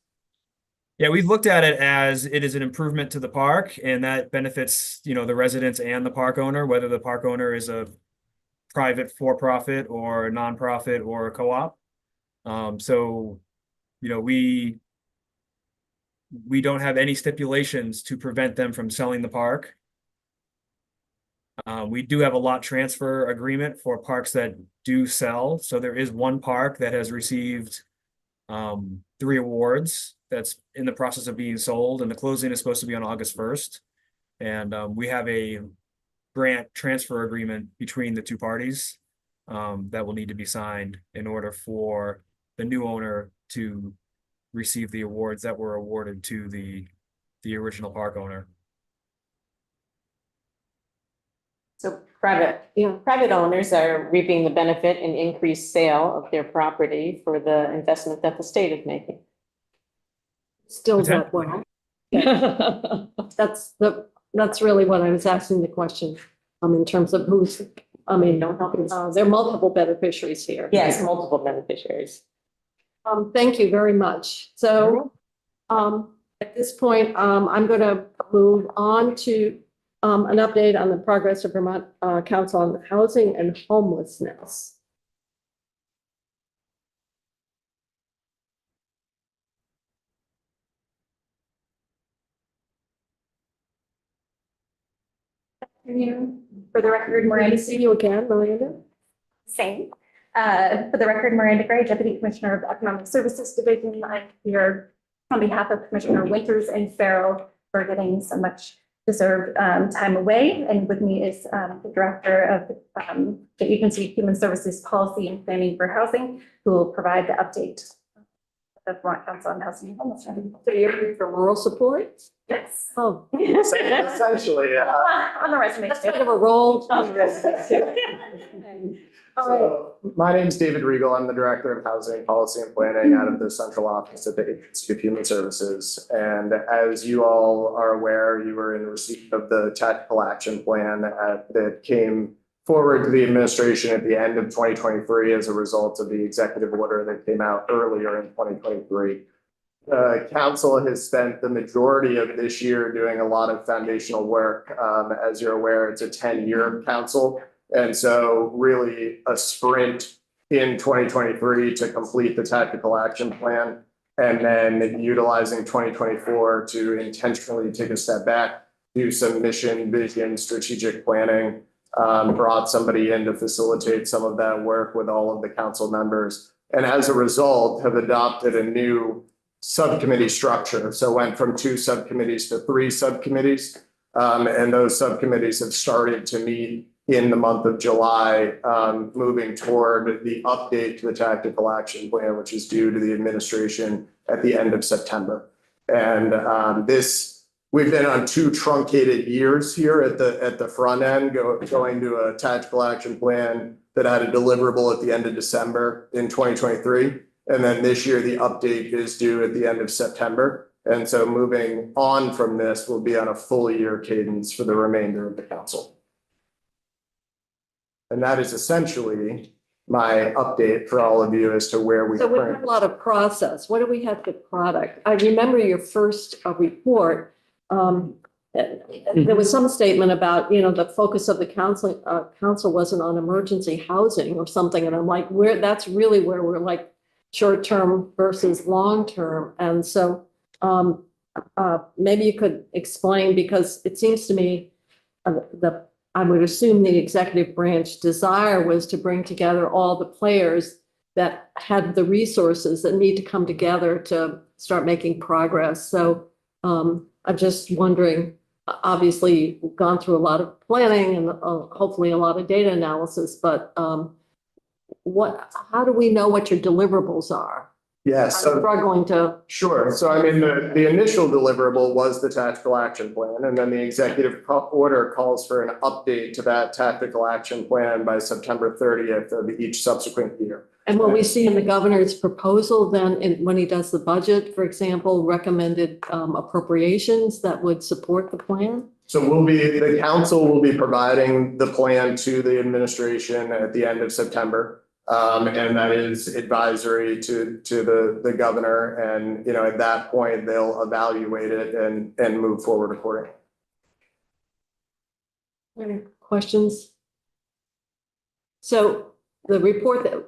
Yeah, we've looked at it as it is an improvement to the park, and that benefits, the residents and the park owner, whether the park owner is a private for-profit or a nonprofit or a co-op. So, we don't have any stipulations to prevent them from selling the park. We do have a lot transfer agreement for parks that do sell. So there is one park that has received 3 awards that's in the process of being sold, and the closing is supposed to be on August 1st. And we have a grant transfer agreement between the 2 parties that will need to be signed in order for the new owner to receive the awards that were awarded to the original park owner. So private owners are reaping the benefit and increased sale of their property for the investment that the state is making. Still that well. That's really what I was asking the question, in terms of who's, there are multiple beneficiaries here. Yes, multiple beneficiaries. Thank you very much. So, at this point, I'm going to move on to an update on the progress of Vermont Council on Housing and Homelessness. For the record, Miranda. See you again, Miranda. Same. For the record, Miranda Gray, Deputy Commissioner of the Economic Services Division. I'm here on behalf of Commissioner Winters and Farrell for getting so much deserved time away. And with me is the Director of the Agency of Human Services Policy and Planning for Housing, who will provide the update of Vermont Council on Housing and Homelessness. So you're here for rural support? Yes. Oh. Essentially, yeah. On the resume. That's kind of a role. So, my name is David Regal. I'm the Director of Housing Policy and Planning out of the Central Office at the Agency of Human Services. And as you all are aware, you were in receipt of the Tactical Action Plan that came forward to the administration at the end of 2023 as a result of the executive order that came out earlier in 2023. The council has spent the majority of this year doing a lot of foundational work. As you're aware, it's a 10-year council. And so really a sprint in 2023 to complete the tactical action plan, and then utilizing 2024 to intentionally take a step back, do some mission, vision, strategic planning, brought somebody in to facilitate some of that work with all of the council members. And as a result, have adopted a new subcommittee structure. So went from 2 subcommittees to 3 subcommittees. And those subcommittees have started to meet in the month of July, moving toward the update to the tactical action plan, which is due to the administration at the end of September. And we've been on 2 truncated years here at the front end, going to a tactical action plan that had a deliverable at the end of December in 2023. And then this year, the update is due at the end of September. And so moving on from this, we'll be on a full year cadence for the remainder of the council. And that is essentially my update for all of you as to where we. So we have a lot of process. What do we have to product? I remember your first report. There was some statement about, the focus of the council wasn't on emergency housing or something. And I'm like, that's really where we're like short-term versus long-term. And so maybe you could explain, because it seems to me the I would assume the executive branch desire was to bring together all the players that had the resources that need to come together to start making progress. So I'm just wondering, obviously, we've gone through a lot of planning and hopefully a lot of data analysis, but how do we know what your deliverables are? Yes, I'm so struggling to. sure. So I mean, the initial deliverable was the tactical action plan, and then the executive order calls for an update to that tactical action plan by September 30th of each subsequent year. And will we see in the governor's proposal then, when he does the budget, for example, recommended appropriations that would support the plan? So the council will be providing the plan to the administration at the end of September. And that is advisory to the governor, and, at that point, they'll evaluate it and move forward accordingly. Any questions? So the report that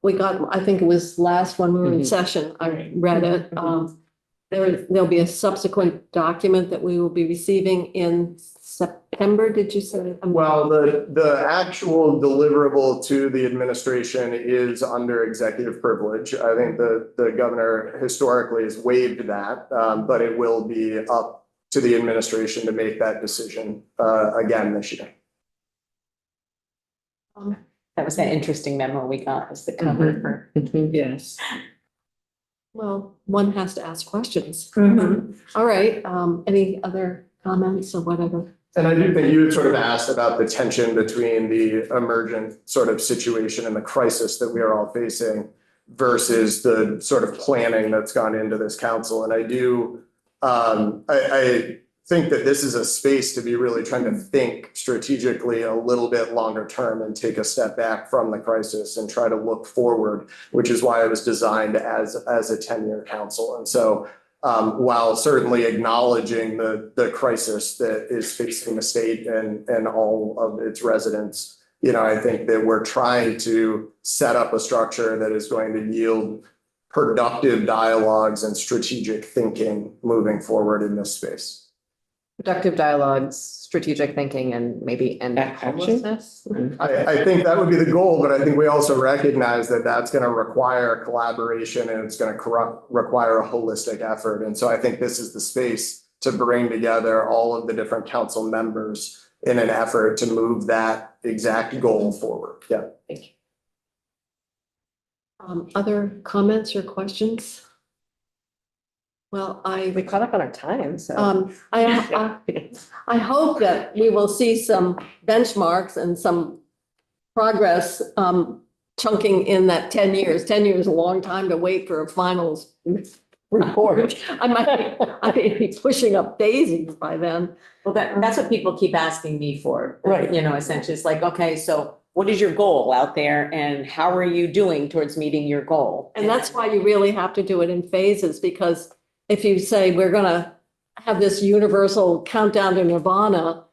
we got, I think it was last when we were in session, I read it. There'll be a subsequent document that we will be receiving in September, did you say? Well, the actual deliverable to the administration is under executive privilege. I think the governor historically has waived that, but it will be up to the administration to make that decision again this year. That was that interesting memo we got as the cover for. Yes. Well, one has to ask questions. All right, any other comments or whatever? And I do think you had sort of asked about the tension between the emergent sort of situation and the crisis that we are all facing versus the sort of planning that's gone into this council. And I do, I think that this is a space to be really trying to think strategically a little bit longer term and take a step back from the crisis and try to look forward, which is why it was designed as a 10-year council. And so while certainly acknowledging the crisis that is facing the state and all of its residents, I think that we're trying to set up a structure that is going to yield productive dialogues and strategic thinking moving forward in this space. Productive dialogues, strategic thinking, and maybe end homelessness. I think that would be the goal, but I think we also recognize that that's going to require collaboration and it's going to require a holistic effort. And so I think this is the space to bring together all of the different council members in an effort to move that exact goal forward. Yeah. Thank you. Other comments or questions? Well, We caught up on our time, so. I hope that we will see some benchmarks and some progress chunking in that 10 years. 10 years is a long time to wait for a finals report. I might be pushing up daisies by then. Well, that's what people keep asking me for. Right. Essentially, it's like, okay, so what is your goal out there and how are you doing towards meeting your goal? And that's why you really have to do it in phases, because if you say we're gonna have this universal countdown to nirvana,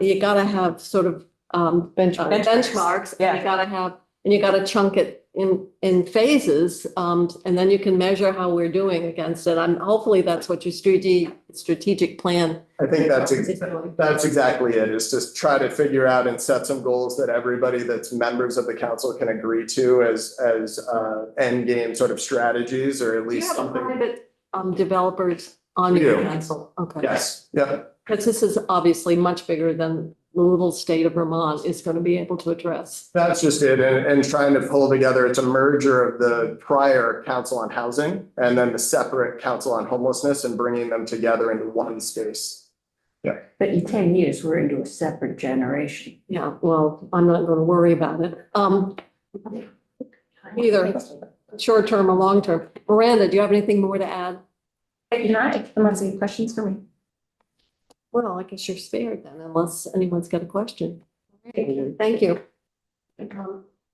you gotta have sort of benchmarks. Yeah. And you gotta chunk it in phases, and then you can measure how we're doing against it. Hopefully that's what your strategic plan. I think that's exactly it, is just try to figure out and set some goals that everybody that's members of the council can agree to as end game sort of strategies, or at least something. Private developers on your council. Okay. Yes, yeah. Because this is obviously much bigger than the little state of Vermont is going to be able to address. That's just it. And trying to pull together, it's a merger of the prior council on housing and then the separate council on homelessness and bringing them together into one space. Yeah. But in 10 years, we're into a separate generation. Yeah, well, I'm not going to worry about it. Either short term or long term. Miranda, do you have anything more to add? Good night, unless you have questions for me. Well, I guess you're spared then, unless anyone's got a question. Thank you.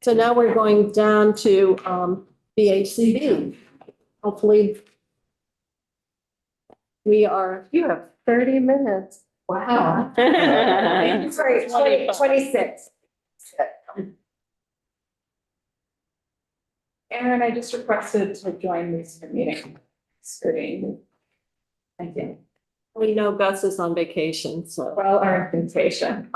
So now we're going down to BHCD. Hopefully you have 30 minutes. Wow. Sorry, 26. Aaron, I just requested to join this meeting screen. Thank you. We know Gus is on vacation, so. Well, our invitation.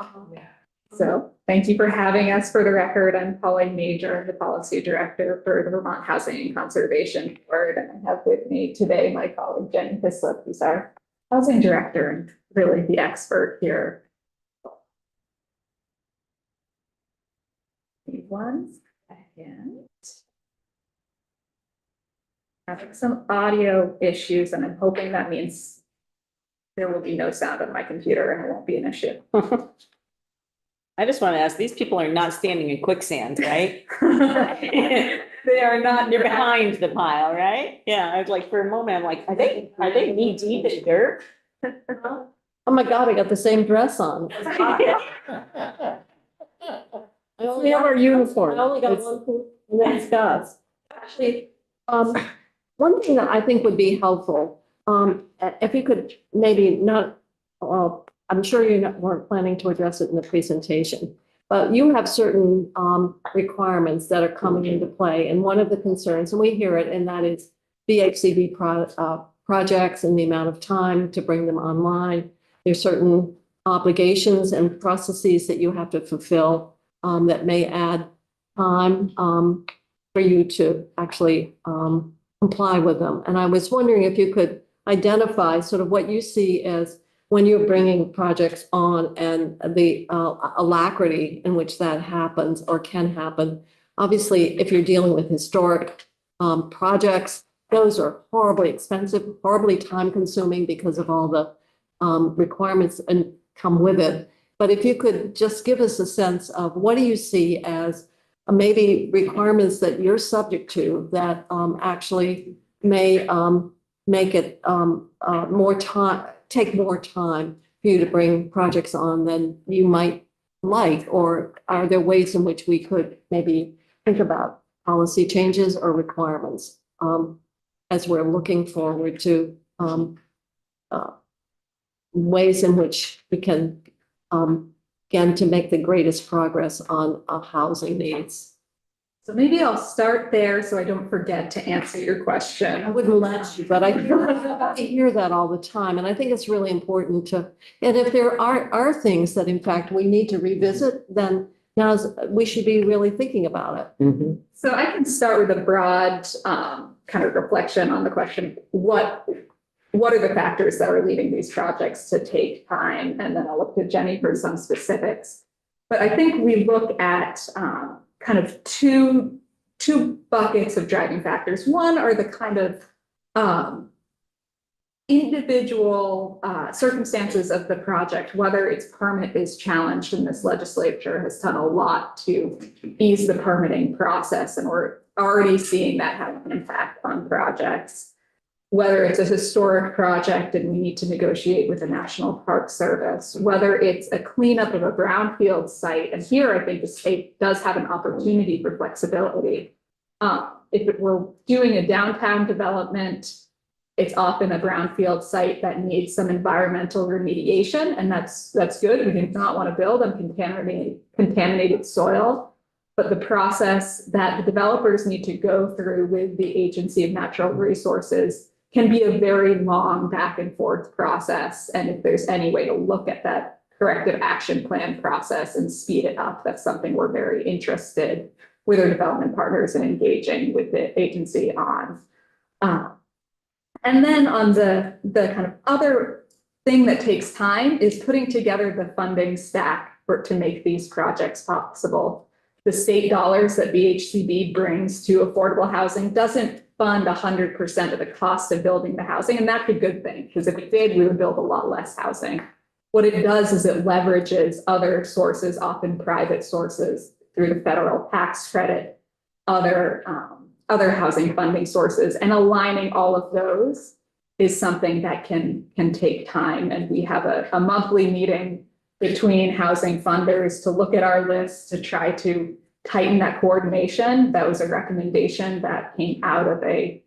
So thank you for having us. For the record, I'm Pauline Major, the Policy Director for the Vermont Housing and Conservation Board. And I have with me today my colleague Jenny Hislop, who's our Housing Director and really the expert here. One second. Having some audio issues, and I'm hoping that means there will be no sound on my computer and it won't be an issue. I just want to ask, these people are not standing in quicksand, right? They are not. They're behind the pile, right? Yeah, I was like, for a moment, I'm like, are they knee deep in dirt? Oh my God, I got the same dress on. We have our uniform. I only got one, and then it's Gus. Actually, one thing that I think would be helpful, if you could maybe not, well, I'm sure weren't planning to address it in the presentation, but you have certain requirements that are coming into play. And one of the concerns, and we hear it, and that is VHCB projects and the amount of time to bring them online. There's certain obligations and processes that you have to fulfill that may add time for you to actually comply with them. And I was wondering if you could identify sort of what you see as when you're bringing projects on and the alacrity in which that happens or can happen. Obviously, if you're dealing with historic projects, those are horribly expensive, horribly time consuming because of all the requirements and come with it. But if you could just give us a sense of what do you see as maybe requirements that you're subject to that actually may make it take more time for you to bring projects on than you might like, or are there ways in which we could maybe think about policy changes or requirements as we're looking forward to ways in which we can again to make the greatest progress on housing needs? So maybe I'll start there so I don't forget to answer your question. I wouldn't let you, but I hear that all the time. And I think it's really important to, and if there are things that in fact we need to revisit, then we should be really thinking about it. So I can start with a broad kind of reflection on the question, what are the factors that are leading these projects to take time? And then I'll look to Jenny for some specifics. But I think we look at kind of two buckets of driving factors. One are the kind of individual circumstances of the project, whether its permit is challenged, and this legislature has done a lot to ease the permitting process, and we're already seeing that have an impact on projects. Whether it's a historic project and we need to negotiate with the National Park Service, whether it's a cleanup of a brownfield site. And here I think the state does have an opportunity for flexibility. If it were doing a downtown development, it's often a brownfield site that needs some environmental remediation, and that's good. We do not want to build on contaminated soil. But the process that the developers need to go through with the Agency of Natural Resources can be a very long back and forth process. And if there's any way to look at that corrective action plan process and speed it up, that's something we're very interested with our development partners and engaging with the agency on. And then on the kind of other thing that takes time is putting together the funding stack to make these projects possible. The state dollars that VHCB brings to affordable housing doesn't fund 100% of the cost of building the housing. And that's a good thing, because if it did, we would build a lot less housing. What it does is it leverages other sources, often private sources, through the federal tax credit, other housing funding sources, and aligning all of those is something that can take time. And we have a monthly meeting between housing funders to look at our list to try to tighten that coordination. That was a recommendation that came out of a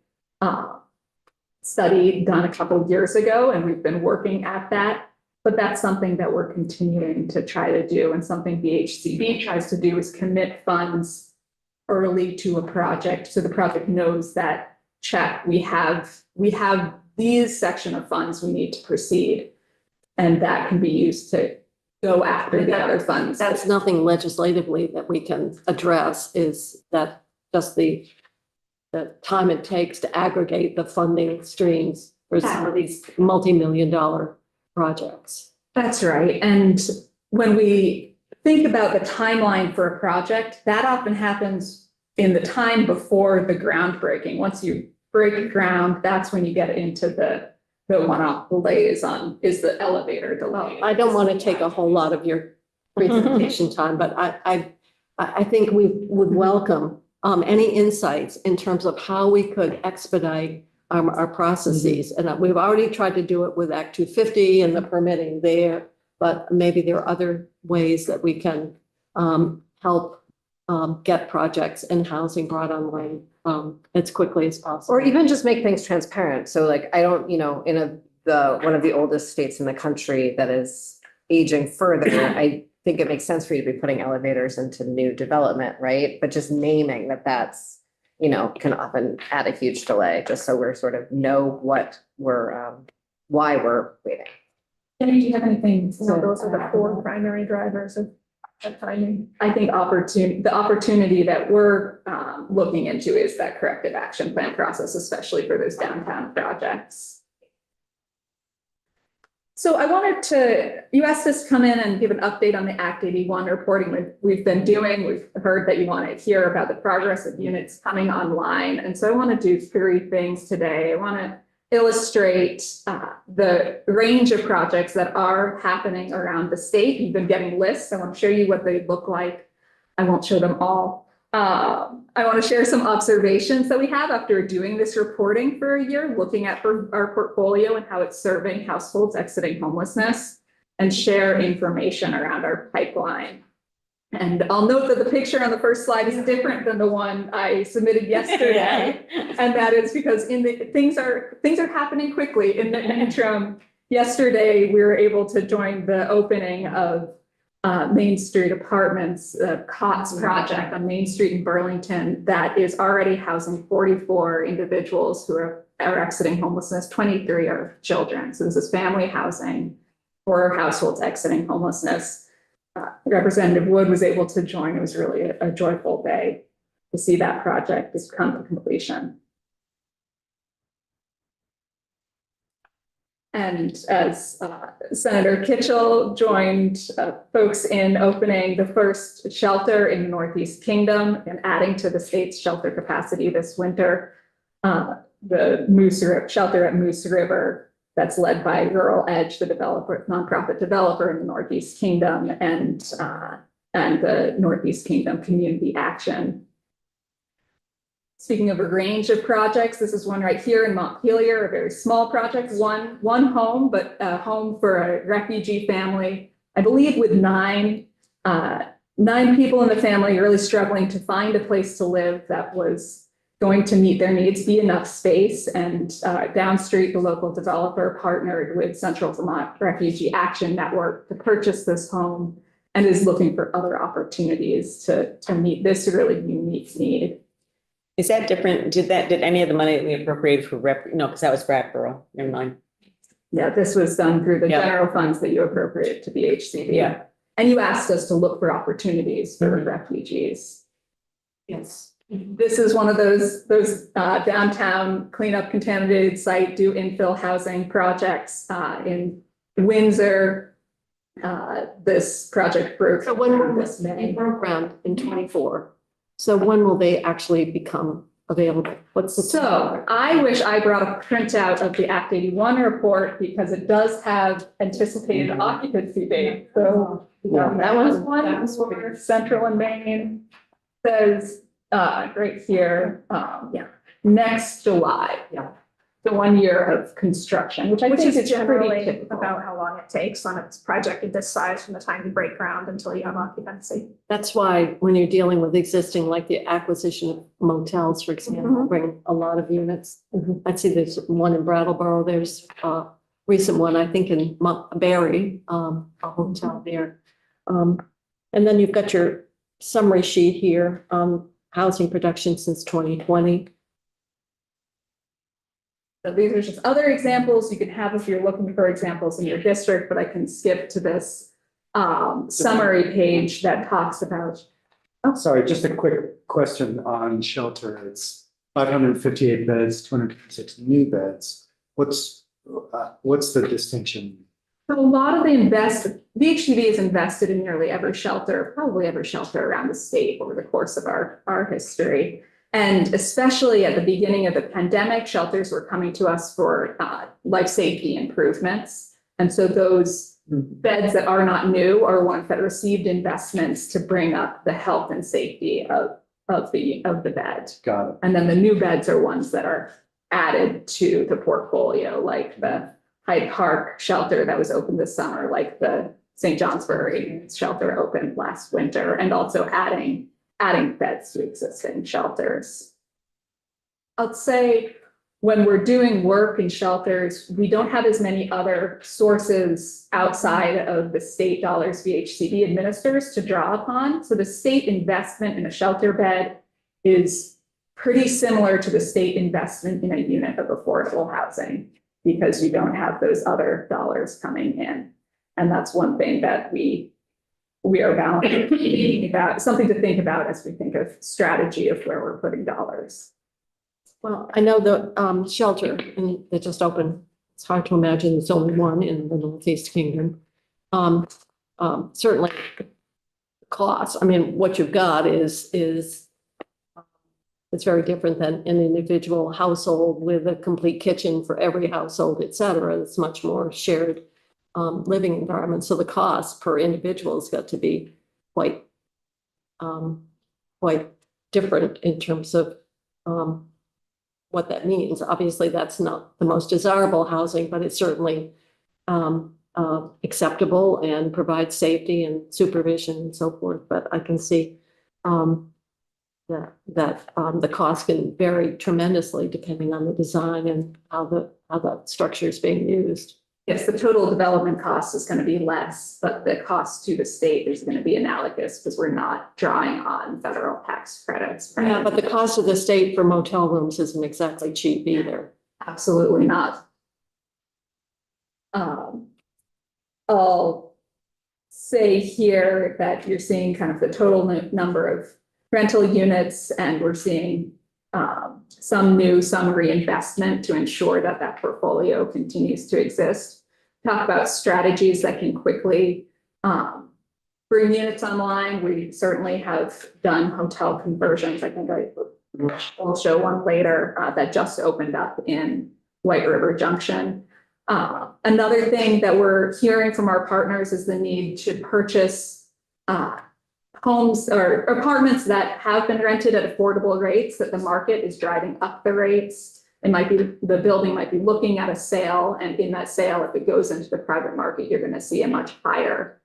study done a couple of years ago, and we've been working at that. But that's something that we're continuing to try to do, and something VHCB tries to do is commit funds early to a project, so the project knows that check, we have these section of funds we need to proceed. And that can be used to go after the other funds. That's nothing legislatively that we can address, is that just the time it takes to aggregate the funding streams for some of these multi-million-dollar projects. That's right. And when we think about the timeline for a project, that often happens in the time before the groundbreaking. Once you break ground, that's when you get into the one-off delays on, is the elevator delay. I don't want to take a whole lot of your presentation time, but I think we would welcome any insights in terms of how we could expedite our processes. And we've already tried to do it with Act 250 and the permitting there, but maybe there are other ways that we can help get projects and housing brought online as quickly as possible. Or even just make things transparent. So like, I don't, you know, in one of the oldest states in the country that is aging further, I think it makes sense for you to be putting elevators into new development, right? But just naming that that's, you know, can often add a huge delay, just so we're sort of know what we're, why we're waiting. Jenny, do you have anything? No, those are the four primary drivers of timing. I think the opportunity that we're looking into is that corrective action plan process, especially for those downtown projects. So I wanted to, you asked us to come in and give an update on the Act 81 reporting we've been doing. We've heard that you want to hear about the progress of units coming online. And so I want to do three things today. I want to illustrate the range of projects that are happening around the state. You've been getting lists. I want to show you what they look like. I won't show them all. I want to share some observations that we have after doing this reporting for a year, looking at our portfolio and how it's serving households exiting homelessness, and share information around our pipeline. And I'll note that the picture on the first slide is different than the one I submitted yesterday. And that is because things are happening quickly. In the interim, yesterday, we were able to join the opening of Main Street Apartments, COTS project on Main Street in Burlington, that is already housing 44 individuals who are exiting homelessness. 23 are children. So this is family housing for households exiting homelessness. Representative Wood was able to join. It was really a joyful day to see that project has come to completion. And as Senator Kitchell joined folks in opening the first shelter in the Northeast Kingdom and adding to the state's shelter capacity this winter, the shelter at Moose River, that's led by Rural Edge, the nonprofit developer in the Northeast Kingdom, and the Northeast Kingdom Community Action. Speaking of a range of projects, this is one right here in Montpelier, a very small project, one home, but a home for a refugee family, I believe with nine people in the family really struggling to find a place to live that was going to meet their needs, be enough space. And downstreet, the local developer partnered with Central Vermont Refugee Action Network to purchase this home and is looking for other opportunities to meet this really unique need. Is that different? Did any of the money that we appropriated for no, because that was Brattleboro, never mind. Yeah, this was done through the general funds that you appropriate to the HCD. Yeah. And you asked us to look for opportunities for refugees. Yes. This is one of those downtown clean up contaminated site, do infill housing projects in Windsor. This project broke. So when will this be programmed in 24? So when will they actually become available? So I wish I brought a printout of the Act 81 report because it does have anticipated occupancy date. So that was one for Central and Main. Says right here, next July. Yeah. The 1 year of construction, which think is generally pretty typical. about how long it takes on a project of this size from the time you break ground until you have occupancy. That's why when you're dealing with existing, like the acquisition of motels, for example, bring a lot of units. I'd see there's one in Brattleboro. There's a recent one, I think in Barry, a hotel there. And then you've got your summary sheet here, housing production since 2020. So these are just other examples you can have if you're looking for examples in your district, but I can skip to this summary page that talks about. Sorry, just a quick question on shelter. It's 558 beds, 256 new beds. What's the distinction? So a lot of VHCD is invested in nearly every shelter, probably every shelter around the state over the course of our history. And especially at the beginning of the pandemic, shelters were coming to us for life safety improvements. And so those beds that are not new are ones that received investments to bring up the health and safety of the bed. Got it. And then the new beds are ones that are added to the portfolio, like the Hyde Park shelter that was open this summer, like the St. Johnsbury shelter opened last winter, and also adding beds to existing shelters. I'll say when we're doing work in shelters, we don't have as many other sources outside of the state dollars VHCD administers to draw upon. So the state investment in a shelter bed is pretty similar to the state investment in a unit of affordable housing, because you don't have those other dollars coming in. And that's one thing that we are balancing about, something to think about as we think of strategy of where we're putting dollars. Well, I know the shelter and that just opened. It's hard to imagine there's only one in the Northeast Kingdom. Certainly cost. I mean, what you've got is it's very different than an individual household with a complete kitchen for every household, et cetera. It's much more shared living environment. So the cost per individual has got to be quite different in terms of what that means. Obviously, that's not the most desirable housing, but it's certainly acceptable and provides safety and supervision and so forth. But I can see that the cost can vary tremendously depending on the design and how the structure is being used. Yes, the total development cost is going to be less, but the cost to the state is going to be analogous because we're not drawing on federal tax credits. Yeah, but the cost of the state for motel rooms isn't exactly cheap either. Absolutely not. I'll say here that you're seeing kind of the total number of rental units, and we're seeing some new, some reinvestment to ensure that that portfolio continues to exist. Talk about strategies that can quickly bring units online. We certainly have done hotel conversions. I think I will show one later that just opened up in White River Junction. Another thing that we're hearing from our partners is the need to purchase homes or apartments that have been rented at affordable rates, that the market is driving up the rates. It might be, the building might be looking at a sale, and in that sale, if it goes into the private market, you're going to see a much higher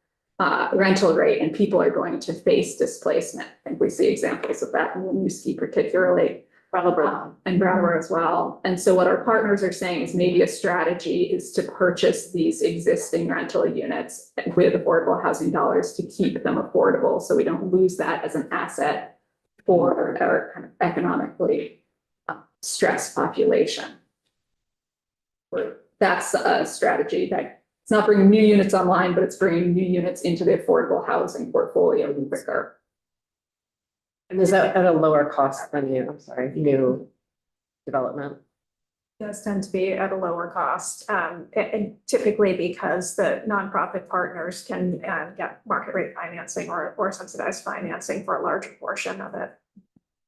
rental rate, and people are going to face displacement. I think we see examples of that in Winooski particularly, and Brattleboro as well. And so what our partners are saying is maybe a strategy is to purchase these existing rental units with affordable housing dollars to keep them affordable, so we don't lose that as an asset for our kind of economically stressed population. That's a strategy that it's not bringing new units online, but it's bringing new units into the affordable housing portfolio quicker. And is that at a lower cost than new development? Does tend to be at a lower cost, and typically because the nonprofit partners can get market rate financing or subsidized financing for a larger portion of it.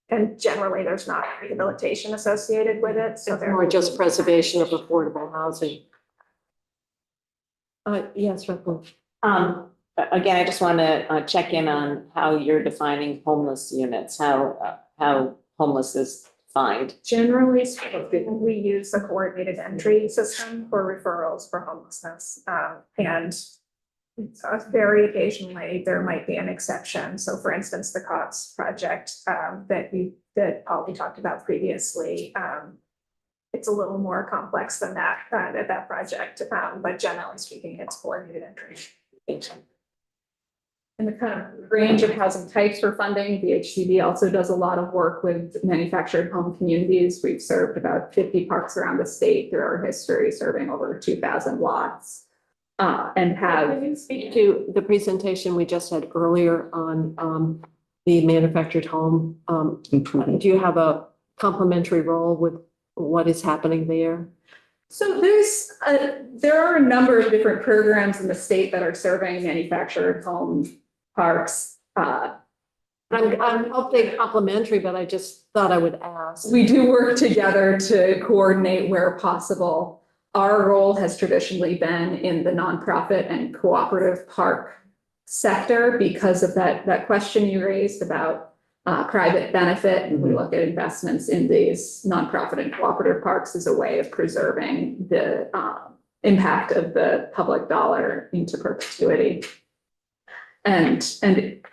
And generally, there's not rehabilitation associated with it, so Or just preservation of affordable housing. Yes, Rachel. Again, I just want to check in on how you're defining homeless units, how homeless is defined. Generally speaking, we use a coordinated entry system for referrals for homelessness. And so very occasionally there might be an exception. So for instance, the COTS project that Paul talked about previously, it's a little more complex than that at that project, but generally speaking, it's coordinated entry. in the kind of range of housing types for funding. VHCB also does a lot of work with manufactured home communities. We've served about 50 parks around the state through our history, serving over 2,000 lots. And have. Can you speak to the presentation we just had earlier on the manufactured home? Do you have a complementary role with what is happening there? So there are a number of different programs in the state that are serving manufactured home parks. I hope they're complementary, but I just thought I would ask. We do work together to coordinate where possible. Our role has traditionally been in the nonprofit and cooperative park sector because of that question you raised about private benefit. And we look at investments in these nonprofit and cooperative parks as a way of preserving the impact of the public dollar into perpetuity. And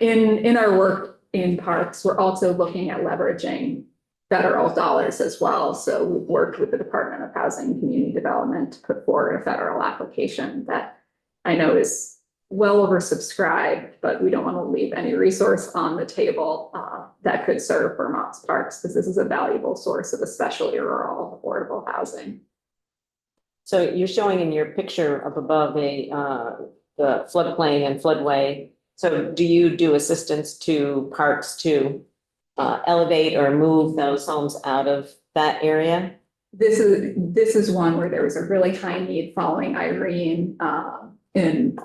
in our work in parks, we're also looking at leveraging federal dollars as well. So we've worked with the Department of Housing and Community Development to put forward a federal application that I know is well oversubscribed, but we don't want to leave any resource on the table that could serve Vermont's parks, because this is a valuable source of especially rural affordable housing. So you're showing in your picture up above the floodplain and floodway. So do you do assistance to parks to elevate or move those homes out of that area? This is one where there was a really high need following Irene in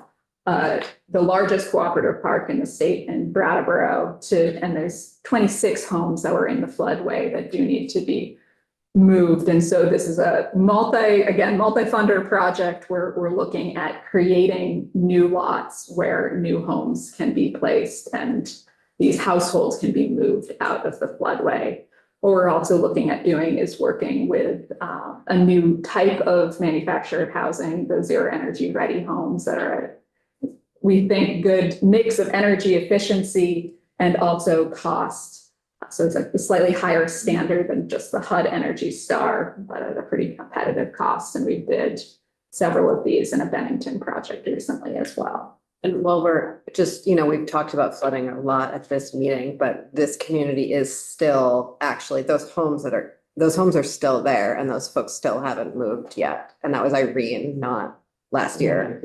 the largest cooperative park in the state in Brattleboro and there's 26 homes that were in the floodway that do need to be moved. And so this is a multi-funder project where we're looking at creating new lots where new homes can be placed and these households can be moved out of the floodway. What we're also looking at doing is working with a new type of manufactured housing, the zero energy ready homes that are, we think, good mix of energy efficiency and also cost. So it's like a slightly higher standard than just the HUD Energy Star, but at a pretty competitive cost. And we did several of these in a Bennington project recently as well. And while we're just, we've talked about flooding a lot at this meeting, but this community is still actually, those homes are still there and those folks still haven't moved yet. And that was Irene, not last year.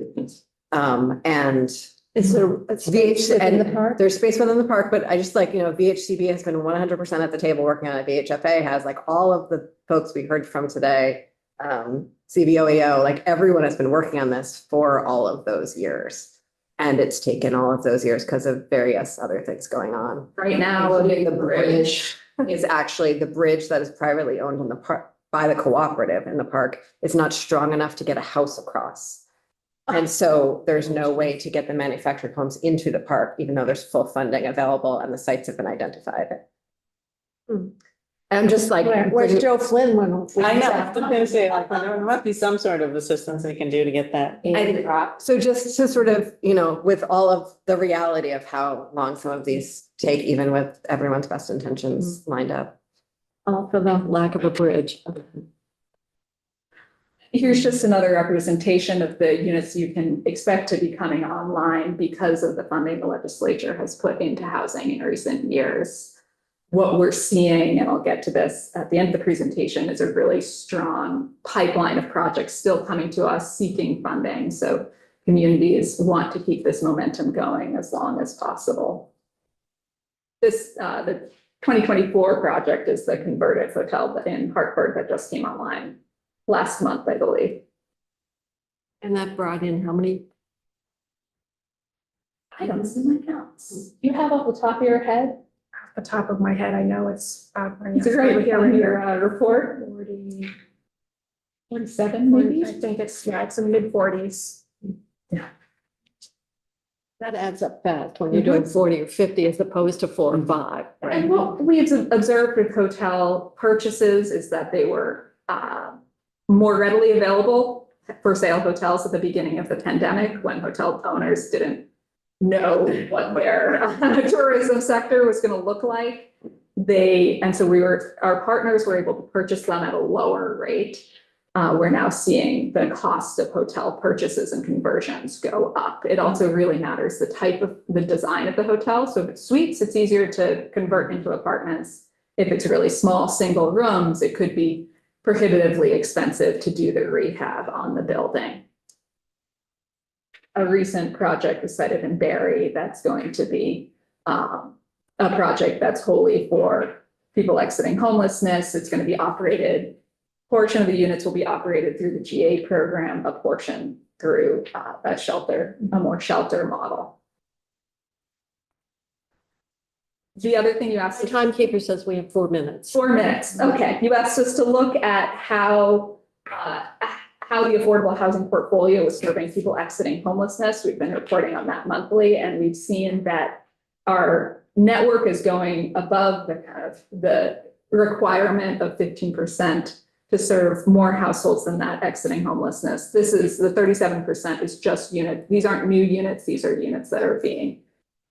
And Is there a space within the park? There's space within the park, but I just VHCB has been 100% at the table working on it. VHFA has all of the folks we heard from today, CVOEO, everyone has been working on this for all of those years. And it's taken all of those years because of various other things going on. Right now, the bridge is actually the bridge that is privately owned in the park by the cooperative in the park. It's not strong enough to get a house across. And so there's no way to get the manufactured homes into the park, even though there's full funding available and the sites have been identified. I'm just Where's Joe Flynn when? I know, I was gonna say, there must be some sort of assistance they can do to get that. So just to sort of, with all of the reality of how long some of these take, even with everyone's best intentions lined up. All for the lack of a bridge. Here's just another representation of the units you can expect to be coming online because of the funding the legislature has put into housing in recent years. What we're seeing, and I'll get to this at the end of the presentation, is a really strong pipeline of projects still coming to us seeking funding. So communities want to keep this momentum going as long as possible. This, the 2024 project is the converted hotel in Hartford that just came online last month, I believe. And that brought in how many? I don't see my counts. Do you have off the top of your head? The top of my head, I know it's. It's right here in your report. 47 maybe? I think it's in mid-40s. That adds up fast when you're doing 40 or 50 as opposed to 4 or 5. Right? And what we've observed with hotel purchases is that they were more readily available for sale hotels at the beginning of the pandemic when hotel owners didn't know what their tourism sector was going to look like. And so our partners were able to purchase them at a lower rate. we're now seeing the cost of hotel purchases and conversions go up. It also really matters the type of the design of the hotel. So if it's suites, it's easier to convert into apartments. If it's really small single rooms, it could be prohibitively expensive to do the rehab on the building. A recent project was cited in Barrie that's going to be a project that's wholly for people exiting homelessness. It's going to be operated, portion of the units will be operated through the GA program, a portion through a more shelter model. The other thing you asked. The timekeeper says we have 4 minutes. 4 minutes, okay. You asked us to look at how the affordable housing portfolio is serving people exiting homelessness. We've been reporting on that monthly, and we've seen that our network is going above the requirement of 15% to serve more households than that exiting homelessness. This is the 37% is just units. These aren't new units. These are units that are being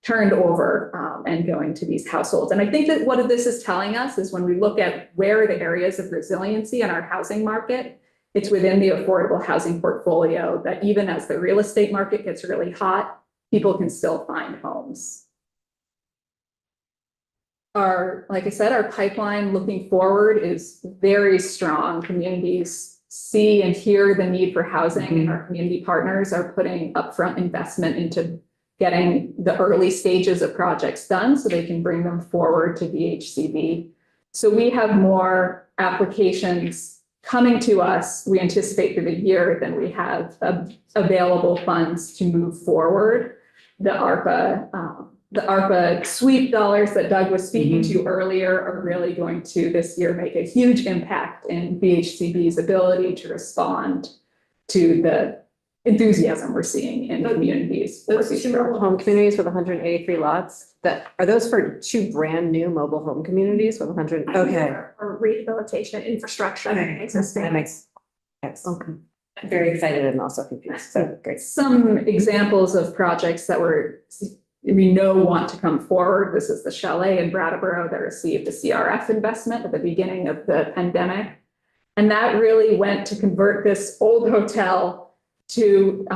turned over and going to these households. And I think that what this is telling us is when we look at where are the areas of resiliency in our housing market, it's within the affordable housing portfolio that even as the real estate market gets really hot, people can still find homes. Like I said, our pipeline looking forward is very strong. Communities see and hear the need for housing, and our community partners are putting upfront investment into getting the early stages of projects done so they can bring them forward to VHCB. So we have more applications coming to us, we anticipate through the year, than we have available funds to move forward. The ARPA sweep dollars that Doug was speaking to earlier are really going to this year make a huge impact in VHCB's ability to respond to the enthusiasm we're seing in communities. Those 2 mobile home communities with 183 lots, are those for 2 brand new mobile home communities with 100? Okay. Or rehabilitation infrastructure existing. That makes sense. Okay. I'm very excited and also confused. So great. Some examples of projects that we know want to come forward. This is the chalet in Brattleboro that received a CRF investment at the beginning of the pandemic. And that really went to convert this old hotel to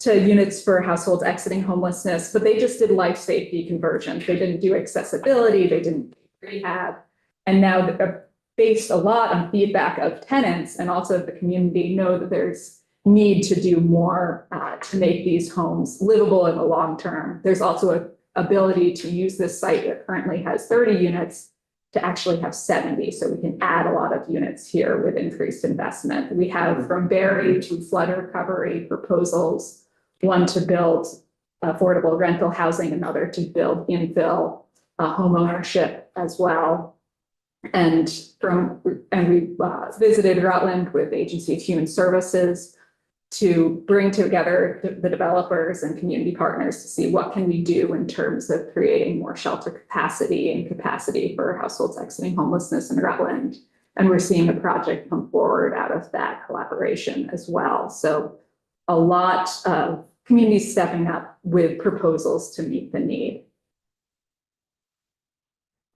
units for households exiting homelessness, but they just did life safety conversions. They didn't do accessibility, they didn't do rehab. And now they're based a lot on feedback of tenants and also the community know that there's need to do more to make these homes livable in the long term. There's also an ability to use this site that currently has 30 units to actually have 70. So we can add a lot of units here with increased investment. We have from Barrie to flood recovery proposals, one to build affordable rental housing, another to build infill home ownership as well. And we visited Rutland with Agency of Human Services to bring together the developers and community partners to see what can we do in terms of creating more shelter capacity and capacity for households exiting homelessness in Rutland. And we're seeing a project come forward out of that collaboration as well. So a lot of communities stepping up with proposals to meet the need.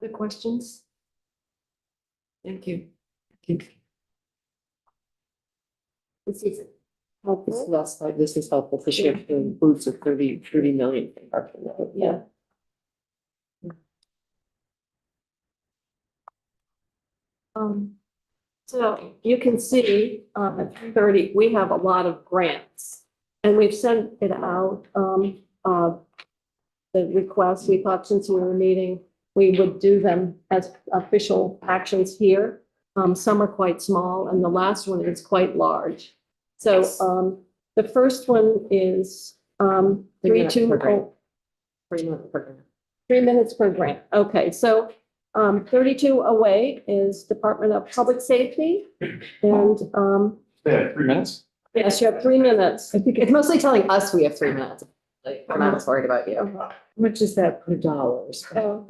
The questions? Thank you. This is this is helpful for sure. It includes a 30 million. Yeah. So you can see at 30, we have a lot of grants and we've sent it out. The request, we thought since we were meeting, we would do them as official actions here. Some are quite small and the last one is quite large. So the first one is 320. 3 minutes per grant. 3 minutes per grant. Okay, so 32 away is Department of Public Safety. And 3 minutes? yes, you have 3 minutes. I think it's mostly telling us we have 3 minutes. Like, I'm not worried about you. How much is that per dollars? Yeah.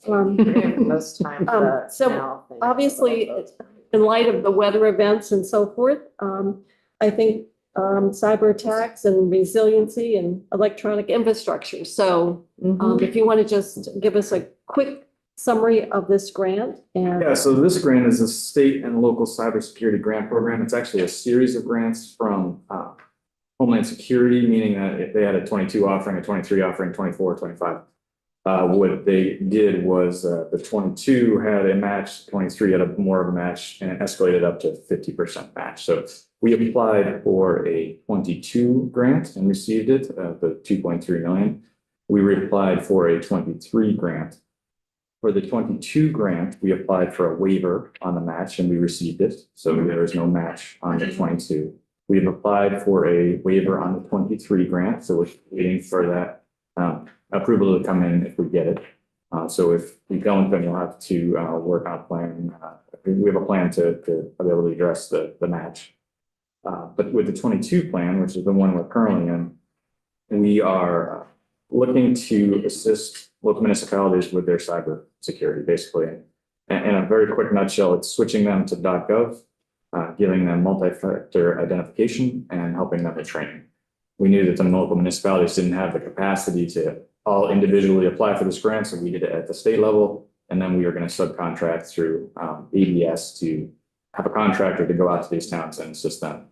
Most times. So obviously, in light of the weather events and so forth, I think cyber attacks and resiliency and electronic infrastructure. So if you want to just give us a quick summary of this grant and? Yeah, so this grant is a state and local cybersecurity grant program. It's actually a series of grants from Homeland Security, meaning that if they had a 22 offering, a 23 offering, 24, 25. What they did was the 22 had a match, 23 had a more of a match, and it escalated up to 50% match. So we applied for a 22 grant and received it, the 2.3 million. We reapplied for a 23 grant. For the 22 grant, we applied for a waiver on the match and we received it. So there is no match on the 22. We've applied for a waiver on the 23 grant, so we're waiting for that approval to come in if we get it. So if we don't, then we'll have to work on a plan. We have a plan to be able to address the match. But with the 22 plan, which is the one we're currently in, we are looking to assist local municipalities with their cyber security, basically. And in a very quick nutshell, it's switching them to .gov, giving them multi-factor identification and helping them with training. We knew that the local municipalities didn't have the capacity to all individually apply for this grant, so we did it at the state level. And then we are going to subcontract through ABS to have a contractor to go out to these towns and assist them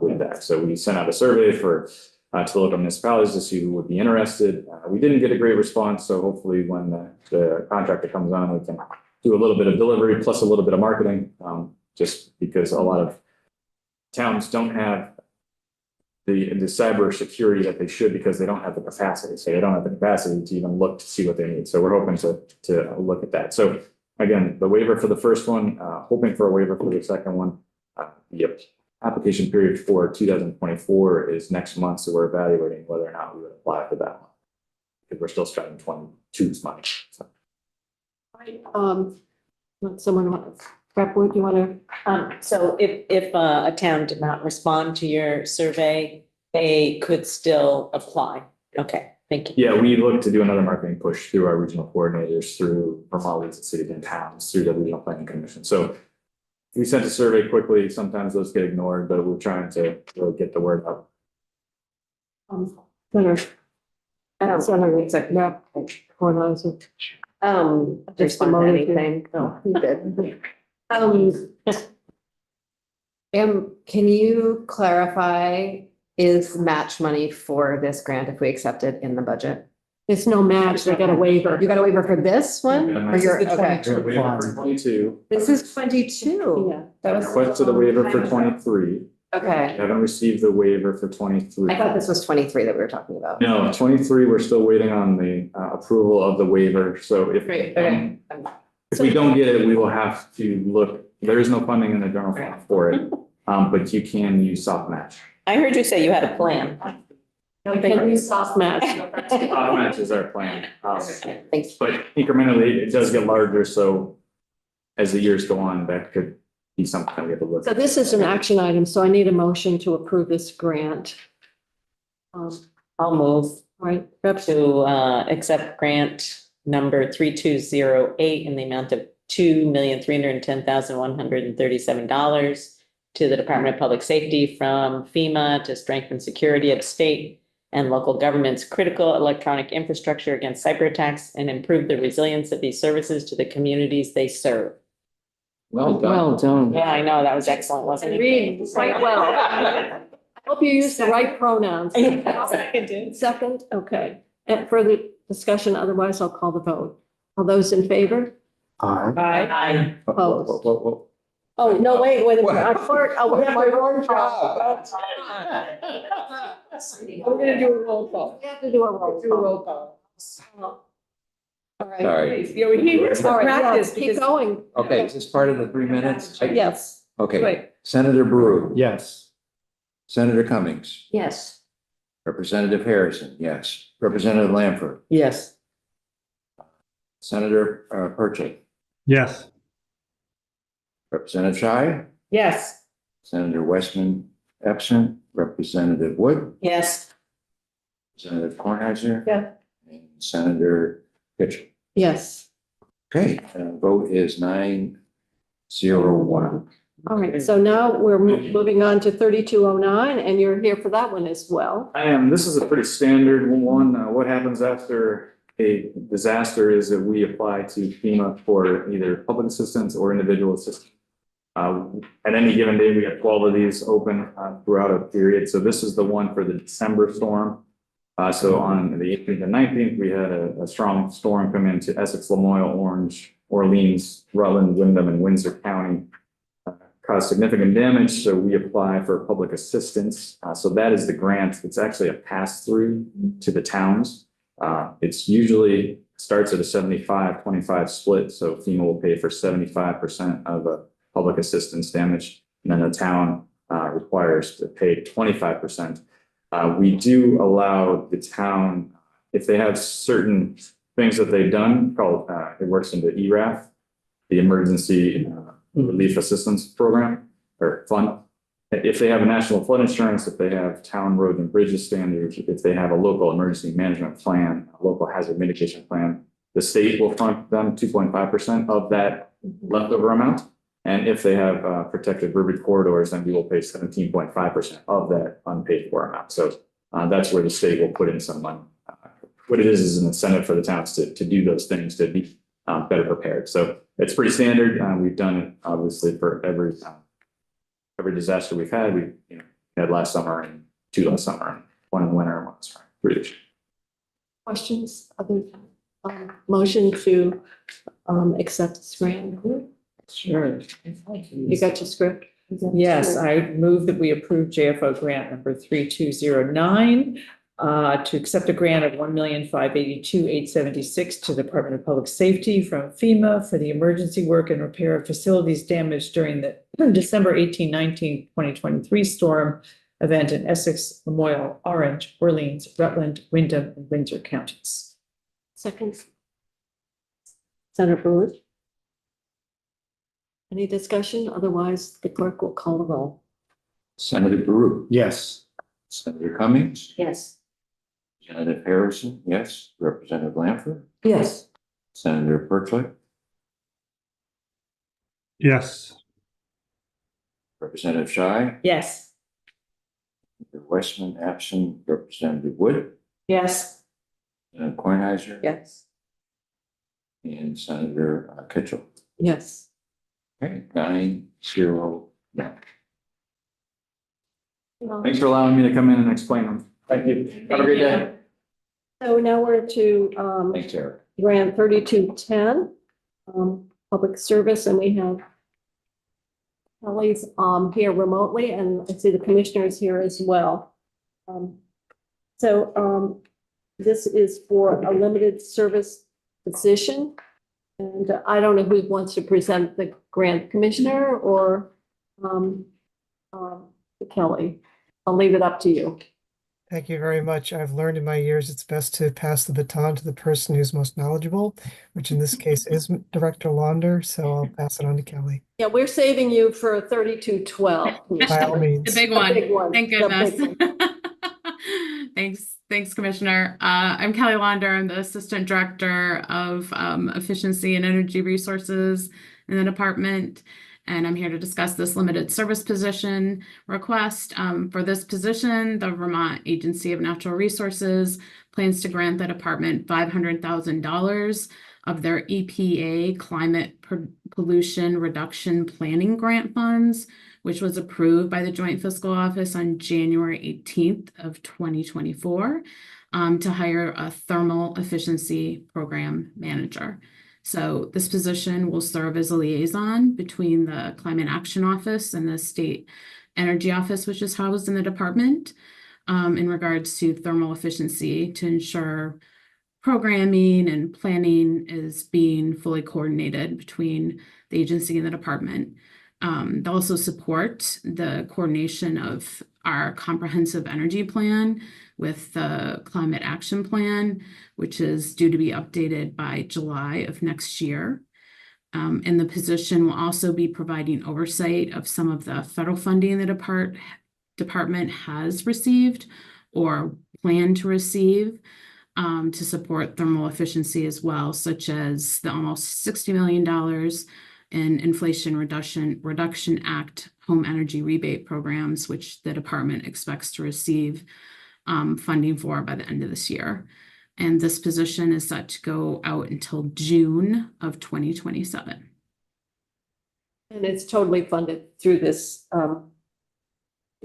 with that. So we sent out a survey to the local municipalities to see who would be interested. We didn't get a great response, so hopefully when the contractor comes on, we can do a little bit of delivery plus a little bit of marketing, just because a lot of towns don't have the cyber security that they should because they don't have the capacity. So they don't have the capacity to even look to see what they need. So we're hoping to look at that. So again, the waiver for the first one, hoping for a waiver for the second one. Yep. Application period for 2024 is next month, so we're evaluating whether or not we would apply for that one. Because we're still spending 22's money. So. Someone want, Brepwood, you want to? So if a town did not respond to your survey, they could still apply. Okay, thank you. Yeah, we look to do another marketing push through our regional coordinators, through Vermont leads and cities and towns, through the regional planning commission. So we sent a survey quickly. Sometimes those get ignored, but we're trying to really get the word out. Just on anything. No, he did. Can you clarify, is match money for this grant if we accept it in the budget? There's no match, they got a waiver. You got a waiver for this one? Or This your, is the okay. 22. This is 22. Yeah. That was. Requested a waiver for 23. Okay. Haven't received the waiver for 23. I thought this was 23 that we were talking about. No, 23, we're still waiting on the approval of the waiver. So if Great, okay. if we don't get it, we will have to look. There is no funding in the general fund for it, but you can use soft match. I heard you say you had a plan. No, they can use soft match. Soft match is our plan. Thanks. But incrementally, it does get larger. So as the years go on, that could be something that we have to look So at. this is an action item, so I need a motion to approve this grant. I'll move Right, to accept grant number 3208 in the amount of $2,310,137 to the Department of Public Safety from FEMA to strengthen security of state and local government's critical electronic infrastructure against cyber attacks and improve the resilience of these services to the communities they serve. Well done. Well done. Yeah, I know, that was excellent, wasn't it? read quite well. I hope you use the right pronouns. Second, okay. And further discussion, otherwise I'll call the vote. All those in favor? Aye. Opposed? Whoa. Oh, no, wait a minute. Our clerk, oh, we have My a wrong roll call. We're gonna do a roll call. We have to do a roll Do a call. roll call. All right. Sorry. Yeah, we need to All right, yes, practice keep because going. Okay, is this part of the 3 minutes? Yes. Okay, Great. Senator Brew, Yes. Senator Cummings, Yes. Representative Harrison, yes. Representative Lamford, Yes. Senator Perchik, Yes. Representative Shy, yes. Senator Westman absent, Representative Wood, Yes. Senator Kornheiser. Yeah. And Senator Pitcher. Yes. Okay, vote is 9-0-1. All right, so now we're moving on to 3209, and you're here for that one as well. I am. This is a pretty standard one. What happens after a disaster is that we apply to FEMA for either public assistance or individual assistance. At any given day, we have 12 of these open throughout a period. So this is the one for the December storm. So on the 18th and 19th, we had a strong storm come into Essex, Lamoille, Orange, Orleans, Rutland, Wyndham, and Windsor County. Caused significant damage, so we apply for public assistance. So that is the grant. It's actually a pass-through to the towns. It's usually starts at a 75-25 split, so FEMA will pay for 75% of a public assistance damage, and then the town requires to pay 25%. We do allow the town, if they have certain things that they've done, called it works into ERAF, the Emergency Relief Assistance Program or Fund. If they have a national flood insurance, if they have town road and bridges standards, if they have a local emergency management plan, a local hazard mitigation plan, the state will fund them 2.5% of that leftover amount. And if they have protected river corridors, then we will pay 17.5% of that unpaid for amount. So that's where the state will put in some money. What it is an incentive for the towns to do those things, to be better prepared. So it's pretty standard. We've done it obviously for every disaster we've had. We had last summer and 2 last summer, and 1 in the winter and 1 this spring. 3 this year. Questions, other motion to accept this grant? Sure. You got your script? Yes, I move that we approve JFO grant number 3209 to accept a grant of $1,582,876 to the Department of Public Safety from FEMA for the emergency work and repair of facilities damaged during the December 18-19, 2023 storm event in Essex, Lamoille, Orange, Orleans, Rutland, Wyndham, and Windsor counties. Second. Senator Brewer. Any discussion? Otherwise, the clerk will call the roll. Senator Baru. Yes. Senator Cummings. Yes. Senator Harrison, yes. Representative Lanford. Yes. Senator Perclay. Yes. Representative Shy. Yes. Senator Westman absent. Representative Wood. Yes. Senator Kornheiser. Yes. And Senator Kitchell. Yes. Okay, 9-0. Thanks for allowing me to come in and explain them. Thank you. Have a great day. So now we're to Thanks, Eric. grant 3210, public service, and we have Kelly's here remotely, and I see the commissioners here as well. This is for a limited service position. And I don't know who wants to present the grant, commissioner or Kelly. I'll leave it up to you. Thank you very much. I've learned in my years it's best to pass the baton to the person who's most knowledgeable, which in this case is Director Launder. So I'll pass it on to Kelly. Yeah, we're saving you for 3212. By all means. The big one. Thank The goodness. big one. Thanks, Commissioner. I'm Kelly Launder. I'm the Assistant Director of Efficiency and Energy Resources in the department. And I'm here to discuss this limited service position request. For this position, the Vermont Agency of Natural Resources plans to grant the department $500,000 of their EPA Climate Pollution Reduction Planning Grant Funds, which was approved by the Joint Fiscal Office on January 18th of 2024 to hire a thermal efficiency program manager. So this position will serve as a liaison between the Climate Action Office and the State Energy Office, which is housed in the department, in regards to thermal efficiency to ensure programming and planning is being fully coordinated between the agency and the department. They'll also support the coordination of our comprehensive energy plan with the climate action plan, which is due to be updated by July of next year. And the position will also be providing oversight of some of the federal funding the department has received or plan to receive to support thermal efficiency as well, such as the almost $60 million in Inflation Reduction Act home energy rebate programs, which the department expects to receive funding for by the end of this year. And this position is set to go out until June of 2027. And it's totally funded through this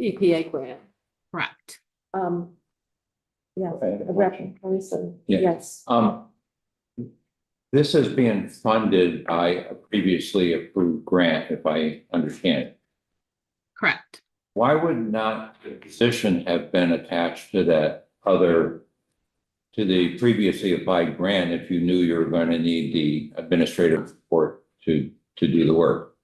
EPA grant. Correct. Yeah. Yeah. Yes. This is being funded by a previously approved grant, if I understand. Correct. Why would not the position have been attached to that other, to the previously applied grant if you knew you were going to need the administrative support to do the work?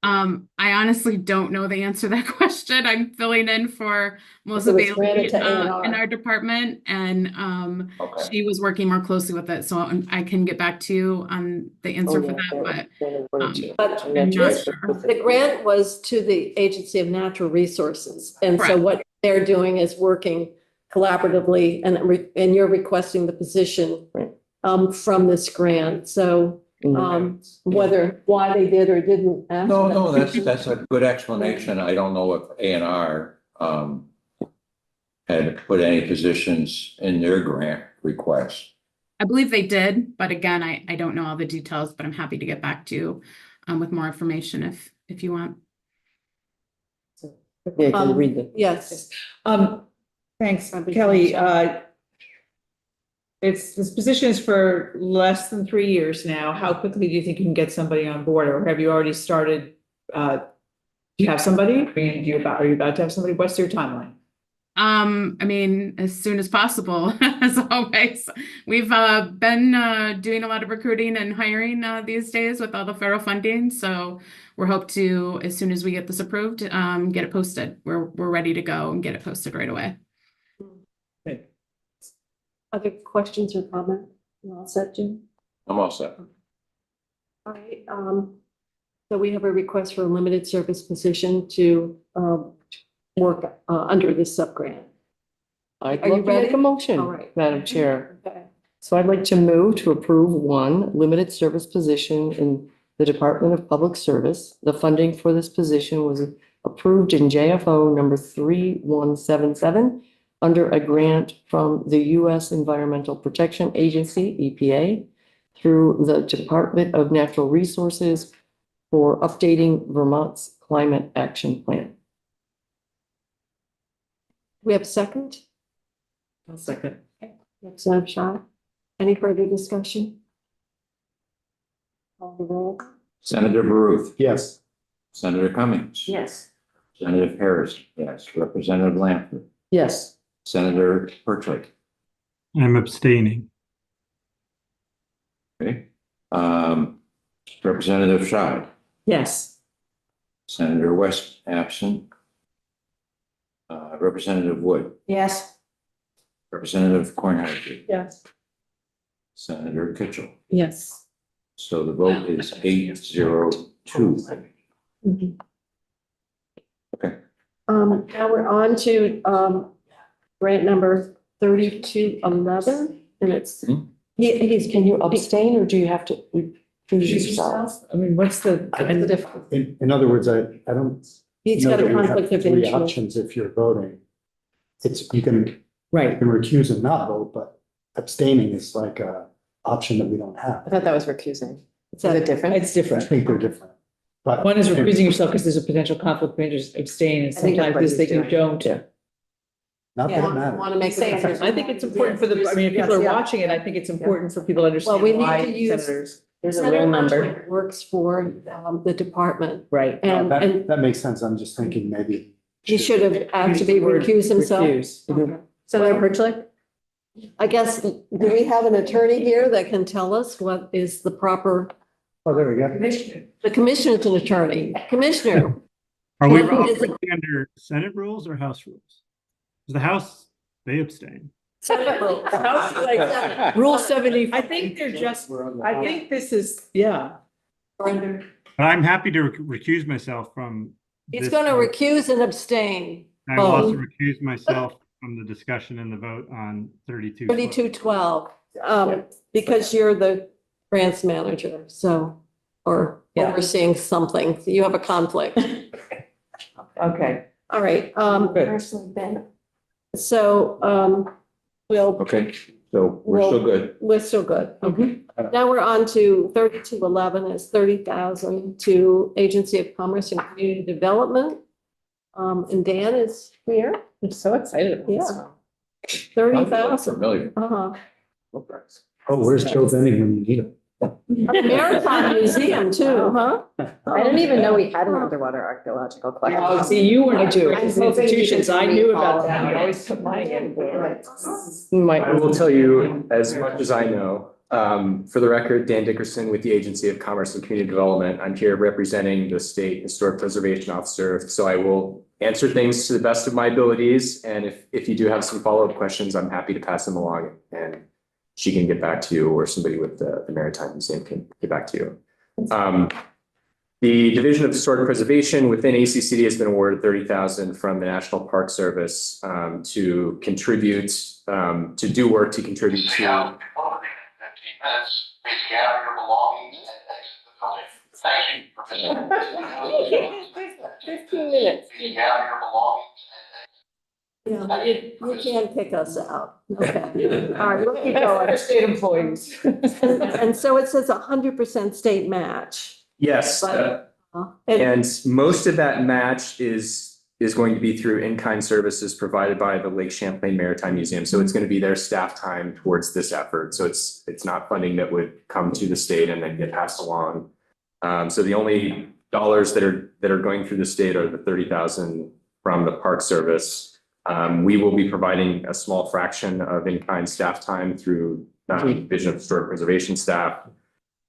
I honestly don't know the answer to that question. I'm filling in for Melissa It was Bailey granted to A&R. in our department, and Okay. she was working more closely with it. So I can get back to you on the answer for that, but I'm not sure. The grant was to the Agency of Natural Resources. And so Correct. what they're doing is working collaboratively, and you're requesting the position from this grant. So why they did or didn't. ask No, that. that's a good explanation. I don't know if A&R had put any positions in their grant request. I believe they did, but again, I don't know all the details, but I'm happy to get back to you with more information if you want. Yeah, I can read it. Yes. Thanks, Kelly. This position is for less than 3 years now. How quickly do you think you can get somebody on board, or have you already started? Do you have somebody? I mean, are you about to have somebody? What's your timeline? I mean, as soon as possible, as always. We've been doing a lot of recruiting and hiring these days with all the federal funding. So we're hope to, as soon as we get this approved, get it posted. We're ready to go and get it posted right away. Other questions or comments? You all set, Jim? I'm all set. All right. So we have a request for a limited service position to work under this subgrant. I'd Are you love to make ready? a motion, All right. Madam Chair. Okay. So I'd like to move to approve one limited service position in the Department of Public Service. The funding for this position was approved in JFO number 3177 under a grant from the U.S. Environmental Protection Agency, EPA, through the Department of Natural Resources for updating Vermont's climate action plan. We have a second? I'll second. Representative Shaw. Any further discussion? Call the roll. Senator Baruth. Yes. Senator Cummings. Yes. Senator Harris. Yes. Representative Lanford. Yes. Senator Pertwee. I'm abstaining. Okay. Representative Scheid. Yes. Senator West absent. Representative Wood. Yes. Representative Cornhusker. Yes. Senator Kitchell. Yes. So the vote is 8-0-2. Okay. Now we're on to grant number 3211, and it's Can you abstain or do you have to recuse yourself? I mean, what's the different. In other words, I don't. He's know got a that we have conflict of three interest. options if you're voting. You can right? recuse and not vote, but abstaining is like a option that we don't have. I thought that was recusing. Is that it different? It's I different. think they're different. But One is recusing yourself because there's a potential conflict of interest, abstain, and I think that's sometimes what this he's thing you doing. don't. not that it matters. Want to make Same. sense. I think it's important for the, I mean, if people are watching it, I think it's important for people to Well, understand we need why to use. senators. There's a roll number. Works for the department, Right. and That makes sense. I'm just thinking maybe. he should have actually recused himself. Recuse. Okay. Senator Pertwee? I guess, do we have an attorney here that can tell us what is the proper, Oh, there we go. the commissioner's an attorney, commissioner. Are we What is it? operating under Senate rules or House rules? 'Cause the House, they abstain. Rule 70, I think they're just, I think this is, yeah. But I'm happy to recuse myself from. He's this going to vote. recuse and abstain. I will also recuse myself from the discussion and the vote on 32. 3212, because you're the grants manager, so, or Yeah. overseeing something, you have a conflict. Okay. All right, Good. so, We'll, Okay, so we're still good. we're still good. Okay. Now we're on to 3211 is 30,000 to Agency of Commerce and Community Development. And Dan is here. I'm so excited about this Yeah. one. 30,000. Familiar. Uh-huh. Oh, where's Joe Benning when you need him? Maritime Museum too, huh? I didn't even know we had an underwater archaeological collection. Oh, see, you were to I'm hoping you institutions, can I tell me knew all about that. I about always it. put my hand for it. I will tell you as much as I know. For the record, Dan Dickerson with the Agency of Commerce and Community Development. I'm here representing the State Historic Preservation Officer. So I will answer things to the best of my abilities. And if you do have some follow-up questions, I'm happy to pass them along and she can get back to you, or somebody with the Maritime Museum can get back to you. The Division of Historic Preservation within ACCD has been awarded 30,000 from the National Park Service to contribute, to do work to contribute to. Please gather your belongings and exit the building. Thank you. 15 minutes. Please gather your belongings. Yeah, you can't pick us out. Okay. All right, we'll keep going. State employees. And so it says 100% state match. Yes, and most of that match is going to be through in-kind services provided by the Lake Champlain Maritime Museum. So it's going to be their staff time towards this effort. So it's not funding that would come to the state and then get passed along. So the only dollars that are going through the state are the 30,000 from the Park Service. We will be providing a small fraction of in-kind staff time through Division of Historic Preservation staff.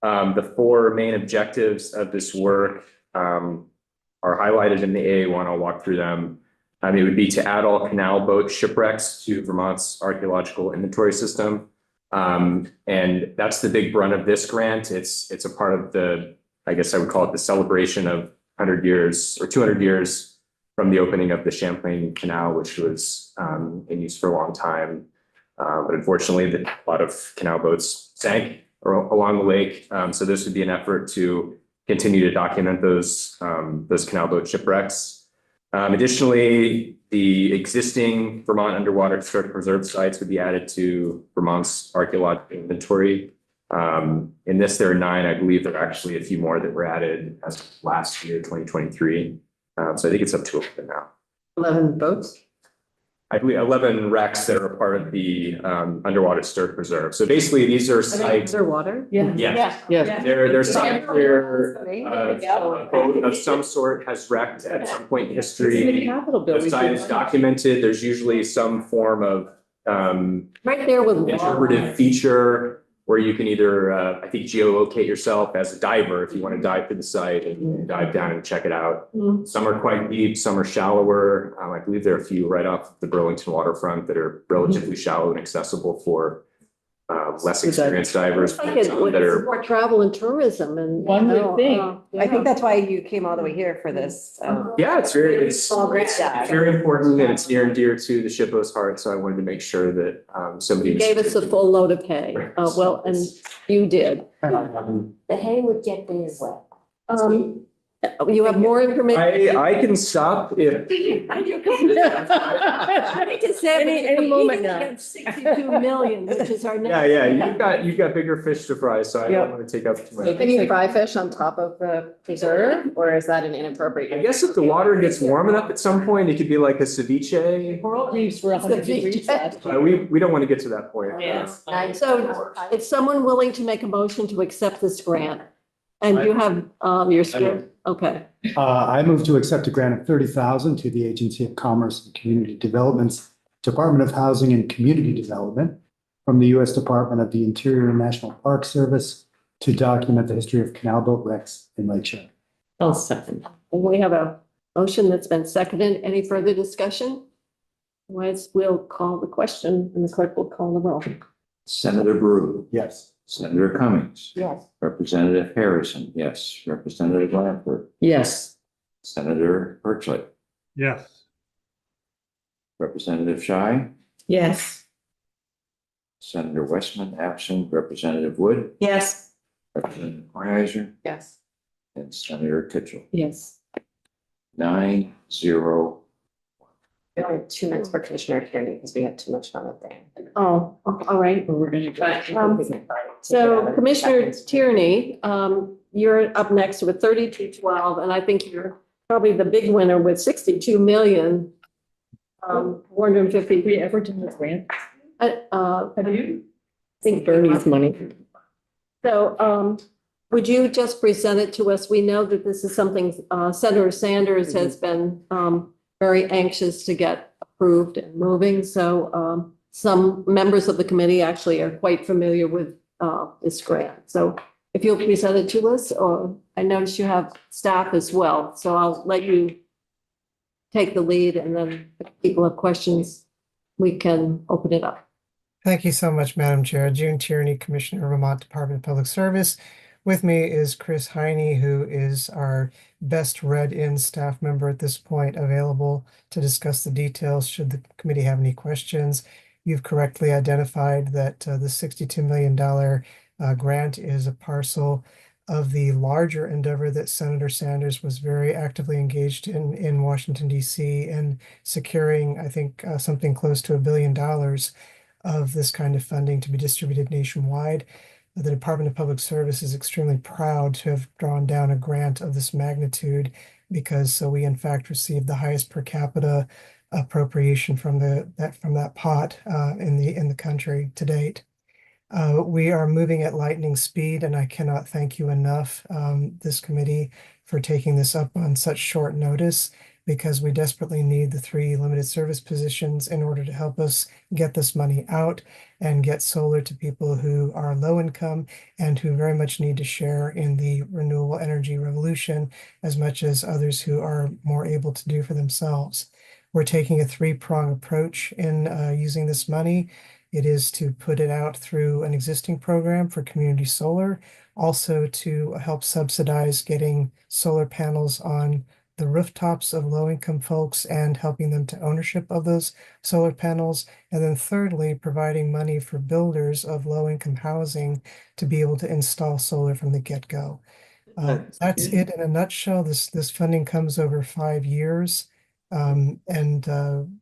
The four main objectives of this work are highlighted in the AA1. I'll walk through them. It would be to add all canal boat shipwrecks to Vermont's archaeological inventory system. And that's the big brunt of this grant. It's a part of the, I guess I would call it the celebration of 100 years or 200 years from the opening of the Champlain Canal, which was in use for a long time. But unfortunately, a lot of canal boats sank along the lake. So this would be an effort to continue to document those canal boat shipwrecks. Additionally, the existing Vermont underwater historic preserve sites would be added to Vermont's archaeological inventory. In this, there are 9. I believe there are actually a few more that were added as of last year, 2023. So I think it's up to 11 now. 11 boats? I believe 11 wrecks that are a part of the underwater historic preserve. So basically, these are sites. Underwater? Yeah. Yeah. They're sites where a boat of some sort has wrecked at some point in history. The site is documented. There's usually some form of Right there with interpretive feature where you can either, I think, geolocate yourself as a diver if you want to dive to the site and dive down and check it out. Some are quite deep, some are shallower. I believe there are a few right off the Burlington waterfront that are relatively shallow and accessible for less experienced divers. Like it Some would that are support travel and tourism and. One would think. I think that's why you came all the way here for this. Yeah, it's very Yeah. very important and it's near and dear to the shippo's heart. So I wanted to make sure that somebody You gave us a full load of hay. Well, and you did. The hay would get there as well. You have more information? I can stop if. I just said, Any moment now. 62 million, which is our next. Yeah, you've got bigger fish to fry, so I don't want to take up too much. Can you fry fish on top of the preserve, or is that an inappropriate? I guess if the water gets warm enough at some point, it could be like a ceviche. Coral reefs were 100 degrees. We don't want to get to that point. Yes. So is someone willing to make a motion to accept this grant? And you have your script, okay. I move to accept a grant of 30,000 to the Agency of Commerce and Community Development's Department of Housing and Community Development from the U.S. Department of the Interior and National Park Service to document the history of canal boat wrecks in Lake Champlain. I'll second. We have a motion that's been seconded. Any further discussion? Otherwise, we'll call the question and the clerk will call the roll. Senator Brew. Yes. Senator Cummings. Yes. Representative Harrison, yes. Representative Blanford. Yes. Senator Birchlight. Yes. Representative Shy. Yes. Senator Westman, absent. Representative Wood. Yes. Representative Kornheiser. Yes. And Senator Kitchell. Yes. 9-0. only 2 minutes for Commissioner Tierney because we had too much fun with that. Oh, all right. We're gonna. So Commissioner Tierney, you're up next with 3212, and I think you're probably the big winner with 62 million. 450. We ever done this grant? Have you? I think Bernie's money. So, would you just present it to us? We know that this is something, Senator Sanders has been, very anxious to get approved and moving. So, some members of the committee actually are quite familiar with, this grant. So if you'll present it to us, or I notice you have staff as well. So I'll let you take the lead, and then if people have questions, we can open it up. Thank you so much, Madam Chair. June Tierney, Commissioner, Vermont Department of Public Service. With me is Chris Heine, who is our best read-in staff member at this point, available to discuss the details should the committee have any questions. You've correctly identified that the $62 million grant is a parcel of the larger endeavor that Senator Sanders was very actively engaged in Washington, D.C., in securing, I think, something close to $1 billion of this kind of funding to be distributed nationwide. The Department of Public Service is extremely proud to have drawn down a grant of this magnitude, because we in fact received the highest per capita appropriation from that pot in the country to date. We are moving at lightning speed, and I cannot thank you enough, this committee, for taking this up on such short notice, because we desperately need the 3 limited service positions in order to help us get this money out and get solar to people who are low income and who very much need to share in the renewable energy revolution as much as others who are more able to do for themselves. We're taking a 3-prong approach in using this money. It is to put it out through an existing program for community solar, also to help subsidize getting solar panels on the rooftops of low-income folks and helping them to ownership of those solar panels. And then thirdly, providing money for builders of low-income housing to be able to install solar from the get-go. That's it in a nutshell. This funding comes over 5 years.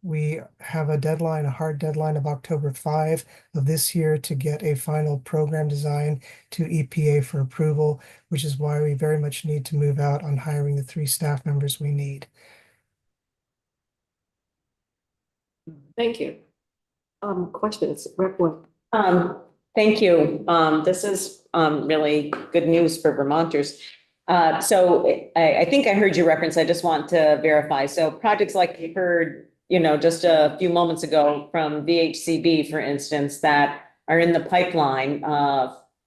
We have a deadline, a hard deadline of October 5 of this year to get a final program design to EPA for approval, which is why we very much need to move out on hiring the 3 staff members we need. Thank you. Questions, Rep. Wood? Thank you. This is really good news for Vermonters. So I think I heard you reference, I just want to verify. So projects like we heard, just a few moments ago from VHCB, for instance, that are in the pipeline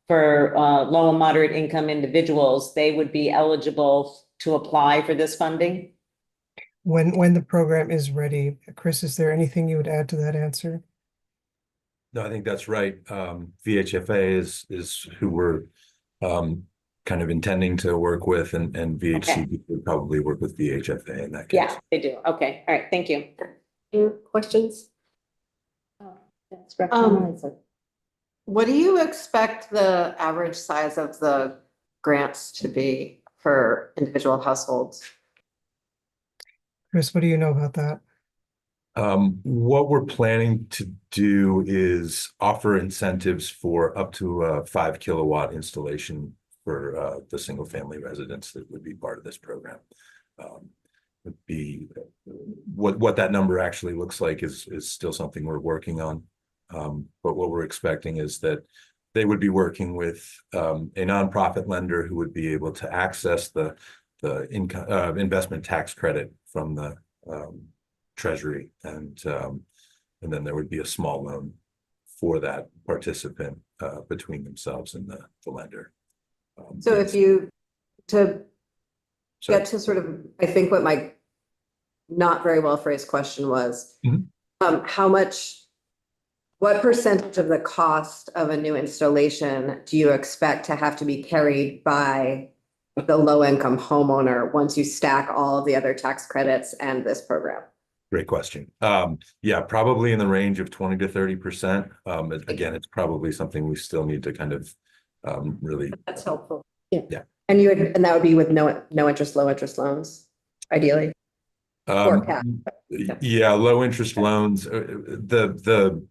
for low and moderate income individuals, they would be eligible to apply for this funding? When the program is ready. Chris, is there anything you would add to that answer? No, I think that's right. VHFA is who we're kind of intending to work with, and VHCB would probably work with VHFA in that case. Yeah, they do. Okay. All right. Thank you. Any questions? What do you expect the average size of the grants to be for individual households? Chris, what do you know about that? What we're planning to do is offer incentives for up to a 5 kilowatt installation for the single family residents that would be part of this program. Would be what that number actually looks like is still something we're working on. But what we're expecting is that they would be working with a nonprofit lender who would be able to access the income investment tax credit from the Treasury, and then there would be a small loan for that participant between themselves and the lender. So if you, get to sort of, I think what my not very well phrased question was, what percentage of the cost of a new installation do you expect to have to be carried by the low income homeowner once you stack all of the other tax credits and this program? Great question. Yeah, probably in the range of 20 to 30%. Again, it's probably something we still need to kind of really. That's helpful. Yeah. And that would be with no interest, low interest loans, ideally. Forecast. Yeah, low interest loans, the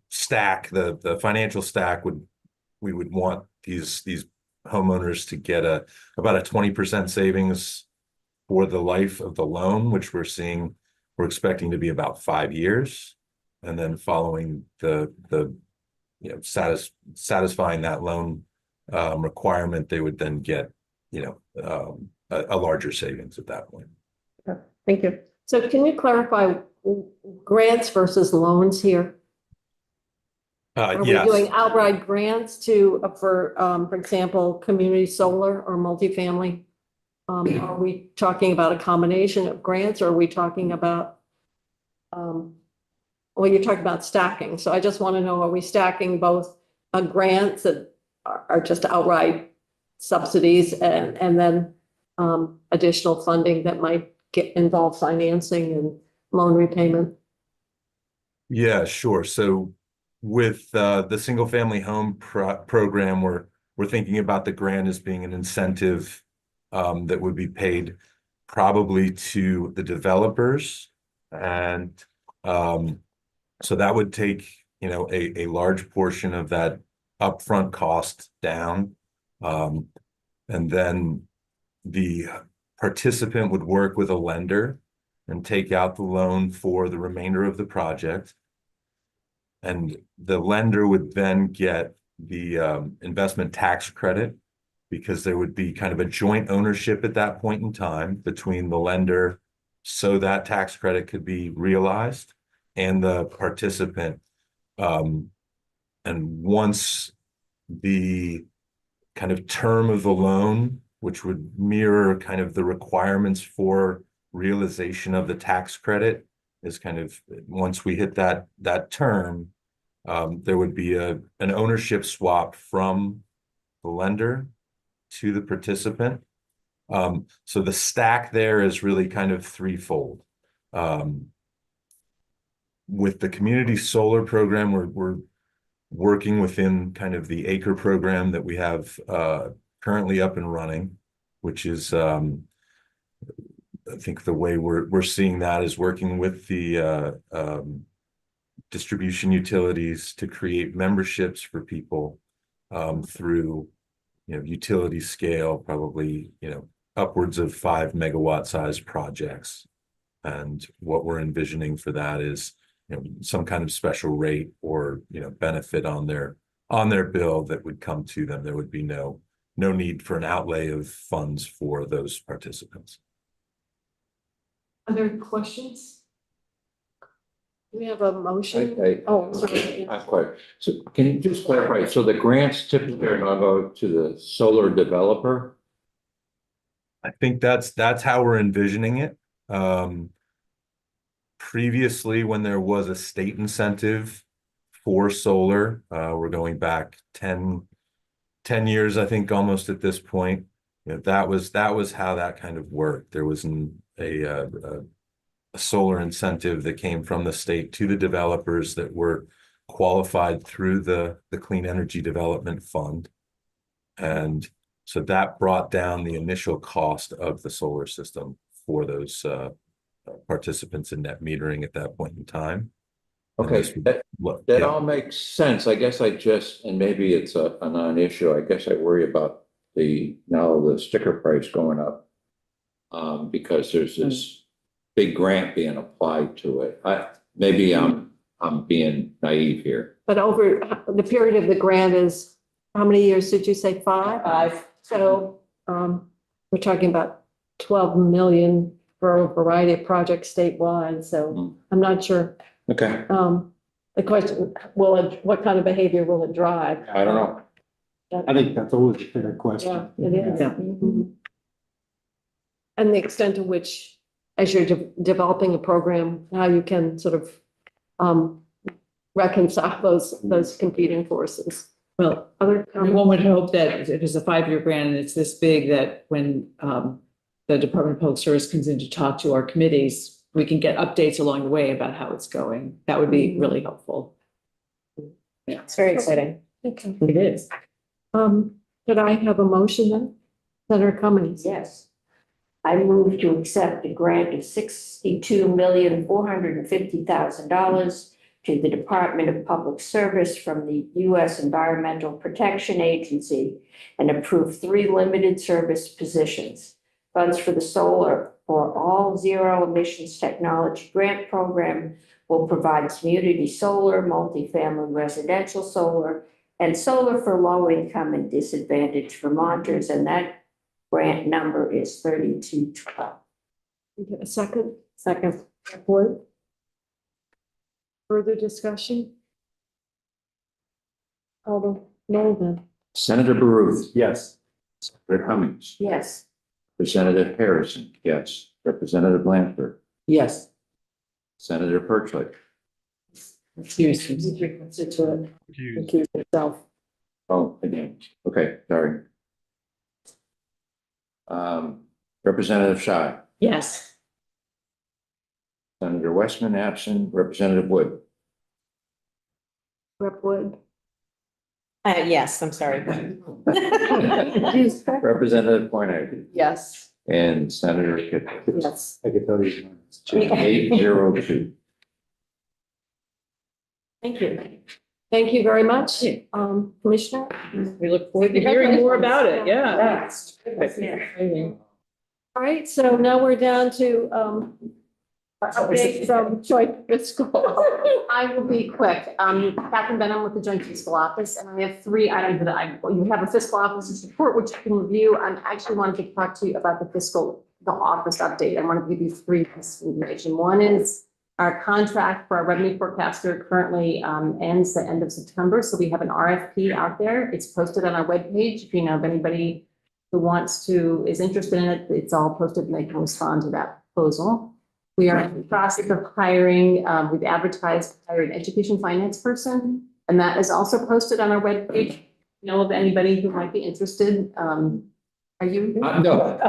stack, the financial stack we would want these homeowners to get about a 20% savings for the life of the loan, which we're expecting to be about 5 years. And then following the satisfying that loan requirement, they would then get, a larger savings at that point. Thank you. So can you clarify grants versus loans here? Are we Yes. doing outright grants for example, community solar or multifamily? Are we talking about a combination of grants, or are we talking about, well, you're talking about stacking. So I just want to know, are we stacking both grants that are just outright subsidies and then additional funding that might involve financing and loan repayment? Yeah, sure. So with the single family home program, we're thinking about the grant as being an incentive that would be paid probably to the developers. And so that would take, a large portion of that upfront cost down. And then the participant would work with a lender and take out the loan for the remainder of the project. And the lender would then get the investment tax credit, because there would be kind of a joint ownership at that point in time between the lender, so that tax credit could be realized, and the participant. And once the kind of term of the loan, which would mirror kind of the requirements for realization of the tax credit, is kind of, once we hit that term, there would be an ownership swap from the lender to the participant. So the stack there is really kind of threefold. With the community solar program, we're working within kind of the acre program that we have currently up and running, which is, I think the way we're seeing that is working with the distribution utilities to create memberships for people through, utility scale, probably, upwards of 5 megawatt size projects. And what we're envisioning for that is, some kind of special rate or, benefit on their bill that would come to them. There would be no need for an outlay of funds for those participants. Other questions? Do we have a motion? Sorry. Not quite. So can you just clarify? So the grants typically are going to go to the solar developer? I think that's how we're envisioning it. Previously, when there was a state incentive for solar, we're going back 10 years, I think, almost at this point. That was how that kind of worked. There was a solar incentive that came from the state to the developers that were qualified through the Clean Energy Development Fund. And so that brought down the initial cost of the solar system for those participants in net metering at that point in time. Okay, that all makes sense. I guess and maybe it's a non-issue. I guess I worry about now the sticker price going up because there's this big grant being applied to it. Maybe I'm being naive here. But over the period of the grant is, how many years did you say? 5? 5. So we're talking about 12 million for a variety of projects statewide. So I'm not sure. Okay. The question, what kind of behavior will it drive? I don't know. I think that's always a fair question. Yeah, it is. Mhm. And the extent to which, as you're developing a program, how you can sort of reconcile those competing forces. Well, one would hope that if it's a 5-year grant and it's this big, that when the Department of Public Service comes in to talk to our committees, we can get updates along the way about how it's going. That would be really helpful. Yeah, it's very exciting. Okay. It is. Could I have a motion then? Senator Cummings? Yes. I move to accept a grant of $62,450,000 to the Department of Public Service from the U.S. Environmental Protection Agency and approve 3 limited service positions. Funds for the Solar for All Zero Emissions Technology Grant Program will provide community solar, multifamily residential solar, and solar for low-income and disadvantaged Vermonters, and that grant number is 3212. A second? Second. Board? Further discussion? Call the roll then. Senator Baruth. Yes. Senator Cummings. Yes. Representative Harrison, yes. Representative Blanford. Yes. Senator Perchlik. Excuse me. Recuse yourself. Oh, again. Okay, sorry. Representative Scheid. Yes. Senator Westman absent. Representative Wood. Rep Wood. Yes, I'm sorry. Representative Pointer. Yes. And Senator Kip. Yes. I could tell you. 802. Thank you. Thank you very much, Commissioner. We look forward to hearing more about it. Yeah. All right, so now we're down to update from Joint Fiscal. I will be quick. Catherine Benham with the Joint Fiscal Office, and I have 3 items that you have a fiscal officer's report, which you can review. I actually wanted to talk to you about the office update. I want to give you 3 pieces of information. One is our contract for our revenue forecaster currently ends the end of September. So we have an RFP out there. It's posted on our webpage. If you know of anybody who is interested in it, it's all posted and they can respond to that proposal. We are in the process of hiring, we've advertised to hire an education finance person, and that is also posted on our webpage. If you know of anybody who might be interested? Are you? No.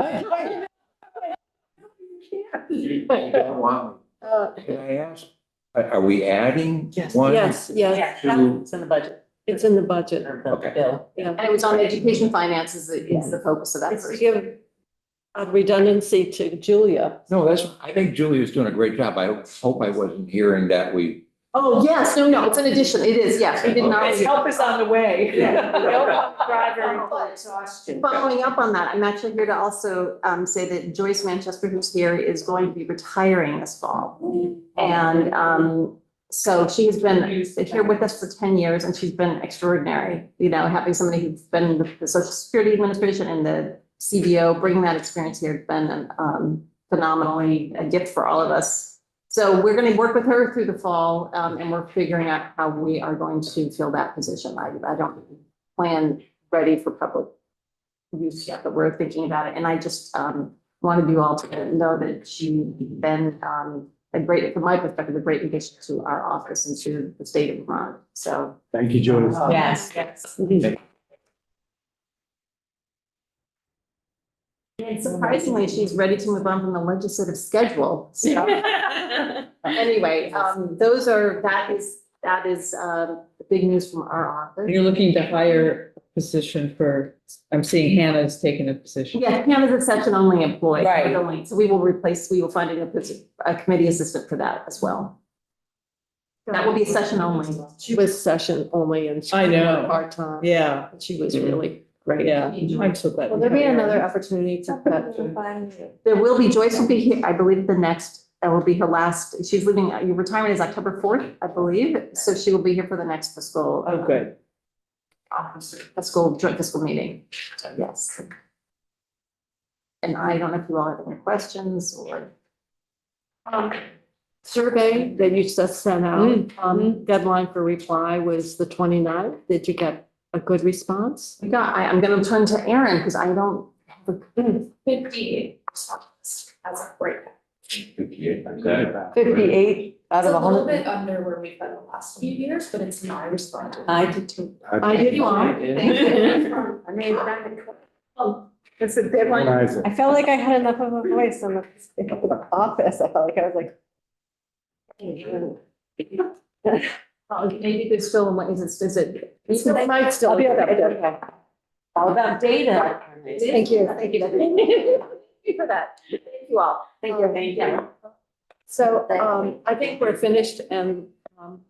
Can I ask, are we adding one? Yes, yes. To- It's in the budget. It's in the budget. Okay. Yeah. And it was on education finance is the focus of that. It's to first. give redundancy to Julia. No, I think Julia's doing a great job. I hope I wasn't hearing that we. Oh, yes, no, it's an addition. It is, yes. We did not. Help us on the way. Following up on that, I'm actually here to also say that Joyce Manchester, who's here, is going to be retiring this fall. And so she has been here with us for 10 years and she's been extraordinary, having somebody who's been with the Social Security Administration and the CBO, bringing that experience here has been phenomenally a gift for all of us. So we're going to work with her through the fall and we're figuring out how we are going to fill that position. I don't plan ready for public use yet, but we're thinking about it. And I just wanted you all to know that she's been from my perspective, a great addition to our office and to the state of Vermont. So. Thank you, Julie. Yes. And surprisingly, she's ready to move on from the legislative schedule. So anyway, that is big news from our office. You're looking to hire a position I'm seeing Hannah's taken a position. Yeah, Hannah's a section only employee. Right. So we will find a committee assistant for that as well. That will be a session only. She was session only and she I know. was part-time. Yeah. She was really great. Yeah. I'm so glad. Will there be another opportunity to? There will be, Joyce will be here, I believe that will be her last, she's leaving, your retirement is October 4th, I believe. So she will be here for the next fiscal. Oh, good. Joint fiscal meeting. So, yes. And I don't know if you all have any questions or. Survey that you just sent out, deadline for reply was the 29th. Did you get a good response? I'm going to turn to Aaron because I don't have a 58 responses as of right now. 58. 58 out It's of a little 100. bit under where we've been the last few years, but it's not responded. I did too. I did you all. I mean, it's a deadline. I felt like I had enough of a voice in the office. I felt like I was like. Maybe there's still, is it? They might still. All about data. Thank you. for that. Thank you all. Thank you. So, I think we're finished and,